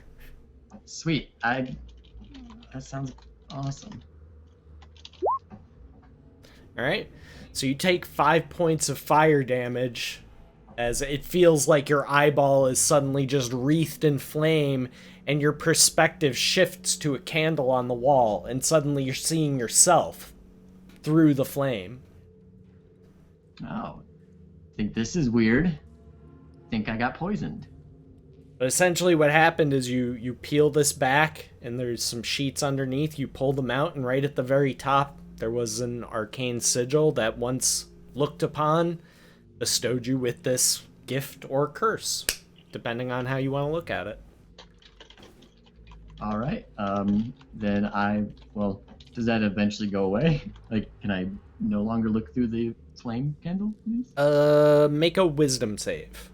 Sweet. That sounds awesome. Alright? So you take 5 points of fire damage as it feels like your eyeball is suddenly just wreathed in flame and your perspective shifts to a candle on the wall and suddenly you're seeing yourself through the flame. Oh. Think this is weird. Think I got poisoned. But essentially what happened is you peel this back and there's some sheets underneath, you pull them out, and right at the very top there was an arcane sigil that once looked upon bestowed you with this gift or curse, depending on how you want to look at it. All right. Then well, does that eventually go away? Like, can I no longer look through the flame candle, please? Make a wisdom save.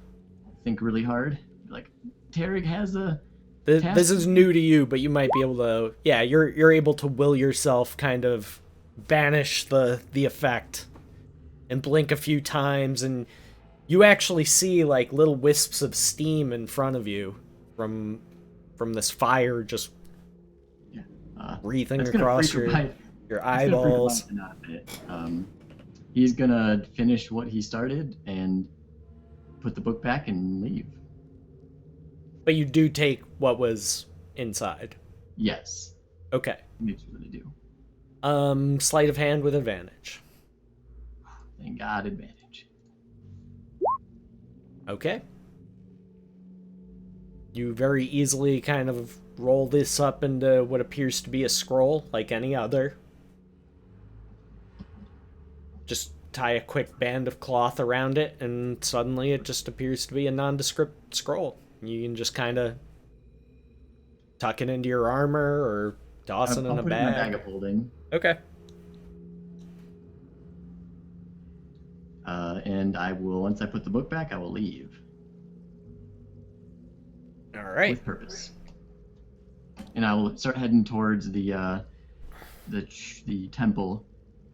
Think really hard. Like, Tarek has a This is new to you, but you might be able to. Yeah, you're able to will yourself kind of banish the effect, and blink a few times, and you actually see like little wisps of steam in front of you from this fire just wreathing that's gonna across freak your him out. your That's gonna freak him eyeballs. out a lot bit. He's gonna finish what he started and put the book back and leave. But you do take what was inside. Yes. Okay. Make sure that I do. Sleight of hand with advantage. Thank God, advantage. Okay. You very easily kind of roll this up into what appears to be a scroll, like any other. Just tie a quick band of cloth around it, and suddenly it just appears to be a nondescript scroll. You can just kind of tuck it into your armor or toss it I'll in a put it in my bag. bag of holding. Okay. And I will, once I put the book back, I will leave. All right. With purpose. And I will start heading towards the temple,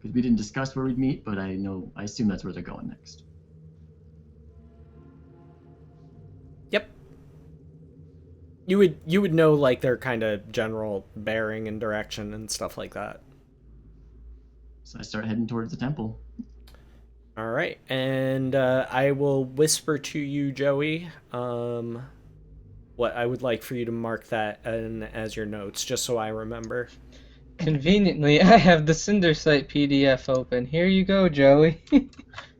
because we didn't discuss where we'd meet, but I assume that's where they're going next. Yep. You would know like their kind of general bearing and direction and stuff like that. So I start heading towards the temple. All right, and I will whisper to you, Joey, what I would like for you to mark that in as your notes, just so I remember. Conveniently, I have the Cindersight PDF open. Here you go, Joey.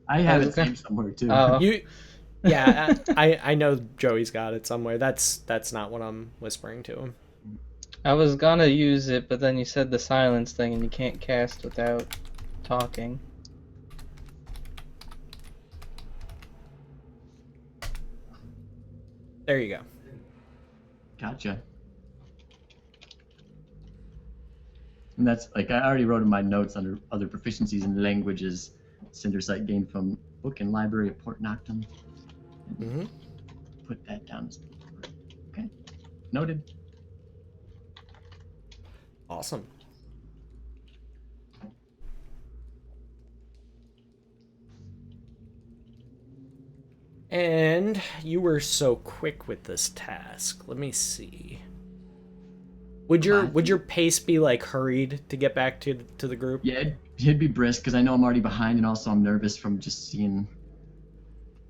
I have it saved somewhere too. Oh. Yeah, I know Joey's got it somewhere. That's not what I'm whispering to him. I was gonna use it, but then you said the silence thing, and you can't cast without talking. There you go. Gotcha. And that's like I already wrote in my notes under other proficiencies in languages. Cinder sight gained from book and library of Port Noctum. Mm-hmm. Put that down. Okay, noted. Awesome. And you were so quick with this task. Let me see. Would your pace be like hurried to get back to the group? Yeah, it'd be brisk because I know I'm already behind, and also I'm nervous from just seeing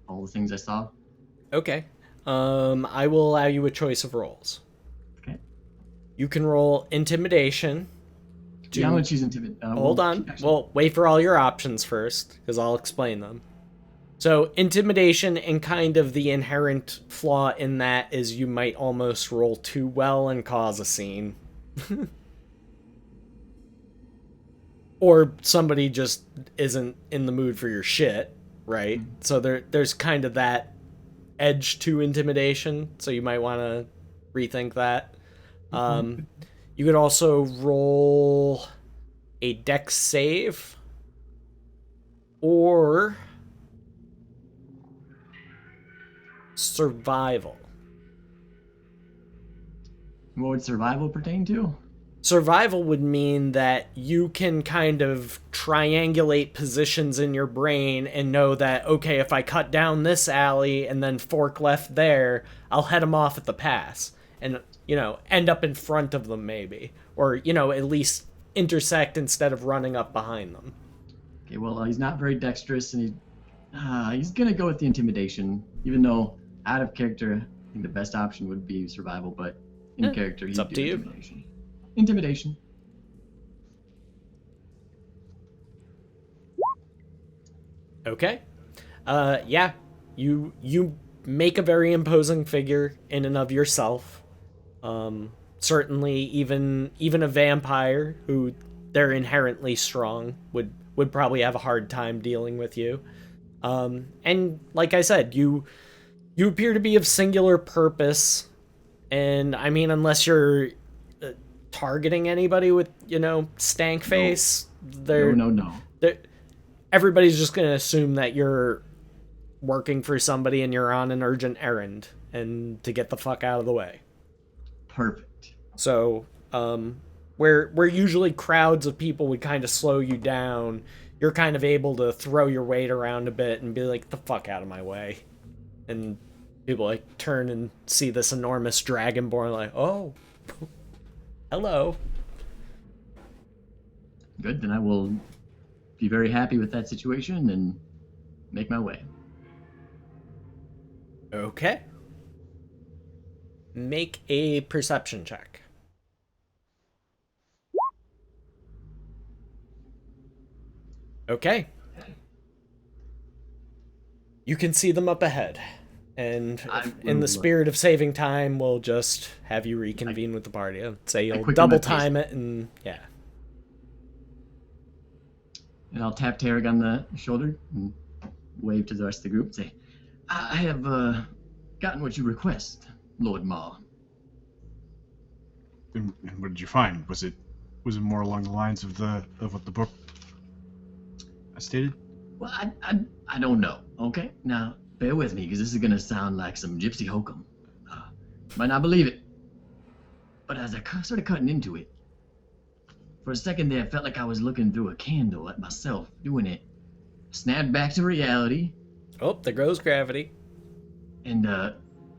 all the things I saw. Okay. I will allow you a choice of rolls. Okay. You can roll intimidation. Yeah, I'm gonna choose intimidate. Hold on. Well, wait for all your options first, because I'll explain them. So, intimidation and kind of the inherent flaw in that is you might almost roll too well and cause a scene. Or somebody just isn't in the mood for your shit, right? So there's kind of that edge to intimidation, so you might want to rethink that. You could also roll a dex save, or survival. What would survival pertain to? Survival would mean that you can kind of triangulate positions in your brain and know that, okay, if I cut down this alley and then fork left there, I'll head them off at the pass and, end up in front of them maybe. Or, at least intersect instead of running up behind them. Okay, well, he's not very dexterous, and he's gonna go with the intimidation, even though out of character, I think the best option would be survival, but in character, he's up to you. Intimidation. Intimidation. Okay. Yeah. You make a very imposing figure in and of yourself. Certainly even a vampire who they're inherently strong would probably have a hard time dealing with you. And like I said, you appear to be of singular purpose, and I mean, unless you're targeting anybody with, stank face, No. Everybody's just gonna assume that you're working for somebody and you're on an urgent errand and to get the fuck out of the way. Perfect. So, where usually crowds of people would kind of slow you down, you're kind of able to throw your weight around a bit and be like, the fuck out of my way. And people like turn and see this enormous dragonborn like, oh, hello. Good, then I will be very happy with that situation and make my way. Okay. Make a perception check. Okay. You can see them up ahead. And in the spirit of saving time, we'll just have you reconvene with the party. I'd say you'll double time it, and yeah. And I'll tap Tarek on the shoulder and wave to the rest of the group and say, I have gotten what you request, Lord Maw. And what did you find? Was it more along the lines of what the book stated? Well, I don't know, okay? Now, bear with me, because this is going to sound like some gypsy hokum. Might not believe it. But as I started cutting into it, for a second there, I felt like I was looking through a candle at myself doing it. Snapped back to reality. Oh, there goes gravity. And then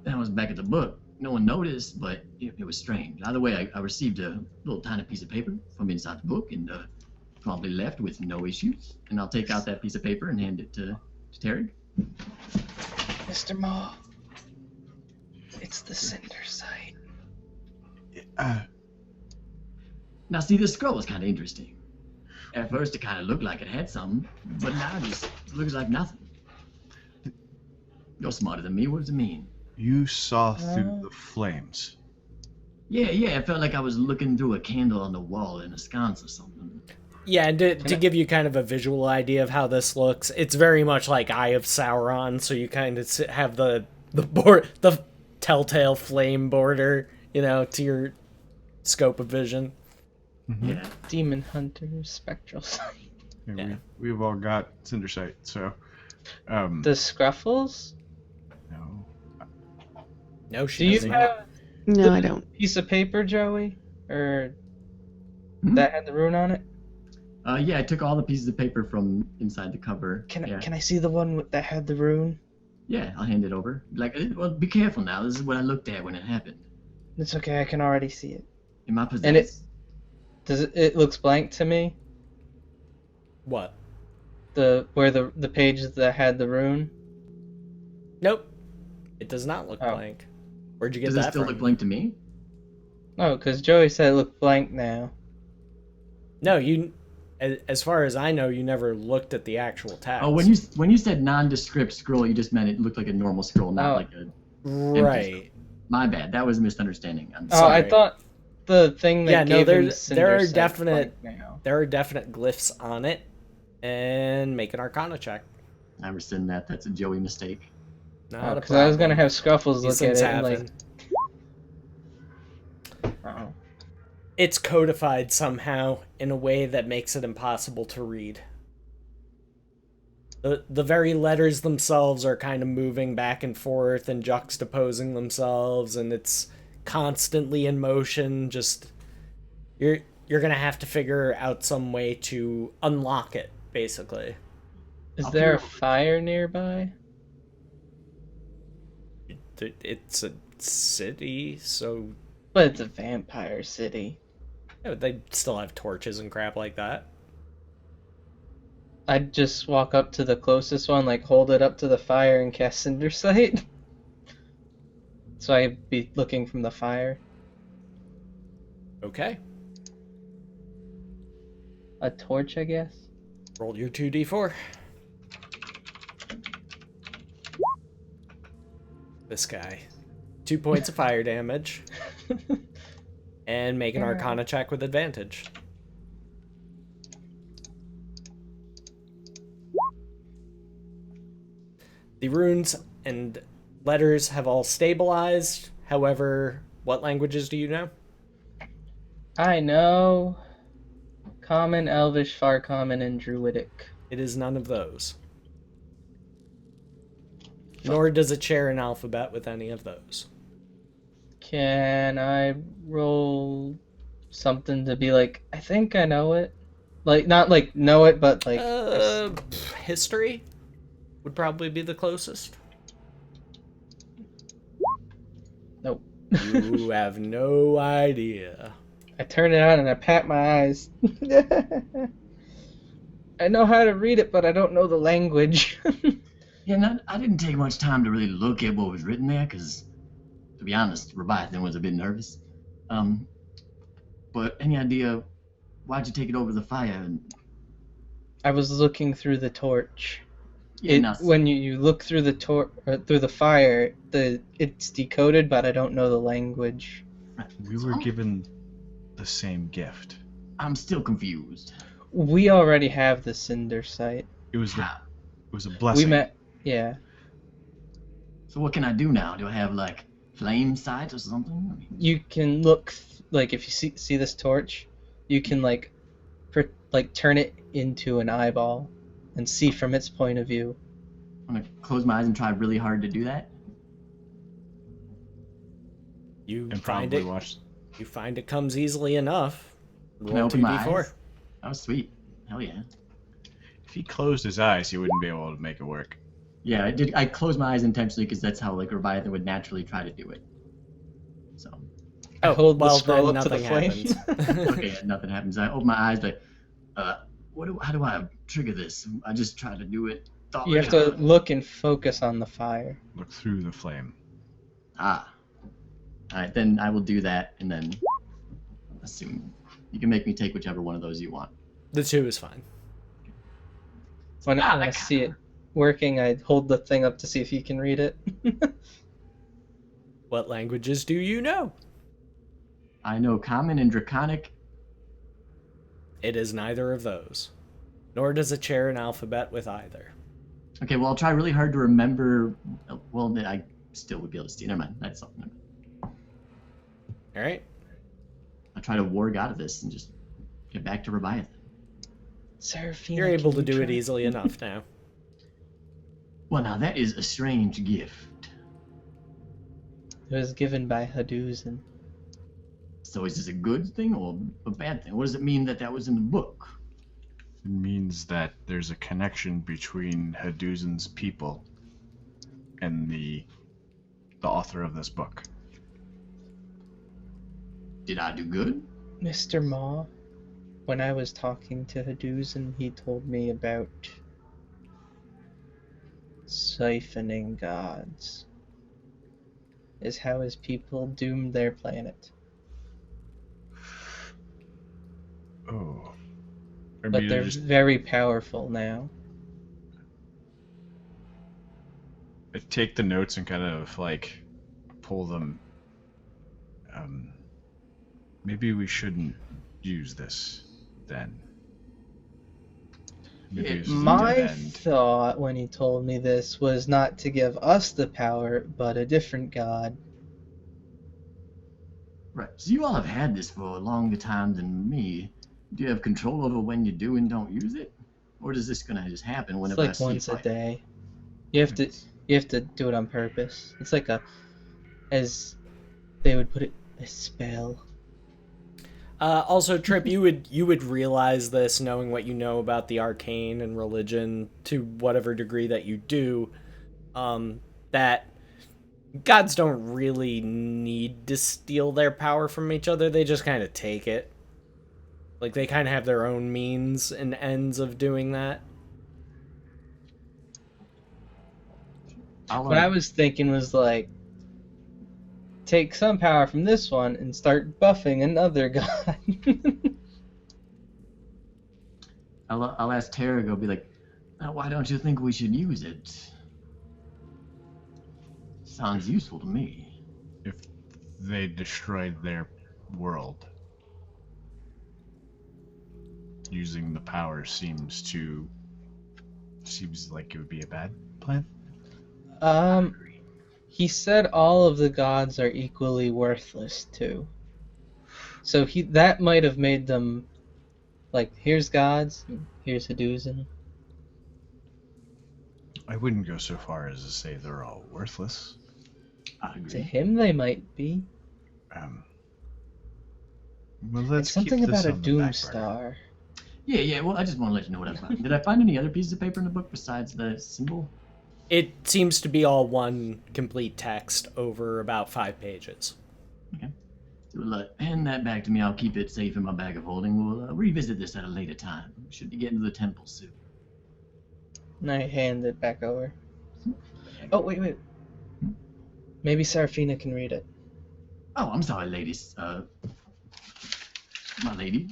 I was back at the book. No one noticed, but it was strange. Either way, I received a little tiny piece of paper from inside the book and promptly left with no issues. And I'll take out that piece of paper and hand it to Tarek. Mr. Maw, it's the cinder site. Now, see, this scroll is kind of interesting. At first, it kind of looked like it had something, but now it just looks like nothing. You're smarter than me. What does it mean? You saw through the flames. Yeah, it felt like I was looking through a candle on the wall in a sconce or something. Yeah, and to give you kind of a visual idea of how this looks, it's very much like Eye of Sauron, so you kind of have the telltale flame border, to your scope of vision. Yeah. Demon hunter, spectral sight. Yeah. We've all got Cinder Sight, so The Scruffles? no. No, she Do you doesn't. have No, I don't. piece of paper, Joey? Or Hmm? that had the rune on it? Yeah, I took all the pieces of paper from inside the cover. Can yeah. I see the one that had the rune? Yeah, I'll hand it over. Like, well, be careful now. This is what I looked at when it happened. It's okay, I can already see it. In my possession. And it looks blank to me. What? Where the page that had the rune. Nope. It does not look Oh. blank. Where'd you get Does that it still from? look blank to me? Oh, because Joey said it looked blank now. No, as far as I know, you never looked at the actual text. Oh, when you said nondescript scroll, you just meant it looked like a normal scroll, not Oh. like a. Right. My bad. That was a misunderstanding. I'm Oh, sorry. I thought the thing that Yeah, no, gave him there Cinder are Sight definite blank now. there are definite glyphs on it, and make an Arcana check. I rescind that. That's a Joey mistake. Not a Because I was gonna problem. have Scruffles These look at things it and like. happen. Uh-oh. It's codified somehow in a way that makes it impossible to read. The very letters themselves are kind of moving back and forth and juxtaposing themselves, and it's constantly in motion. Just you're gonna have to figure out some way to unlock it, basically. Is I'll there a figure it out. fire nearby? It's a city, so But it's a vampire city. they still have torches and crap like that. I'd just walk up to the closest one, like hold it up to the fire and cast Cinder Sight. So I'd be looking from the fire. Okay, A torch, I guess. roll your 2d4. This guy. 2 points of fire damage. And make an Arcana check with advantage. The runes and letters have all stabilized. However, what languages do you know? I know. Common, Elvish, Far Common, and Druidic. It is none of those. Nor does it share an alphabet with any of those. Can I roll something to be like, I think I know it? Like, not like know it, but like. History would probably be the closest. Nope. You have no idea. I turn it on and I pat my eyes. I know how to read it, but I don't know the language. Yeah, I didn't take much time to really look at what was written there, because, to be honest, Leviathan was a bit nervous. But any idea why'd you take it over the fire? And I was looking through the torch. yeah, now, When you look through the through the fire, it's decoded, but I don't know the language. We were given the same gift. I'm still confused. We already have the Cinder Sight. It was How? a blessing. We met, yeah. So what can I do now? Do I have like flame sights or something? I mean, You can look like if you see this torch, you can like turn it into an eyeball and see from its point of view. I'm gonna close my eyes and try really hard to do that. You and find probably it. watch. You find it comes easily enough. Can I Roll open my 2d4. eyes? Oh, sweet. Hell yeah. If he closed his eyes, he wouldn't be able to make it work. Yeah, I did. I closed my eyes intentionally because that's how like Leviathan would naturally try to do it. So I hold the well, scroll then up to the nothing flame. happens. okay, yeah, nothing happens. I open my eyes, but how do I trigger this? I just try to do it. You have to look and focus on the fire. Look through the flame. Ah. All right, then I will do that, and then assume you can make me take whichever one of those you want. The 2 is fine. When I see it working, I hold the thing up to see if you can read it. What languages do you know? I know Common and Draconic. It is neither of those. Nor does it share an alphabet with either. Okay, well I'll try really hard to remember. Well, then I still would be able to see. Never mind. That's something. Alright? I try to warg out of this and just Get back to Rebiathan. Seraphina, You're able can to you do it try? easily enough now. Well, now that is a strange gift. It was given by Haduzan. So is this a good thing or a bad thing? What does it mean that that was in the book? It means that there's a connection between Haduzan's people and the author of this book. Did I do good? Mr. Ma, when I was talking to Haduzan, he told me about siphoning gods. Is how his people doomed their planet. Oh. Or But maybe they're just very powerful now. take the notes and kind of like pull them. Maybe we shouldn't use this then. Maybe Yeah, this is a My dead end. thought when he told me this was not to give us the power, but a different god. Right. So you all have had this for a longer time than me. Do you have control over when you do and don't use it? Or is this gonna just happen It's whenever I like see once a fight? day. You have to do it on purpose. It's like as they would put it, a spell. Also, Trip, you would realize this knowing what you know about the arcane and religion to whatever degree that you do, that gods don't really need to steal their power from each other. They just kind of take it. Like, they kind of have their own means and ends of doing that. What I was thinking was like, take some power from this one and start buffing another god. I'll ask Tara, go be like, why don't you think we should use it? Sounds useful to me. If they destroyed their world, using the power seems like it would be a bad plan. He said all of the gods are equally worthless too. So that might have made them like, here's gods, here's Haduzan. I wouldn't go so far as to say they're all worthless. I agree. To him, they might be. Well, let's It's something keep this about a on the doom back burner. star. Yeah, well, I just want to let you know what I found. Did I find any other pieces of paper in the book besides the symbol? It seems to be all one complete text over about 5 pages. Okay. So hand that back to me. I'll keep it safe in my bag of holding. We'll revisit this at a later time. We should be getting to the temple soon. And I hand it back over. Oh, wait. Maybe Seraphina can read it. Oh, I'm sorry, ladies. My lady.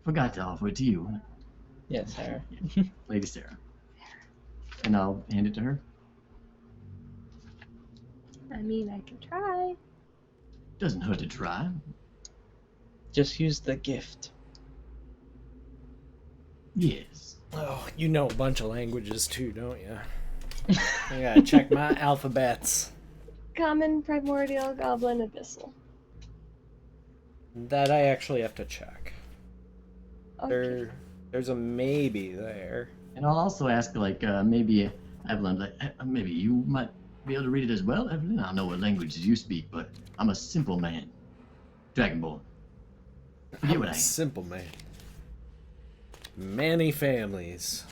Forgot to offer it to you. Yes, Sarah. Lady Sarah. And I'll hand it to her. I mean, I can try. Doesn't hurt to try. Just use the gift. Yes. Oh, you know a bunch of languages too, don't you? I gotta check my alphabets. Common, primordial, goblin, abyssal. That I actually have to check. Okay. There's a maybe there. And I'll also ask, maybe Evelyn, maybe you might be able to read it as well, Evelyn. I don't know what languages you speak, but I'm a simple man. Dragonborn. Forget what I am. Simple man. Many families.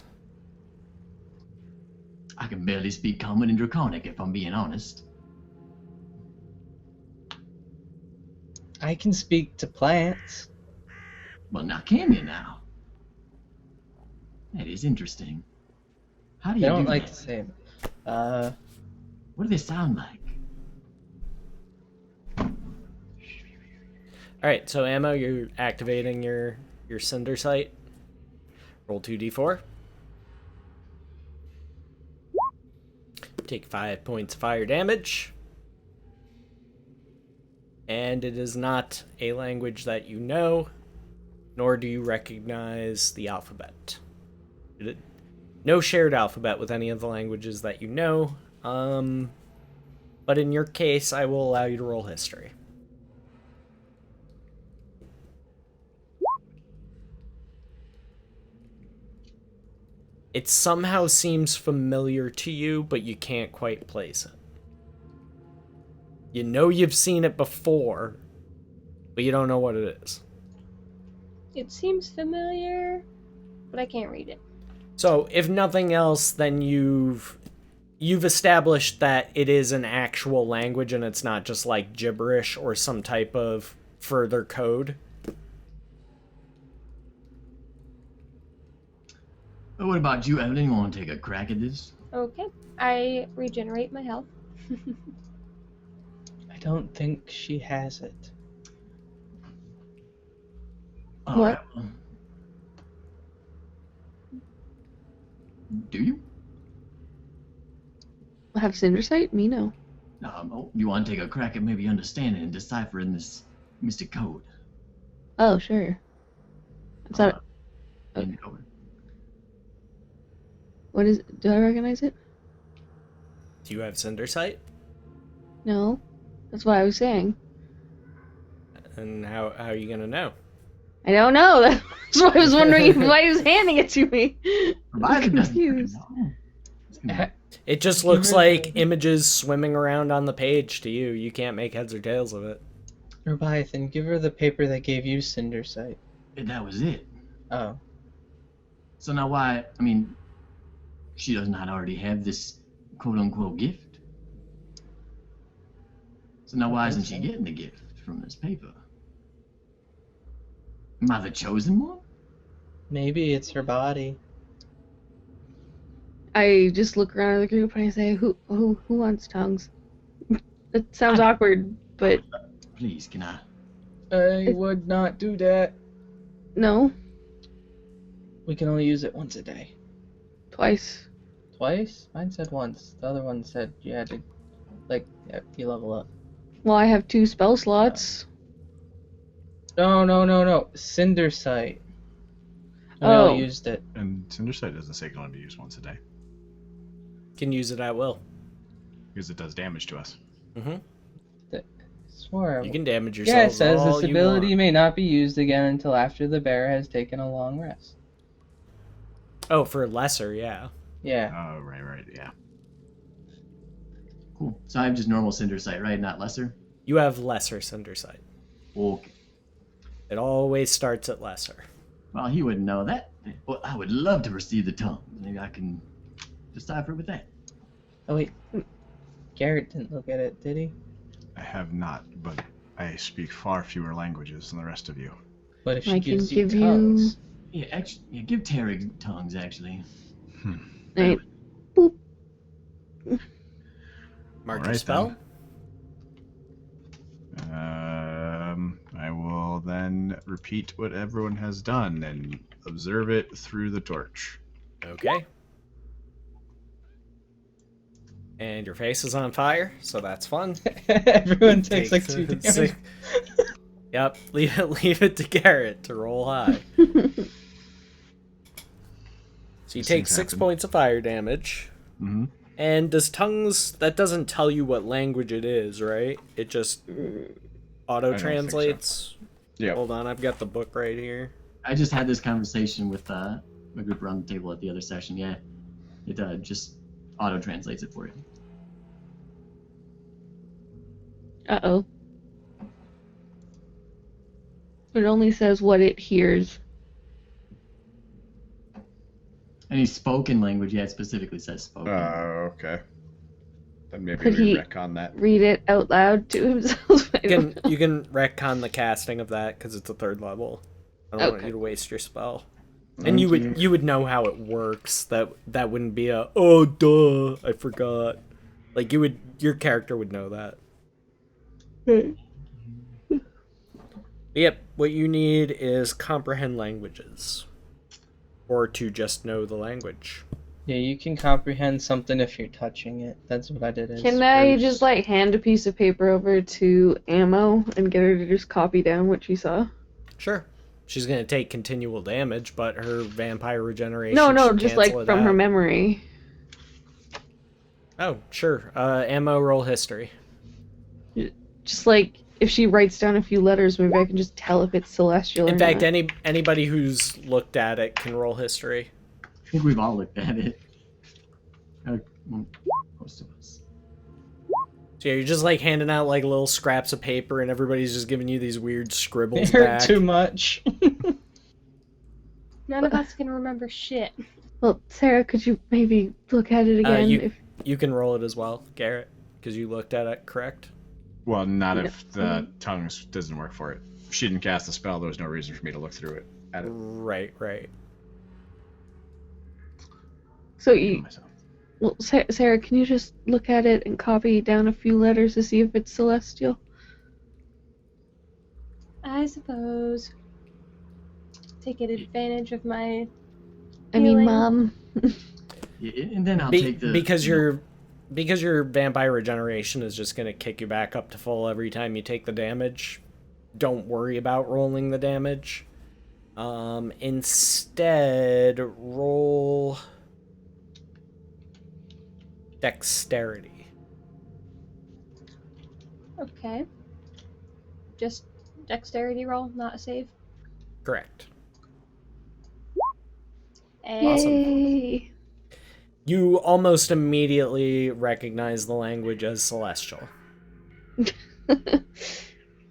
I can barely speak Common and Draconic, if I'm being honest. I can speak to plants. Well, now can you now? That is interesting. How do They you don't do like that? to say it. What do they sound like? Alright, so Ammo, you're activating your cinder sight. Roll 2d4. Take 5 points of fire damage. And it is not a language that you know, nor do you recognize the alphabet. No shared alphabet with any of the languages that you know. But in your case, I will allow you to roll history. It somehow seems familiar to you, but you can't quite place it. You know you've seen it before, but you don't know what it is. It seems familiar, but I can't read it. So, if nothing else, then you've established that it is an actual language and it's not just like gibberish or some type of further code. But what about you, Evelyn? You want to take a crack at this? Okay. I regenerate my health. I don't think she has it. All right, well, do you? Have Cinder Sight? Me, no. You want to take a crack at maybe understanding and deciphering this mystic code? Oh, sure. It's not. Hand it over. What is? Do I recognize it? Do you have Cinder Sight? No. That's what I was saying. And how are you gonna know? I don't know. That's why I was wondering why he was handing it to me. Provided I'm doesn't confused. know. It's gonna It just looks like images swimming around on the page to you. You can't make heads or tails of it. Leviathan, give her the paper that gave you Cinder Sight. that was it. Oh. So now why? I mean, she does not already have this quote-unquote gift. So now why isn't she getting the gift from this paper? Am I the chosen one? Maybe it's her body. I just look around the group and I say, "Who wants tongues?" It sounds awkward, but Please, can I? I would not do that. no, We can only use it once a day. twice. Twice? Mine said once. The other one said you had to, you level up. Well, I have 2 spell slots. No. Cinder Sight. We Oh. all used it. And Cindersight doesn't say it can only be used once a day Can use it at will. because it does damage to us. Mm-hmm. Swore. You can damage Yeah, yourself. it says all this you ability want. may not be used again until after the bear has taken a long rest. Oh, for lesser, yeah. Yeah. Oh, right, yeah. Cool. So I have just normal Cinder Sight, right? Not lesser? You have lesser Cinder Sight. Okay. It always starts at lesser. Well, he wouldn't know that. Well, I would love to receive the tongue. Maybe I can decipher with that. Oh wait. Garrett didn't look at it, did he? I have not, but I speak far fewer languages than the rest of you. But if she I gives can you give you- tongues, Yeah, actually, yeah, give Tarek tongues, actually. Right. Mark your Alright, spell. I will then repeat what everyone has done and observe it through the torch. Okay. And your face is on fire, so that's fun. everyone takes like 2 Take damage. Yep, leave it to Garrett to roll high. So you These take things 6 happen. points of fire damage. Mm-hmm. And does tongues, that doesn't tell you what language it is, right? It just auto translates. Yeah. Hold on, I've got the book right here. I just had this conversation with my group around the table at the other session. Yeah, it just auto translates it for you. Uh-oh. It only says what it hears. Any spoken language, yeah, it specifically says spoken. Okay. Then maybe Could we he- retcon that. Read it out loud to himself. I don't know. You can retcon the casting of that because it's a 3rd level. I don't want Okay. you to waste your spell. And you would know how it works. That wouldn't be a oh duh I forgot. Like your character would know that. Yep, what you need is comprehend languages. Or to just know the language. Yeah, you can comprehend something if you're touching it. That's what I did. As Can I Bruce. just hand a piece of paper over to Ammo and get her to just copy down what she saw? Sure. She's gonna take continual damage, but her vampire regeneration No, should just cancel it from her out. memory. Oh, sure. Ammo roll history. Just if she writes down a few letters, maybe I can just tell if it's celestial In or fact, not. anybody who's looked at it can roll history. I think we've all looked at it. Well, most of us. So you're just like handing out like little scraps of paper, and everybody's just giving you these weird It scribbles hurt back. too much. None of us can remember shit. Well, Sarah, could you maybe look at it again? You can roll it as well, Garrett, because you looked at it, correct? Well, not if the tongues doesn't work for it. If she didn't cast the spell, there was no reason for me to look through it. At it. Right. So Myself. well, Sarah, can you just look at it and copy down a few letters to see if it's celestial? I suppose. Taking advantage of my. I mean, Healing. Mom. Yeah, and then I'll take the because your vampire regeneration is just gonna kick you back up to full every time you take the damage. Don't worry about rolling the damage. Instead, roll dexterity. Okay. Just dexterity roll, not a save. Correct. And Yay! You almost immediately recognize the language as celestial,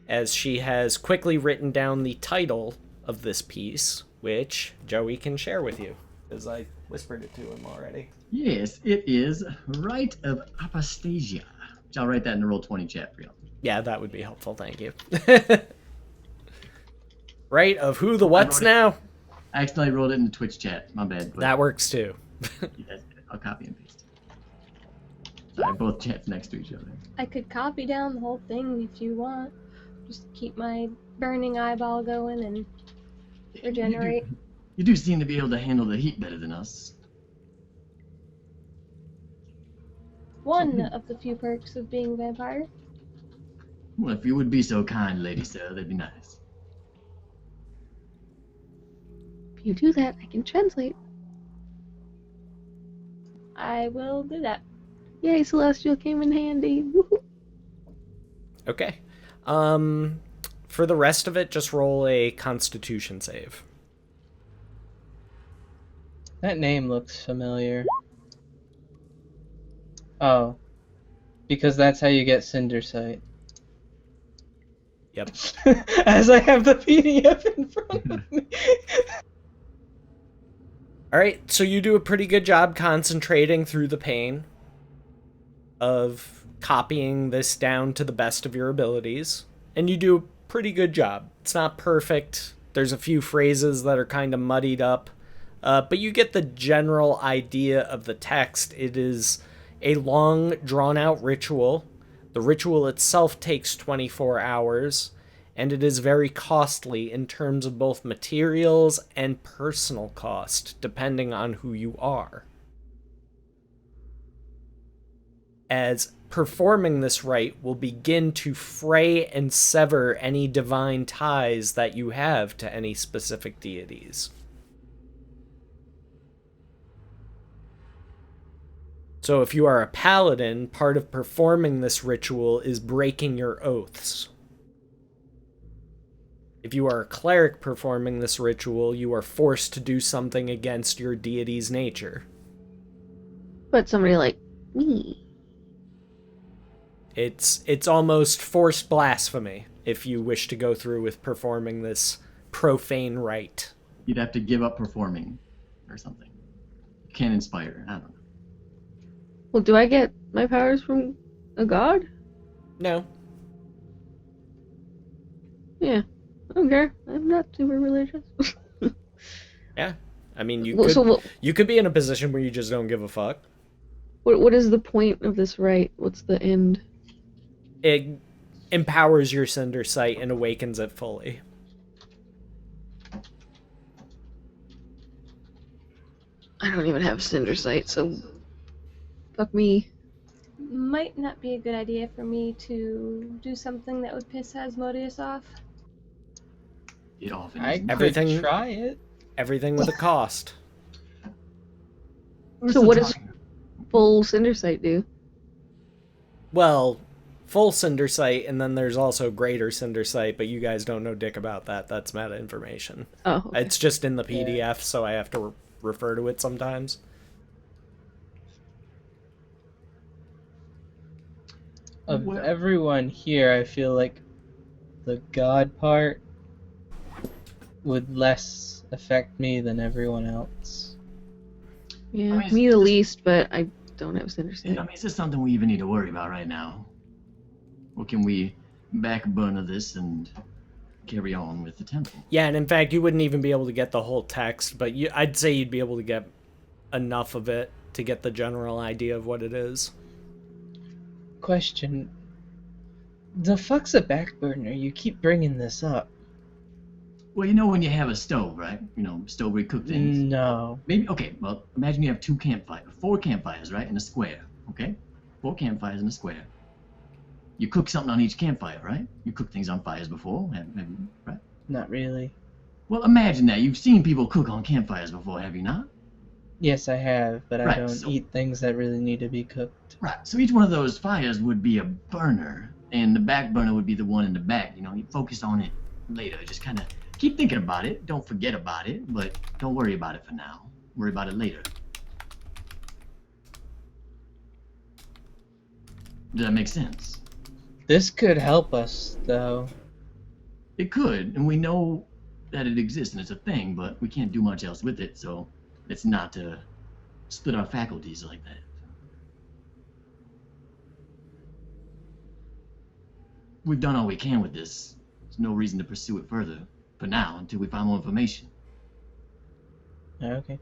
as she has quickly written down the title of this piece, which Joey can share with you, as I whispered it to him already. Yes, it is Rite of Apostasia. Which I'll write that in the Roll20 chat for y'all. Yeah, that would be helpful, thank you. Right, of who the I what's wrote it. now? I accidentally rolled it in the Twitch chat. My bad. But That works too. yeah, I'll copy and paste. Sorry, both chats next to each other. I could copy down the whole thing if you want. Just keep my burning eyeball going and regenerate. You do seem to be able to handle the heat better than us. One of the few perks of being a vampire. Well, if you would be so kind, Lady Sarah, that'd be nice. If you do that, I can translate. I will do that. Yay, celestial came in handy. Woohoo. Okay. For the rest of it, just roll a Constitution save. That name looks familiar. Oh. Because that's how you get Cinder Sight. Yep. As I have the PDF in front of me. All right, so you do a pretty good job concentrating through the pain of copying this down to the best of your abilities, and you do a pretty good job. It's not perfect. There's a few phrases that are kind of muddied up, but you get the general idea of the text. It is a long, drawn-out ritual. The ritual itself takes 24 hours, and it is very costly in terms of both materials and personal cost, depending on who you are. As performing this rite will begin to fray and sever any divine ties that you have to any specific deities. So if you are a paladin, part of performing this ritual is breaking your oaths. If you are a cleric performing this ritual, you are forced to do something against your deity's nature. But somebody like me. It's almost forced blasphemy if you wish to go through with performing this profane rite. You'd have to give up performing or something. Can't inspire. I don't know. Well, do I get my powers from a god? No. Yeah. I don't care. I'm not super religious. Yeah. I mean, you Well, could, so you could be in a position where you just don't give a fuck. what is the point of this rite? What's the end? It empowers your Cinder Sight and awakens it fully. I don't even have Cinder Sight, so fuck me. Might not be a good idea for me to do something that would piss Asmodeus off. It often I isn't. Everything- could try it. Everything with a cost. We're So still what does talking. full Cinder Sight do? Well, full Cinder Sight, and then there's also greater Cinder Sight, but you guys don't know dick about that. That's meta information. Oh, okay. It's just in the PDF, so I have to refer to it sometimes. Of Well- everyone here, I feel like the God part would less affect me than everyone else. Yeah, I mean, me the it's- least, but I don't have Cinder I Stick. mean, is this something we even need to worry about right now? Or can we back burner this and carry on with the temple? Yeah, and in fact, you wouldn't even be able to get the whole text, but I'd say you'd be able to get enough of it to get the general idea of what it is. Question. The fuck's a back burner? You keep bringing this up. Well, you know when you have a stove, right? You know, stove where you cook things. No. Maybe, okay, well, imagine you have 4 campfires, right, in a square, okay? 4 campfires in a square. You cook something on each campfire, right? You cook things on fires before, right? Not really. Well, imagine that. You've seen people cook on campfires before, have you not? Yes, I have, but I Right, don't so- eat things that really need to be cooked. Right, so each one of those fires would be a burner, and the back burner would be the one in the back. You know, you focus on it later. Just kind of keep thinking about it. Don't forget about it, but don't worry about it for now. Worry about it later. Does that make sense? This could help us, though. It could, and we know that it exists and it's a thing, but we can't do much else with it, so it's not to split our faculties like that. We've done all we can with this. There's no reason to pursue it further, for now, until we find more information. Okay.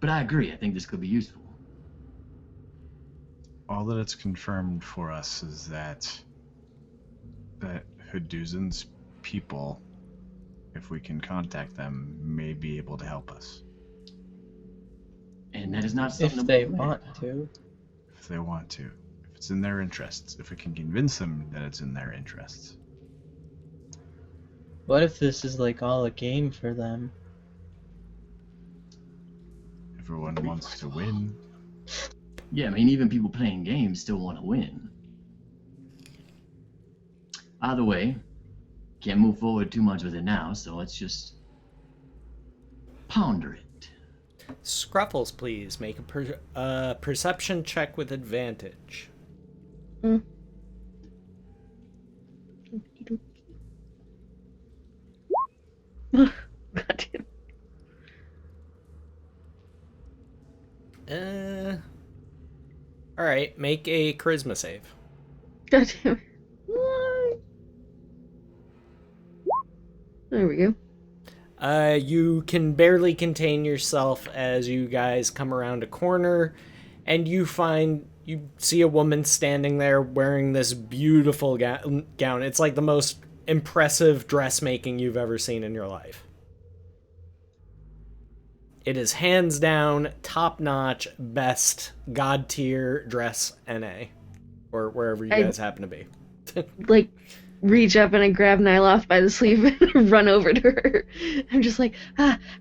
But I agree, I think this could be useful. All that it's confirmed for us is that Haduzan's people, if we can contact them, may be able to help us. And that is not something If that they we- want to. If they want to. If it's in their interests. If we can convince them that it's in their interests. What if this is like all a game for them? Everyone wants to win. Yeah, I mean, even people playing games still want to win. Either way, can't move forward too much with it now, so let's just ponder it. Scruffles, please make a perception check with advantage. God damn. All right, make a charisma save. God damn it. What? There we go. You can barely contain yourself as you guys come around a corner, and you see a woman standing there wearing this beautiful gown. It's like the most impressive dressmaking you've ever seen in your life. It is hands down, top-notch, best, god-tier dress NA. Or wherever you guys happen to be. Like, reach up and I grab Nyloth by the sleeve and run over to her. I'm just like,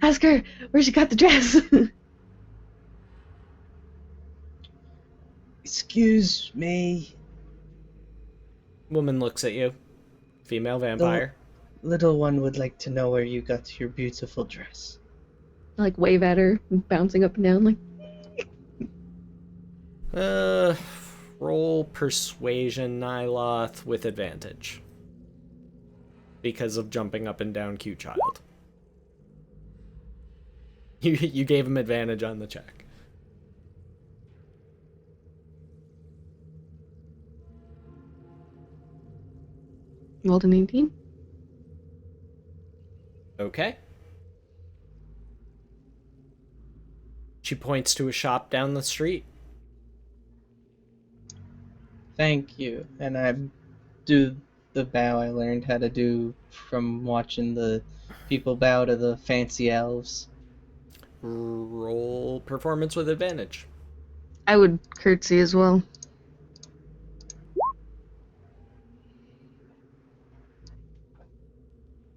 ask her where she got the dress. Excuse me, Woman looks at you. Female vampire. little one would like to know where you got your beautiful dress. I, like, wave at her, bouncing up and down, like, Roll persuasion, Nyloth, with advantage. Because of jumping up and down, cute child. You gave him advantage on the check. rolled an 18. Okay. She points to a shop down the street. Thank you. And I do the bow I learned how to do from watching the people bow to the fancy elves. Roll performance with advantage. I would curtsy as well.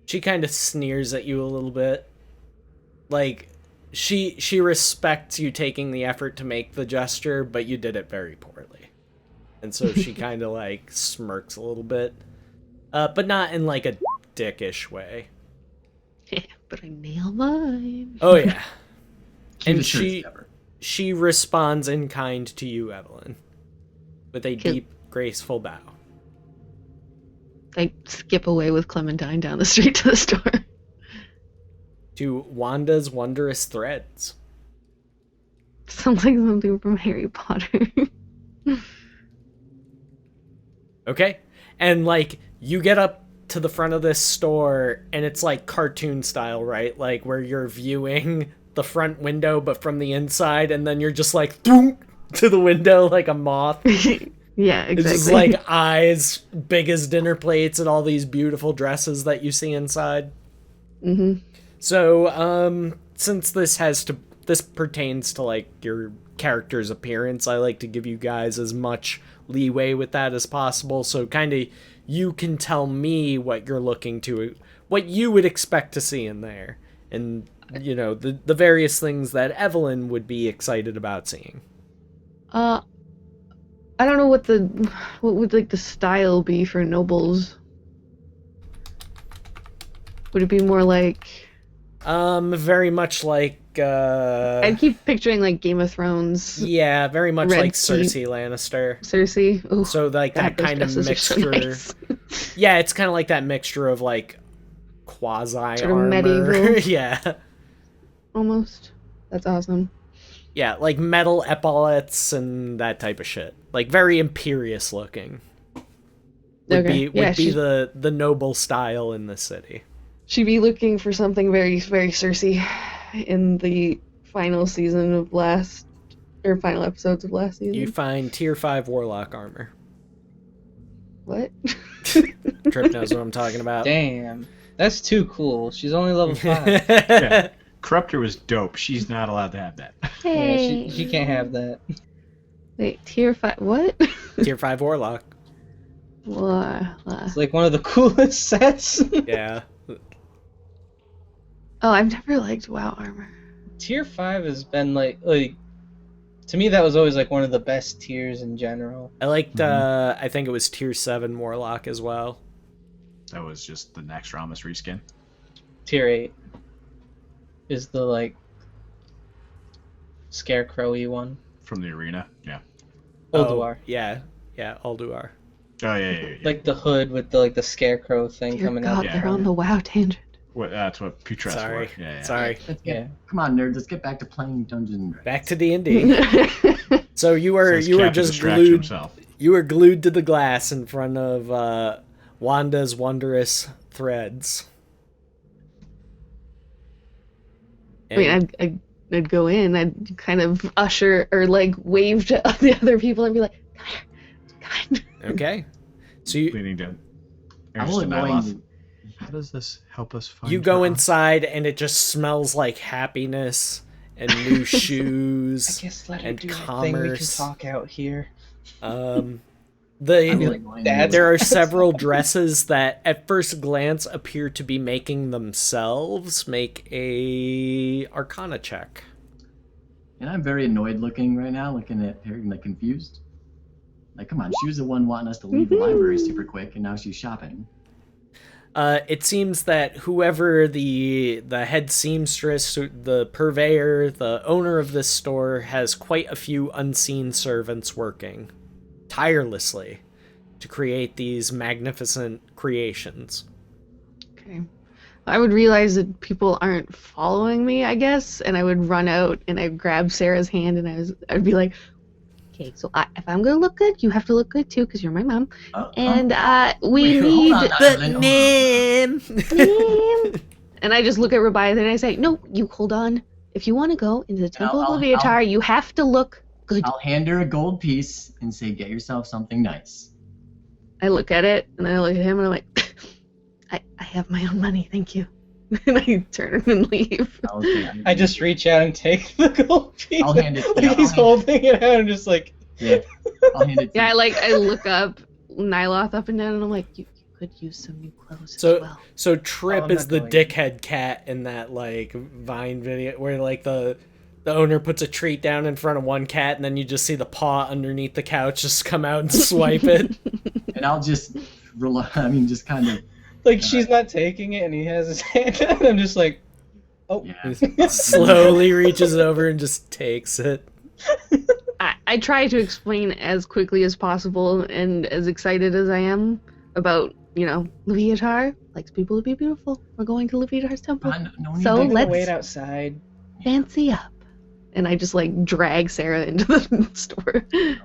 She kind of sneers at you a little bit. Like, she respects you taking the effort to make the gesture, but you did it very poorly. And so she kind of, like, smirks a little bit. But not in, like, a dickish way. But I nail mine. Oh, yeah. Cutest she- shirt ever. She responds in kind to you, Evelyn, with a Cute. deep, graceful bow. I skip away with Clementine down the street to the store. To Wanda's Wondrous Threads. Sounds like something from Harry Potter. Okay? And, like, you get up to the front of this store, and it's, like, cartoon style, right? Like, where you're viewing the front window, but from the inside, and then you're just, like, thunk to the window like a moth. Yeah, exactly. It's just, like, eyes big as dinner plates and all these beautiful dresses that you see inside. Mm-hmm. So, since this pertains to, like, your character's appearance, I like to give you guys as much leeway with that as possible, so kind of you can tell me what you're looking to, what you would expect to see in there, and, you know, the various things that Evelyn would be excited about seeing. I don't know what would, like, the style be for nobles? Would it be more like... Very much like, I keep picturing, like, Game of Thrones. yeah, very much Red like Keep. Cersei Lannister. Cersei. Ooh, So, like, God, that those kind of dresses are so mixture. nice. Yeah, it's kind of like that mixture of, like, quasi-armor. Sort of medieval. Yeah. Almost. That's awesome. Yeah, like metal epaulets and that type of shit. Like, very imperious looking. Would Okay. be Yeah, the noble style in this city. she'd be looking for something very, very Cersei in the final season of final episodes of last season. You find tier 5 warlock armor. What? Trip knows what I'm talking about. Damn. That's too cool. She's only level 5. Yeah. Corruptor was dope. She's not allowed to have that. Hey. Yeah, she can't have that. Wait, tier 5. What? Tier 5 warlock. It's like one of the coolest sets. Yeah. Oh, I've never liked WoW armor. Tier 5 has been like to me that was always like one of the best tiers in general. I liked, I think it was tier 7 warlock as well. That was just the next Ramus reskin. Tier 8 is the like scarecrowy one. From the arena, yeah. Ulduar. Oh, yeah, Ulduar. Oh, yeah. Like the hood with the like the scarecrow thing Dear coming God, out. Yeah. they're on the WoW tangent. That's what Putre Sorry. for. Yeah. Sorry. Yeah. Come on, nerds. Let's get back to playing Dungeons and Dragons. Back to D&D. So you were just Distraction glued. himself. You were glued to the glass in front of Wanda's Wondrous Threads. I mean, I'd go in, I'd kind of usher or like wave to the other people and be like, come here. Okay. So you Leading down. I'm only going. How does this help us find you go her? inside and it just smells like happiness and new I shoes. guess let her And do that thing. We can commerce. talk out here. Um, I feel the like going Dad's- there are several dresses that at first glance appear to be making themselves. Make a Arcana check. And I'm very annoyed looking right now, looking at her, like confused. Like, come on, she was the one wanting us to leave the library super quick, and now she's shopping. It seems that whoever the head seamstress, the purveyor, the owner of this store has quite a few unseen servants working tirelessly to create these magnificent creations. Okay. I would realize that people aren't following me, I guess, and I would run out and I'd grab Sarah's hand and I'd be like, okay, so if I'm gonna look good, you have to look good too, because you're my mom. And we Wait, need hold on, Island, hold on. And I just look at Rabiath and I say, no, you hold on. If you want to go into the Temple of Leviatar, you have to look good. I'll hand her a gold piece and say, get yourself something nice. I look at it and I look at him and I'm like, I have my own money, thank you. And I turn and leave. Okay. I just reach out and take the gold piece. I'll hand it- Like yeah, he's I'll hand holding it out and just like. Yeah, I'll hand it to Yeah, you. I look up Nyloth up and down and I'm like, you could use some new clothes as well. So Trip I'm is not the going. dickhead cat in that like Vine video where like the owner puts a treat down in front of one cat and then you just see the paw underneath the couch just come out and swipe it. And I'll just just kind of. Like she's not taking it and he has his hand out and I'm just like. Oh. Yeah. He slowly reaches over and just takes it. I try to explain as quickly as possible and as excited as I am about, Leviatar likes people to be beautiful. We're going to Leviatar's temple. No need So to I'm gonna let's wait outside. fancy up. And I just drag Sarah into the store. Okay.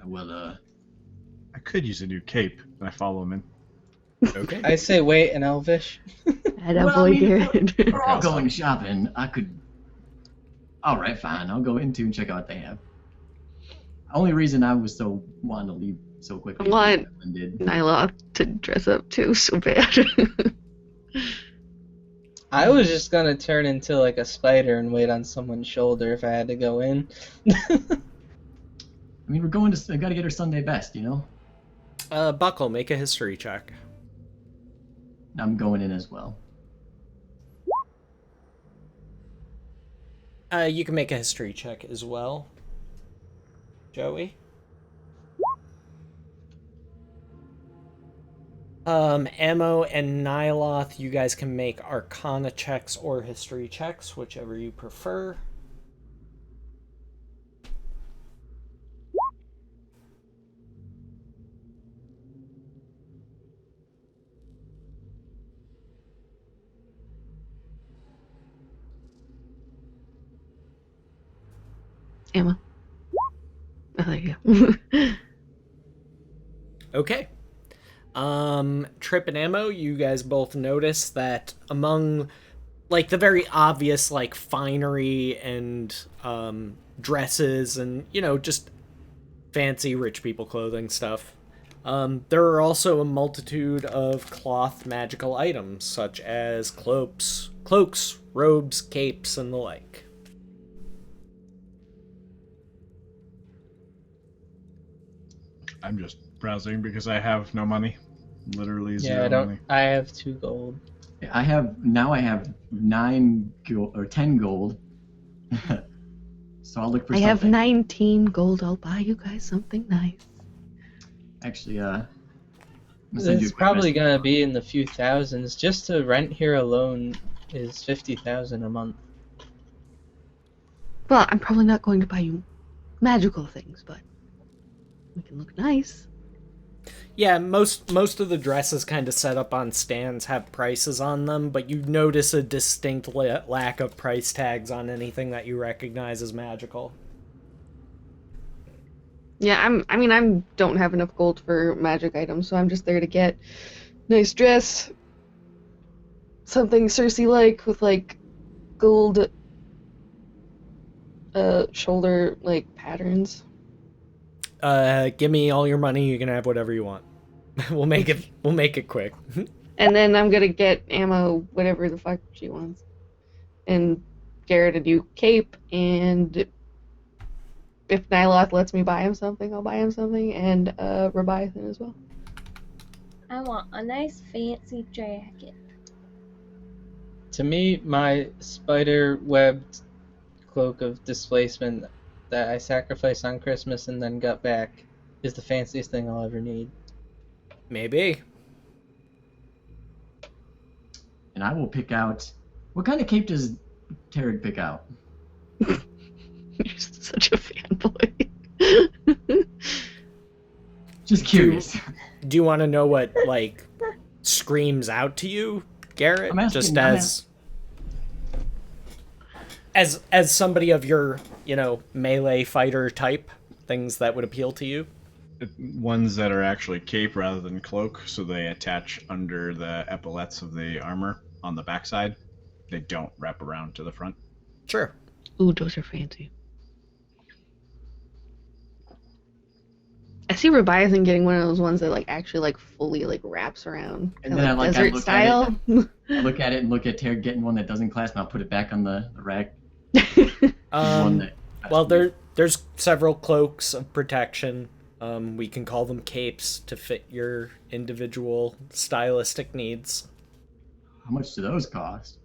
Well, I could use a new cape, and I follow him in. Okay. I say wait in Elvish. Attaboy, Garrett. we're all going shopping. I could. All right, fine. I'll go into and check out what they have. Only reason I was so wanting to leave so quickly. I want did. Nyla to dress up too so bad. I was just gonna turn into like a spider and wait on someone's shoulder if I had to go in. I mean, we're going to. I gotta get her Sunday best, Buckle, make a history check. I'm going in as well. You can make a history check as well. Joey? Ammo and Nyloth, you guys can make Arcana checks or history checks, whichever you prefer. Emma. Oh, there you go. Okay. Trip and Ammo, you guys both notice that among, the very obvious, finery and, dresses and, just fancy rich people clothing stuff, there are also a multitude of cloth magical items, such as cloaks, robes, capes, and the like. I'm just browsing because I have no money. Literally zero Yeah, I don't. money. I have 2 gold. I have 9 gold or 10 gold. So I'll look for I something. have 19 gold. I'll buy you guys something nice. Actually, I'm gonna send you a It's quick probably message. gonna be in the few thousands. Just to rent here alone is 50,000 a month. Well, I'm probably not going to buy you magical things, but we can look nice. Yeah, most of the dresses kind of set up on stands have prices on them, but you notice a distinct lack of price tags on anything that you recognize as magical. Yeah, I don't have enough gold for magic items, so I'm just there to get nice dress, something Cersei-like with gold shoulder patterns. Give me all your money, you can have whatever you want. We'll make it quick. And then I'm gonna get Ammo, whatever the fuck she wants. And Garrett a new cape, and if Nyloth lets me buy him something, I'll buy him something, and Rebiathan as well. I want a nice fancy jacket. To me, my spider-webbed cloak of displacement that I sacrificed on Christmas and then got back is the fanciest thing I'll ever need. Maybe. And I will pick out. What kind of cape does Tarek pick out? You're such a fanboy. Just curious. Do you want to know what screams out to you, Garrett? I'm asking- Just I'm as somebody of your, melee fighter type, things that would appeal to you? Ones that are actually cape rather than cloak, so they attach under the epaulets of the armor on the backside. They don't wrap around to the front. Sure. Ooh, those are fancy. I see Rebiathan getting one of those ones that actually fully wraps around, And kinda then I desert look style. I look at it and look at Tarek getting one that doesn't clasp, and I'll put it back on the rack. One that Well, there's several cloaks of protection. We can call them capes to fit your individual stylistic needs. How much do those cost?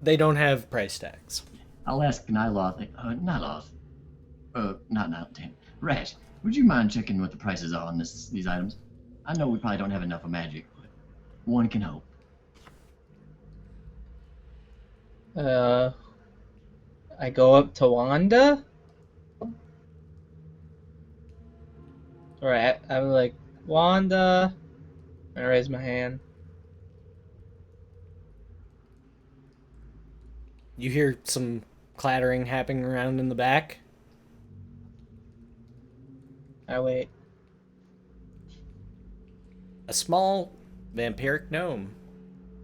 They don't have price tags. I'll ask Nyloth. Nyloth. Damn. Rash, would you mind checking what the prices are on these items? I know we probably don't have enough of magic, but one can hope. I go up to Wanda. I'm like, Wanda. I raise my hand. You hear some clattering happening around in the back. I wait. A small vampiric gnome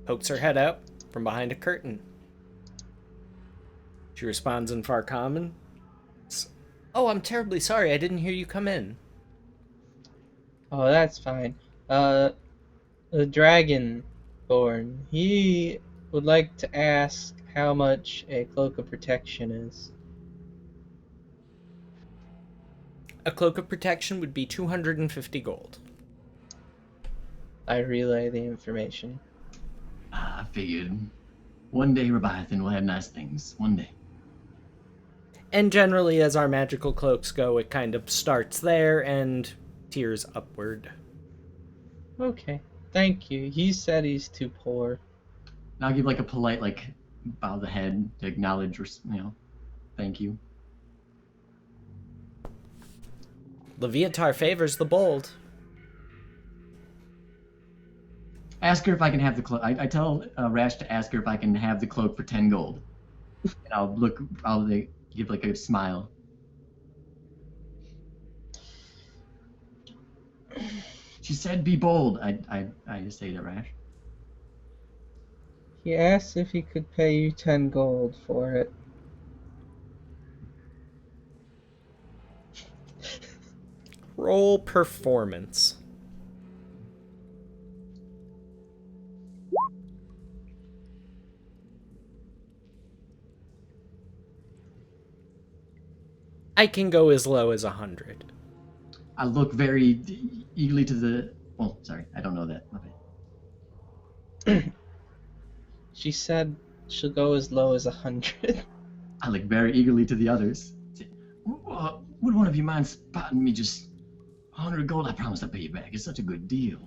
pokes her head out from behind a curtain. She responds in far common. Oh, I'm terribly sorry. I didn't hear you come in. Oh, that's fine. The Dragonborn, he would like to ask how much a cloak of protection is. A cloak of protection would be 250 gold. I relay the information. I figured one day Leviathan will have nice things. One day. And generally, as our magical cloaks go, it kind of starts there and tiers upward. Okay, thank you. He said he's too poor. And I'll give like a polite bow the head to acknowledge, thank you. Leviatar favors the bold. Ask her if I can have the cloak. I tell Rash to ask her if I can have the cloak for 10 gold. And I'll give like a smile. She said be bold. I just say to Rash. He asked if he could pay you 10 gold for it. Roll performance. I can go as low as 100. I look very eagerly to the... Oh, sorry. I don't know that. My bad. She said she'll go as low as 100. I look very eagerly to the others. Would one of you mind spotting me just 100 gold? I promise I'll pay you back. It's such a good deal.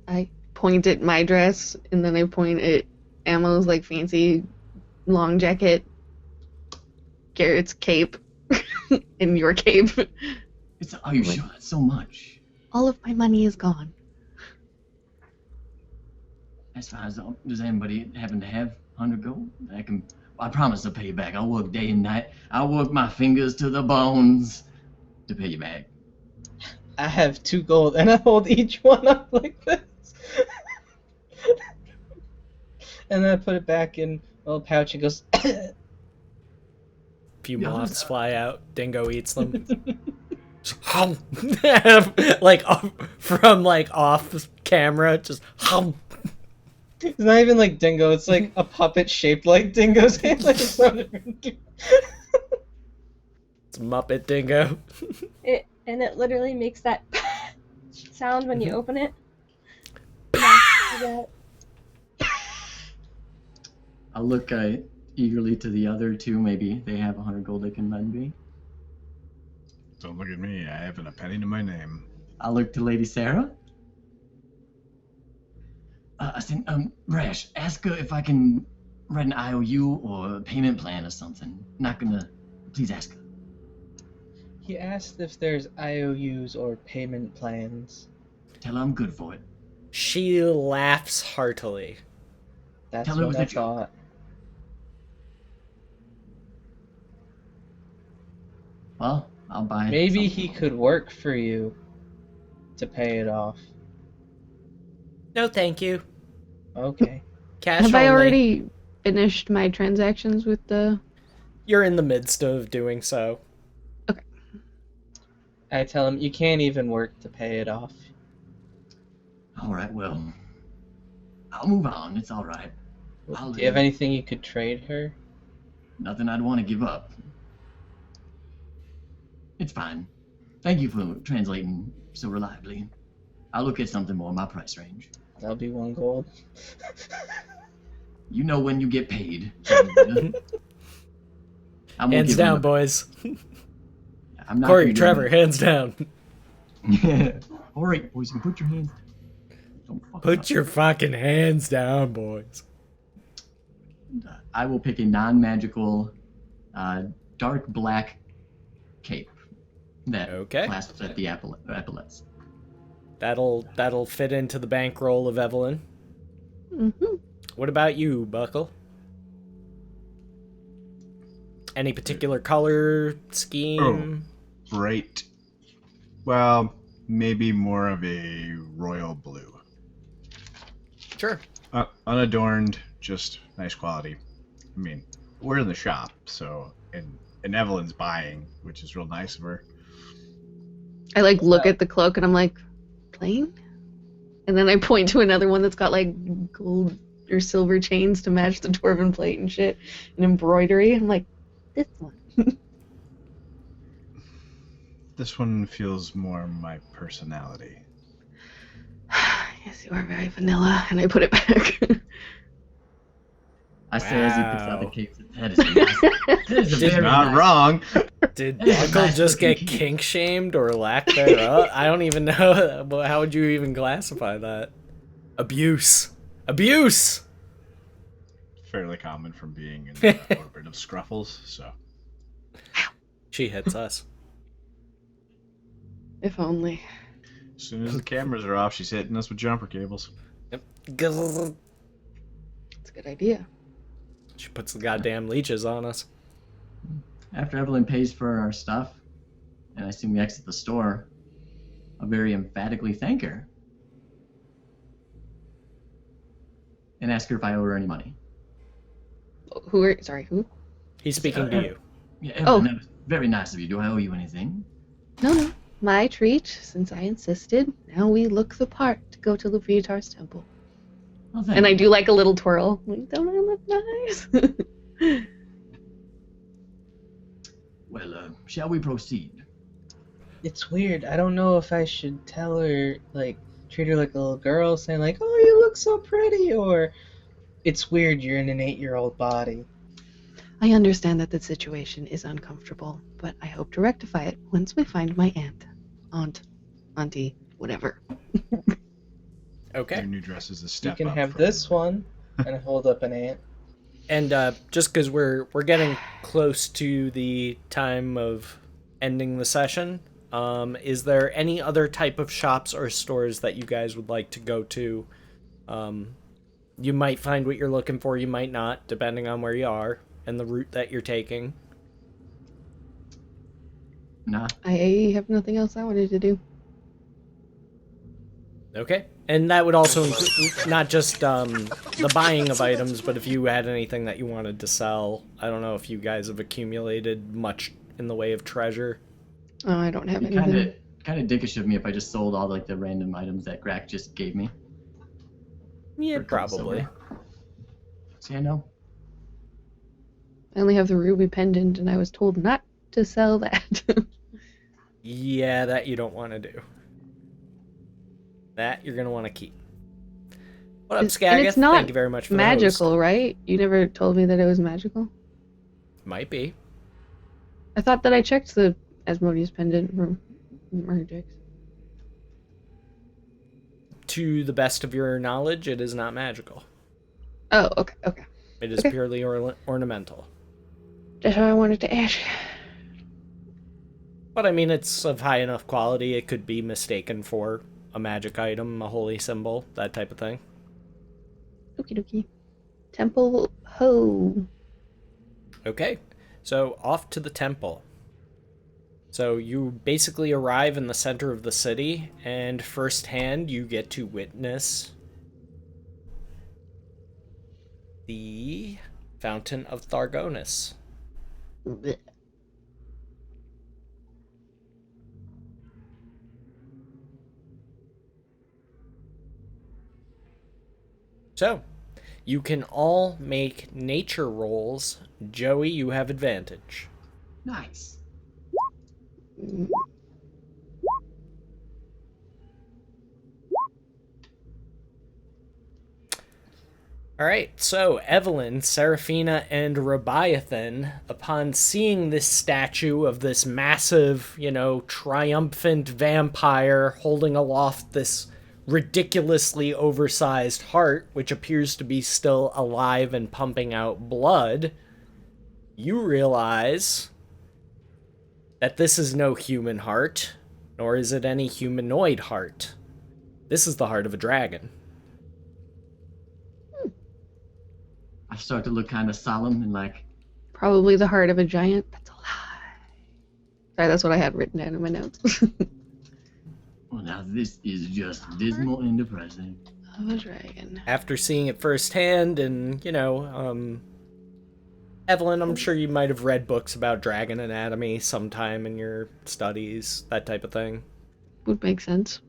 I point at my dress, and then I point at Ammo's like fancy long jacket, Garrett's cape, and your cape. Are you sure that's so much? All of my money is gone. As far as does anybody happen to have 100 gold? I promise I'll pay you back. I'll work day and night. I'll work my fingers to the bones to pay you back. I have 2 gold, and I hold each one up like this. And then I put it back in a little pouch and goes... Few moths fly out. Dingo eats them. Like from off camera, just It's not even like Dingo, it's like a puppet shaped like Dingo's hand. Like it's Muppet Dingo. It literally makes that sound when you open it. I'll look eagerly to the other two. Maybe they have 100 gold they can lend me. Don't look at me. I haven't a penny to my name. I'll look to Lady Sarah. Rash, ask her if I can write an IOU or a payment plan or something. Please ask her. He asked if there's IOUs or payment plans. Tell her I'm good for it. She laughs heartily. That's Tell her it what was I a joke. thought. Well, I'll buy Maybe something. he could work for you to pay it off. No, thank you. Okay. Cash Have only. I already finished my transactions with the... You're in the midst of doing so. I tell him, you can't even work to pay it off. All right, well, I'll move on. It's all right. Do you have anything you could trade her? Nothing I'd want to give up. It's fine. Thank you for translating so reliably. I'll look at something more in my price range. That'll be 1 gold. You know when you get paid. Hands down, boys. I'm not Corey, Trevor, hands down. All right, boys, you can put your hands down. Don't fuck Put up. your fucking hands down, boys. And, I will pick a non-magical, dark black cape that Okay. clasps at the epaulets. That'll fit into the bankroll of Evelyn. Mm-hmm. What about you, Buckle? Any particular color scheme? Bright. Well, maybe more of a royal blue. Sure. Unadorned, just nice quality. I mean, we're in the shop, so and Evelyn's buying, which is real nice of her. I like look at the cloak and I'm like, plain? And then I point to another one that's got like gold or silver chains to match the dwarven plate and shit and embroidery. I'm like, this one. This one feels more my personality. Yes, you are very vanilla. And I put it back. I say as he picks out the Wow. cape. That is nice. That is a very Not nice. wrong. Did That is a Buckle nice just looking get cape. kink shamed or lack thereof? I don't even know. But how would you even classify that? Abuse. Abuse! Fairly common from being in the orbit of Scruffles, so. She hits us. If only. As soon as the cameras are off, she's hitting us with jumper cables. Guzzle. It's a good idea. She puts the goddamn leeches on us. After Evelyn pays for our stuff, and I assume we exit the store, I'll very emphatically thank her. And ask her if I owe her any money. Who? He's speaking to you. Yeah, Evelyn, Oh. that was very nice of you. Do I owe you anything? No. My treat, since I insisted. Now we look the part to go to Luviatar's temple. Oh, thank And I you. do like a little twirl. Like, don't I look nice? Well, shall we proceed? It's weird. I don't know if I should tell her, like, treat her like a little girl, saying, like, oh, you look so pretty, or it's weird, you're in an 8-year-old body. I understand that the situation is uncomfortable, but I hope to rectify it once we find my auntie, whatever. Okay. Your new dress is a You step can up have from- this one, and I hold up an ant. And just because we're getting close to the time of ending the session, is there any other type of shops or stores that you guys would like to go to? You might find what you're looking for, you might not, depending on where you are and the route that you're taking. Nah. I have nothing else I wanted to do. Okay. And that would also include not just the buying of items, but if you had anything that you wanted to sell. I don't know if you guys have accumulated much in the way of treasure. Oh, I don't have It'd anything. kind of dickish of me if I just sold all like the random items that Grack just gave me. Yeah, for a couple probably. silver. See, I know. I only have the ruby pendant, and I was told not to sell that. Yeah, that you don't want to do. That you're going to want to keep. What up, And Skagith? it's not Thank you very much for the magical, host. right? You never told me that it was magical. Might be. I thought that I checked the Asmodeus pendant from Mergix. To the best of your knowledge, it is not magical. Oh, okay. It is Okay. purely ornamental. That's what I wanted to ask. But I mean, it's of high enough quality, it could be mistaken for a magic item, a holy symbol, that type of thing. Okie dokie. Temple Ho. Okay, so off to the temple. So you basically arrive in the center of the city, and firsthand you get to witness the Fountain of Thargonis. Blech. So, you can all make nature rolls. Joey, you have advantage. Nice. Alright, so Evelyn, Seraphina, and Rabiathan, upon seeing this statue of this massive, triumphant vampire holding aloft this ridiculously oversized heart, which appears to be still alive and pumping out blood, you realize that this is no human heart, nor is it any humanoid heart. This is the heart of a dragon. I start to look kind of solemn and like, Probably the heart of a giant. That's a lie. Sorry, that's what I had written down in my notes. well, now this is just dismal and depressing. Of a dragon. After seeing it firsthand, and, Evelyn, I'm sure you might have read books about dragon anatomy sometime in your studies, that type of thing. Would make sense.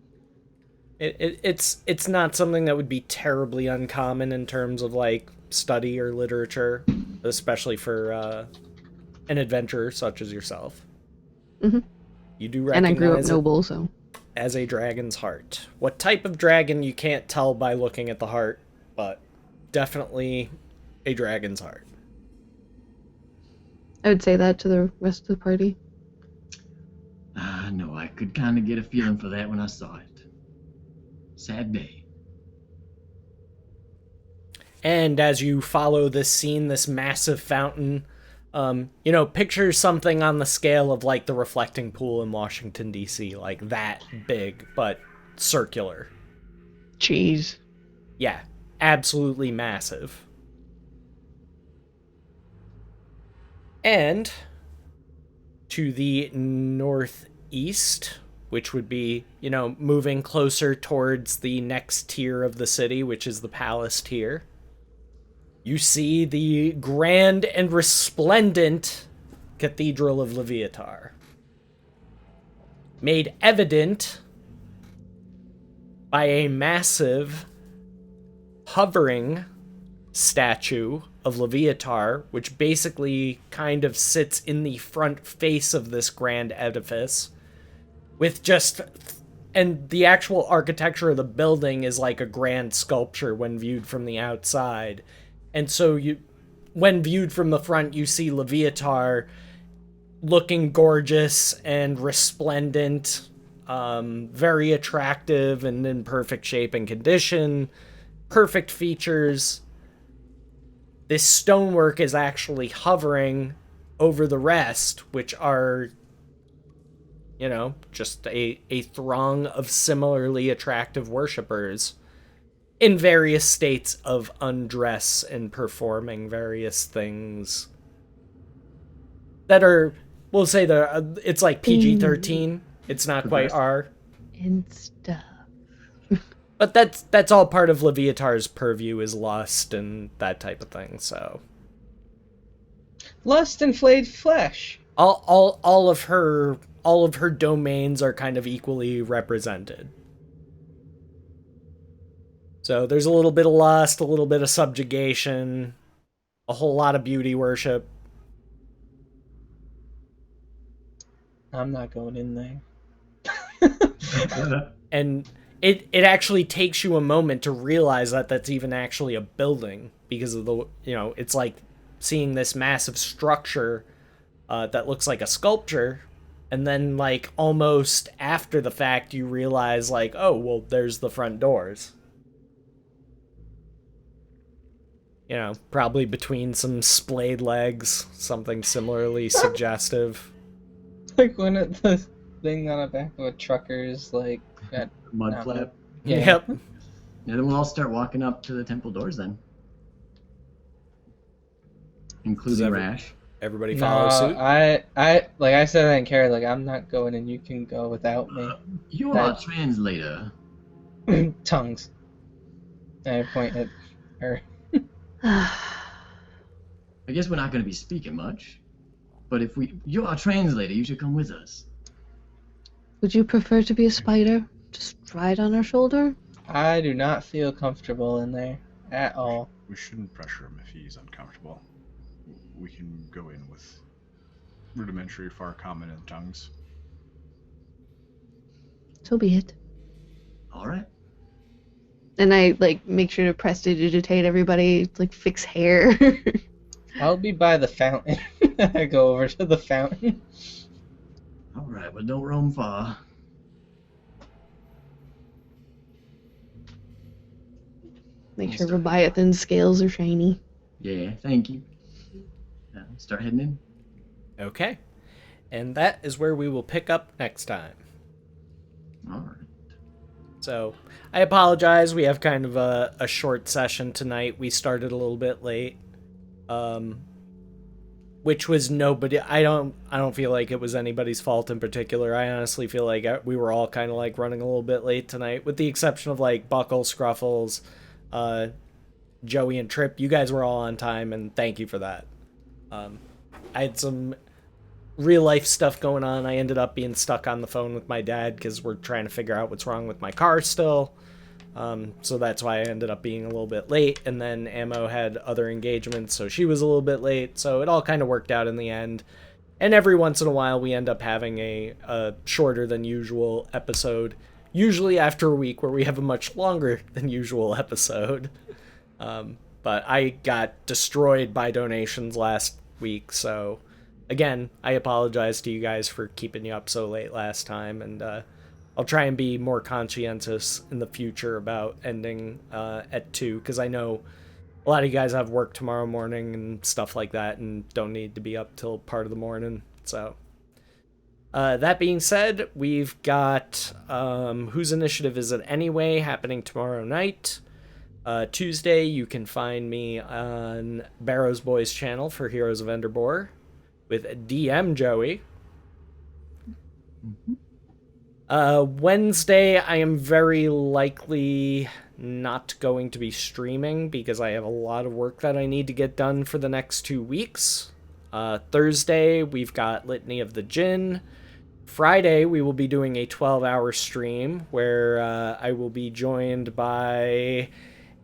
It's not something that would be terribly uncommon in terms of, like, study or literature, especially for an adventurer such as yourself. Mm-hmm. You do And I grew up recognize noble, it so. as a dragon's heart. What type of dragon, you can't tell by looking at the heart, but definitely a dragon's heart. I would say that to the rest of the party. No, I could kind of get a feeling for that when I saw it. Sad day. And as you follow this scene, this massive fountain, picture something on the scale of, like, the reflecting pool in Washington, D.C., like that big, but circular. Jeez. Yeah, absolutely massive. And to the northeast, which would be, moving closer towards the next tier of the city, which is the palace tier, you see the grand and resplendent Cathedral of Leviatar, made evident by a massive hovering statue of Leviatar, which basically kind of sits in the front face of this grand edifice, with and the actual architecture of the building is like a grand sculpture when viewed from the outside. And so when viewed from the front, you see Leviatar looking gorgeous and resplendent, very attractive and in perfect shape and condition, perfect features. This stonework is actually hovering over the rest, which are, just a throng of similarly attractive worshippers in various states of undress and performing various things that are, we'll say, it's like PG-13. It's not quite R. And stuff. But that's all part of Leviatar's purview, is lust and that type of thing. So Lust and flayed flesh. all of her domains are kind of equally represented. So there's a little bit of lust, a little bit of subjugation, a whole lot of beauty worship. I'm not going in there. And it actually takes you a moment to realize that that's even actually a building, because of the, it's like seeing this massive structure that looks like a sculpture, and then, like, almost after the fact you realize, like, oh, well, there's the front doors. Probably between some splayed legs, something similarly suggestive. Like when the thing on the back of a trucker's, like, that Mud flap. Yeah. Yep. Yeah, then we'll all start walking up to the temple doors then. Including Rash. Everybody No, follow suit? like I said, I didn't care. Like, I'm not going, and you can go without me. You are a translator. Tongues. And I point at her. I guess we're not going to be speaking much. But if you're our translator, you should come with us. Would you prefer to be a spider? Just ride on our shoulder? I do not feel comfortable in there at all. We shouldn't pressure him if he's uncomfortable. We can go in with rudimentary far common and tongues. So be it. All right. And I, like, make sure to prestidigitate everybody, like, fix hair. I'll be by the fountain. I go over to the fountain. All right, well, don't roam far. Make We'll sure start. Leviathan's scales are shiny. Yeah, thank you. Start heading in. Okay. And that is where we will pick up next time. All right. So, I apologize. We have kind of a short session tonight. We started a little bit late. Which was nobody. I don't feel like it was anybody's fault in particular. I honestly feel like we were all kind of like running a little bit late tonight, with the exception of like Buckle, Scruffles, Joey, and Trip. You guys were all on time, and thank you for that. I had some real life stuff going on. I ended up being stuck on the phone with my dad because we're trying to figure out what's wrong with my car still. So that's why I ended up being a little bit late, and then Ammo had other engagements, so she was a little bit late, so it all kind of worked out in the end. And every once in a while we end up having a shorter than usual episode, usually after a week where we have a much longer than usual episode. But I got destroyed by donations last week, so again, I apologize to you guys for keeping you up so late last time, and I'll try and be more conscientious in the future about ending at 2, because I know a lot of you guys have work tomorrow morning and stuff like that and don't need to be up till part of the morning. So, that being said, we've got Whose Initiative Is It Anyway happening tomorrow night. Tuesday, you can find me on Barrow's Boys channel for Heroes of Enderbor with DM Joey. Wednesday, I am very likely not going to be streaming because I have a lot of work that I need to get done for the next 2 weeks. Thursday, we've got Litany of the Jinn. Friday, we will be doing a 12-hour stream where I will be joined by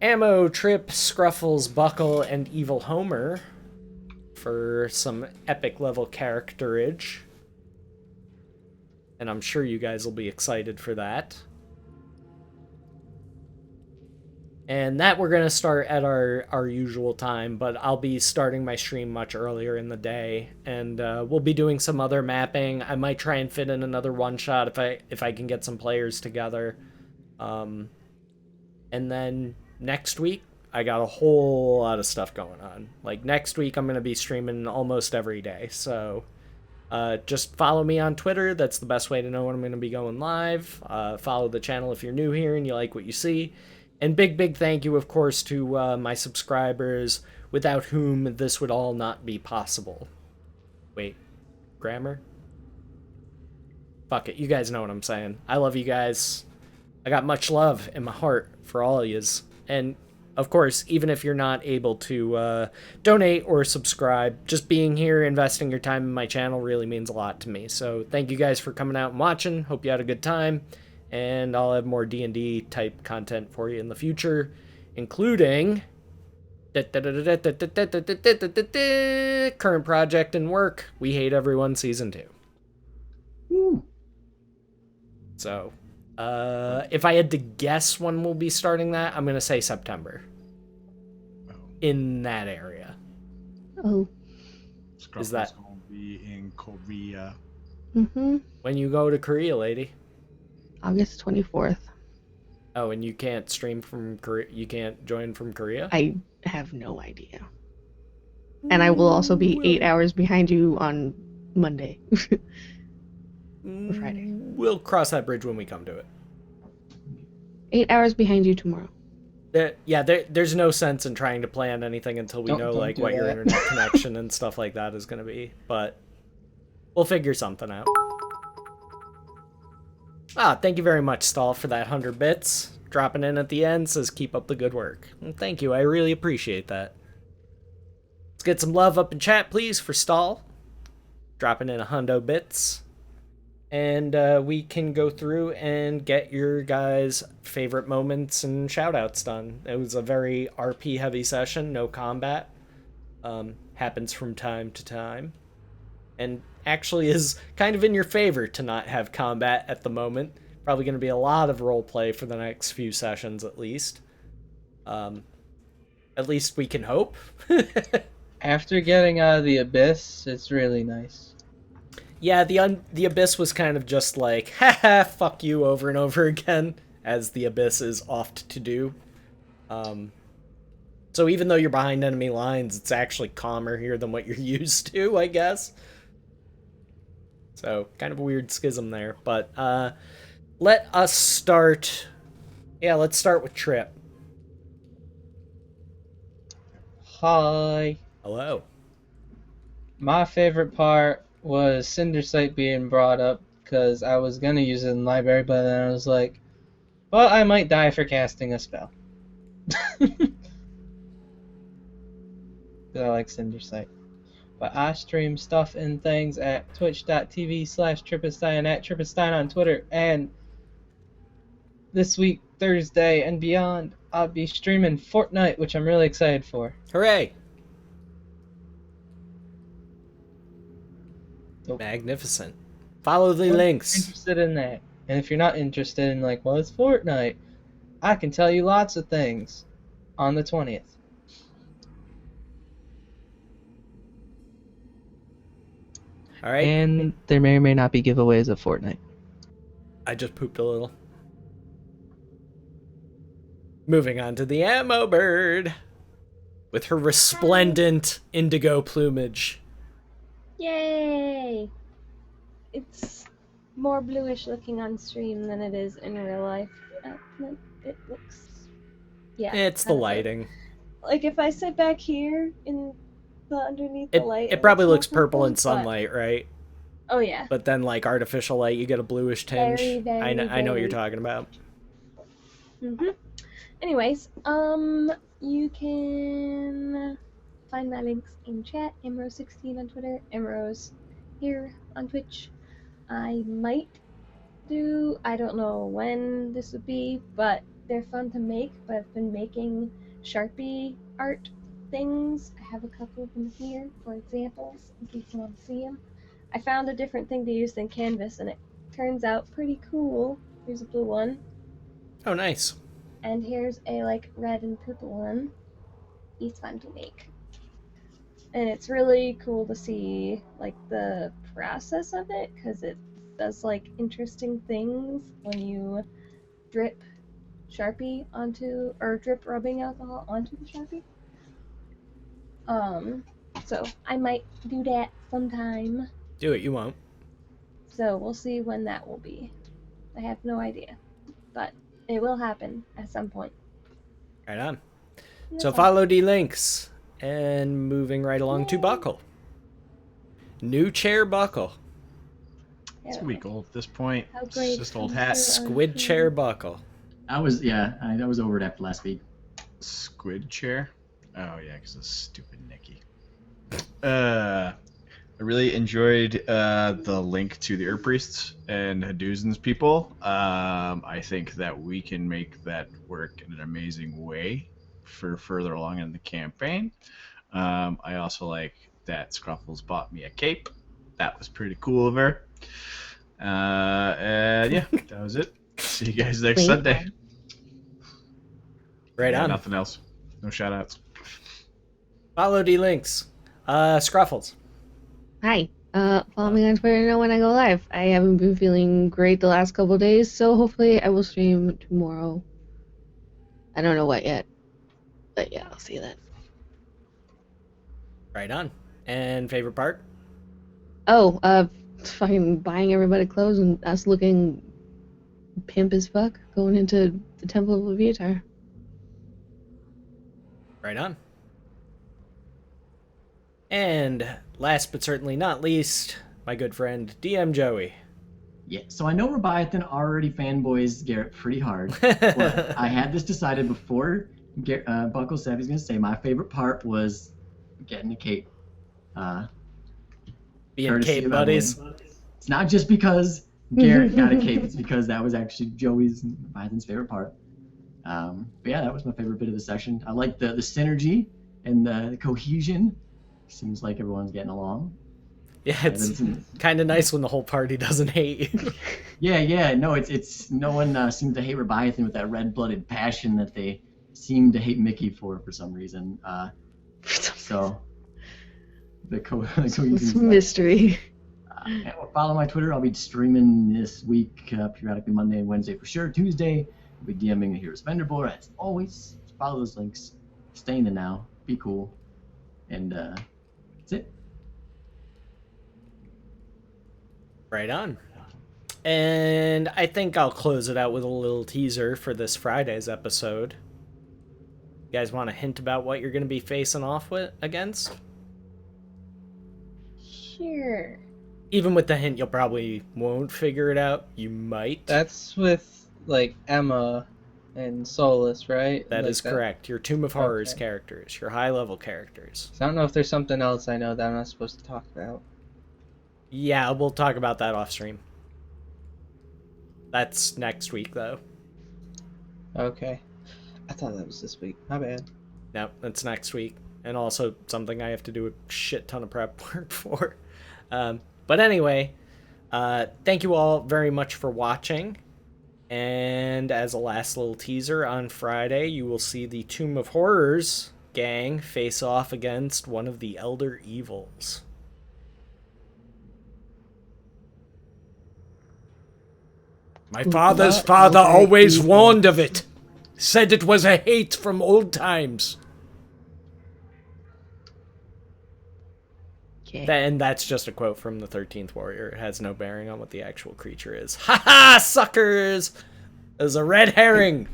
Ammo, Trip, Scruffles, Buckle, and Evil Homer for some epic level characterage. And I'm sure you guys will be excited for that. And that we're going to start at our usual time, but I'll be starting my stream much earlier in the day. And we'll be doing some other mapping. I might try and fit in another one-shot if I can get some players together. And then next week, I got a whole lot of stuff going on. Like, next week, I'm going to be streaming almost every day, so just follow me on Twitter. That's the best way to know when I'm going to be going live. Follow the channel if you're new here and you like what you see. And big thank you, of course, to my subscribers, without whom this would all not be possible. Wait, grammar? Fuck it, you guys know what I'm saying. I love you guys. I got much love in my heart for all of yous. And of course, even if you're not able to donate or subscribe, just being here, investing your time in my channel really means a lot to me. So thank you guys for coming out and watching. Hope you had a good time. And I'll have more D&D type content for you in the future, including current project and work, We Hate Everyone Season 2. Woo. So, if I had to guess when we'll be starting that, I'm going to say September. In that area. Oh. Scruffle's Is that- gonna be in Korea? Mm-hmm. When you go to Korea, lady. August 24th. Oh, and you can't stream from Korea? You can't join from Korea? I have no idea. And I will also be 8 hours behind you on Monday. Friday. We'll cross that bridge when we come to it. 8 hours behind you tomorrow. There's no sense in trying to plan anything until we know Don't like do what your that. internet connection and stuff like that is going to be. But we'll figure something out. Thank you very much, Stall, for that 100 bits. Dropping in at the end, says keep up the good work. And thank you, I really appreciate that. Let's get some love up in chat, please, for Stall. Dropping in 100 bits. And we can go through and get your guys' favorite moments and shoutouts done. It was a very RP heavy session, no combat. Happens from time to time. And actually is kind of in your favor to not have combat at the moment. Probably going to be a lot of roleplay for the next few sessions at least. At least we can hope. After getting out of the abyss, it's really nice. Yeah, the Abyss was kind of just like, haha, fuck you over and over again, as the Abyss is oft to do. So even though you're behind enemy lines, it's actually calmer here than what you're used to, I guess. So, kind of a weird schism there. But, let us start... Yeah, let's start with Trip. Hi. Hello. My favorite part was Cinder Sight being brought up because I was gonna use it in the library, but then I was like, well, I might die for casting a spell. I like Cinder Sight. But I stream stuff and things at twitch.tv/Trippenstein at Trippenstein on Twitter. And this week, Thursday and beyond, I'll be streaming Fortnite, which I'm really excited for. Hooray! Nope. Magnificent. Follow the If links. you're interested in that. And if you're not interested in, like, well, it's Fortnite, I can tell you lots of things on the 20th. All right. And there may or may not be giveaways of Fortnite. I just pooped a little. Moving on to the ammo bird. With her resplendent indigo plumage. Yay! It's more bluish looking on stream than it is in real life. It looks... Yeah. It's the kind of lighting. like if I sit back here in the underneath the light... It probably more looks purple in but- sunlight, right? Oh yeah. But then, like, artificial light, you get a bluish tinge. Very, very, I know what you're very- talking about. Anyways, you can find my links in chat. Emrose16 on Twitter. Emrose here on Twitch. I might do, I don't know when this would be, but they're fun to make. But I've been making Sharpie art things. I have a couple of them here for examples in case you want to see them. I found a different thing to use than canvas, and it turns out pretty cool. Here's a blue one. Oh, nice. And here's a like red and purple one. It's fun to make. And it's really cool to see like the process of it, because it does like interesting things when you drip Sharpie onto, or drip rubbing alcohol onto the Sharpie. So I might do that sometime. Do it, you won't. So we'll see when that will be. I have no idea. But it will happen at some point. Right on. And So that's all. follow the links. And moving right along to Yay. Buckle. New chair Buckle. It's a week old at this point. How It's great just old is hat. your Squid chair Buckle. I was over it after last week. Squid chair? Oh yeah, because of stupid Nikki. I really enjoyed the link to the Earth Priests and Haduzin's people. I think that we can make that work in an amazing way for further along in the campaign. I also like that Scruffles bought me a cape. That was pretty cool of her. And yeah, that was it. See you guys next Wait. Sunday. Right Yeah, on. nothing else. No shout outs. Follow the links. Scruffles. Hi. Follow me on Twitter to know when I go live. I haven't been feeling great the last couple days, so hopefully I will stream tomorrow. I don't know what yet. But yeah, I'll see that. Right on. And favorite part? Oh, fucking buying everybody clothes and us looking pimp as fuck going into the Temple of Leviatar. Right on. And last but certainly not least, my good friend DM Joey. Yeah, so I know Rebiathan already fanboys Garrett pretty hard, but I had this decided before Buckle said he's going to say my favorite part was getting a cape. Being Courtesy cape of buddies. Evelyn. It's not just because Garrett got a cape, it's because that was actually Joey's and Rebiathan's favorite part. But yeah, that was my favorite bit of the session. I like the synergy and the cohesion. Seems like everyone's getting along. Yeah, it's kind of nice when the whole party doesn't hate you. Yeah. No, it's no one seems to hate Rebiathan with that red-blooded passion that they seem to hate Mickey for some reason. So the cohesion. It's mystery. And follow my Twitter. I'll be streaming this week, periodically Monday and Wednesday for sure. Tuesday, I'll be DMing the Heroes Vendor Board as always. Follow those links. stay in the now, be cool, and that's it. Right on. And I think I'll close it out with a little teaser for this Friday's episode. You guys want to hint about what you're going to be facing off with against? Sure. Even with the hint, you'll probably won't figure it out. You might. That's with, like, Emma and Solus, right? That Like is correct. Your Tomb of Horrors Okay. characters. Your high-level characters. So I don't know if there's something else I know that I'm not supposed to talk about. Yeah, we'll talk about that off stream. That's next week, though. Okay. I thought that was this week. My bad. No, that's next week. And also something I have to do a shit ton of prep work for. But anyway, thank you all very much for watching. And as a last little teaser, on Friday, you will see the Tomb of Horrors gang face off against one of the Elder Evils. My father's What father Elder always Evils? warned of it. Said it was a hate from old times. Okay. And that's just a quote from the 13th Warrior. It has no bearing on what the actual creature is. Ha ha, suckers! There's a red herring.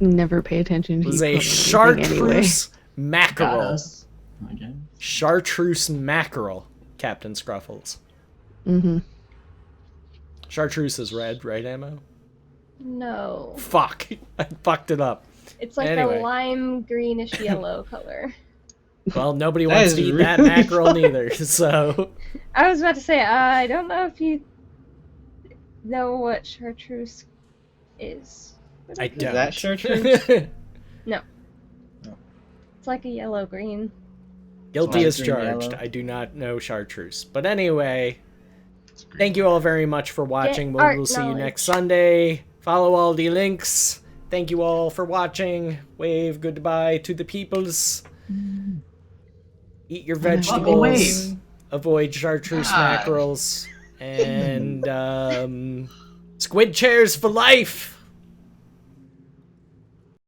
Never pay attention It to was you a anyway. chartreuse Got mackerel. us. Okay. Chartreuse mackerel, Captain Scruffles. Mm-hmm. Chartreuse is red, right, Ammo? No. Fuck. I fucked it up. It's like Anyway. a lime greenish yellow color. Well, nobody That wants is to eat that really mackerel funny. neither, so... I was about to say, I don't know if you know what chartreuse is. But I think don't. that chartreuse? It's like a yellow green. Guilty Lime as green, charged. yellow. I do not know chartreuse. But anyway, thank you all very much for watching. art We'll see you knowledge. next Sunday. Follow all the links. Thank you all for watching. Wave goodbye to the peoples. Eat your Fucking vegetables. wave. Avoid chartreuse God. mackerels. And squid chairs for life.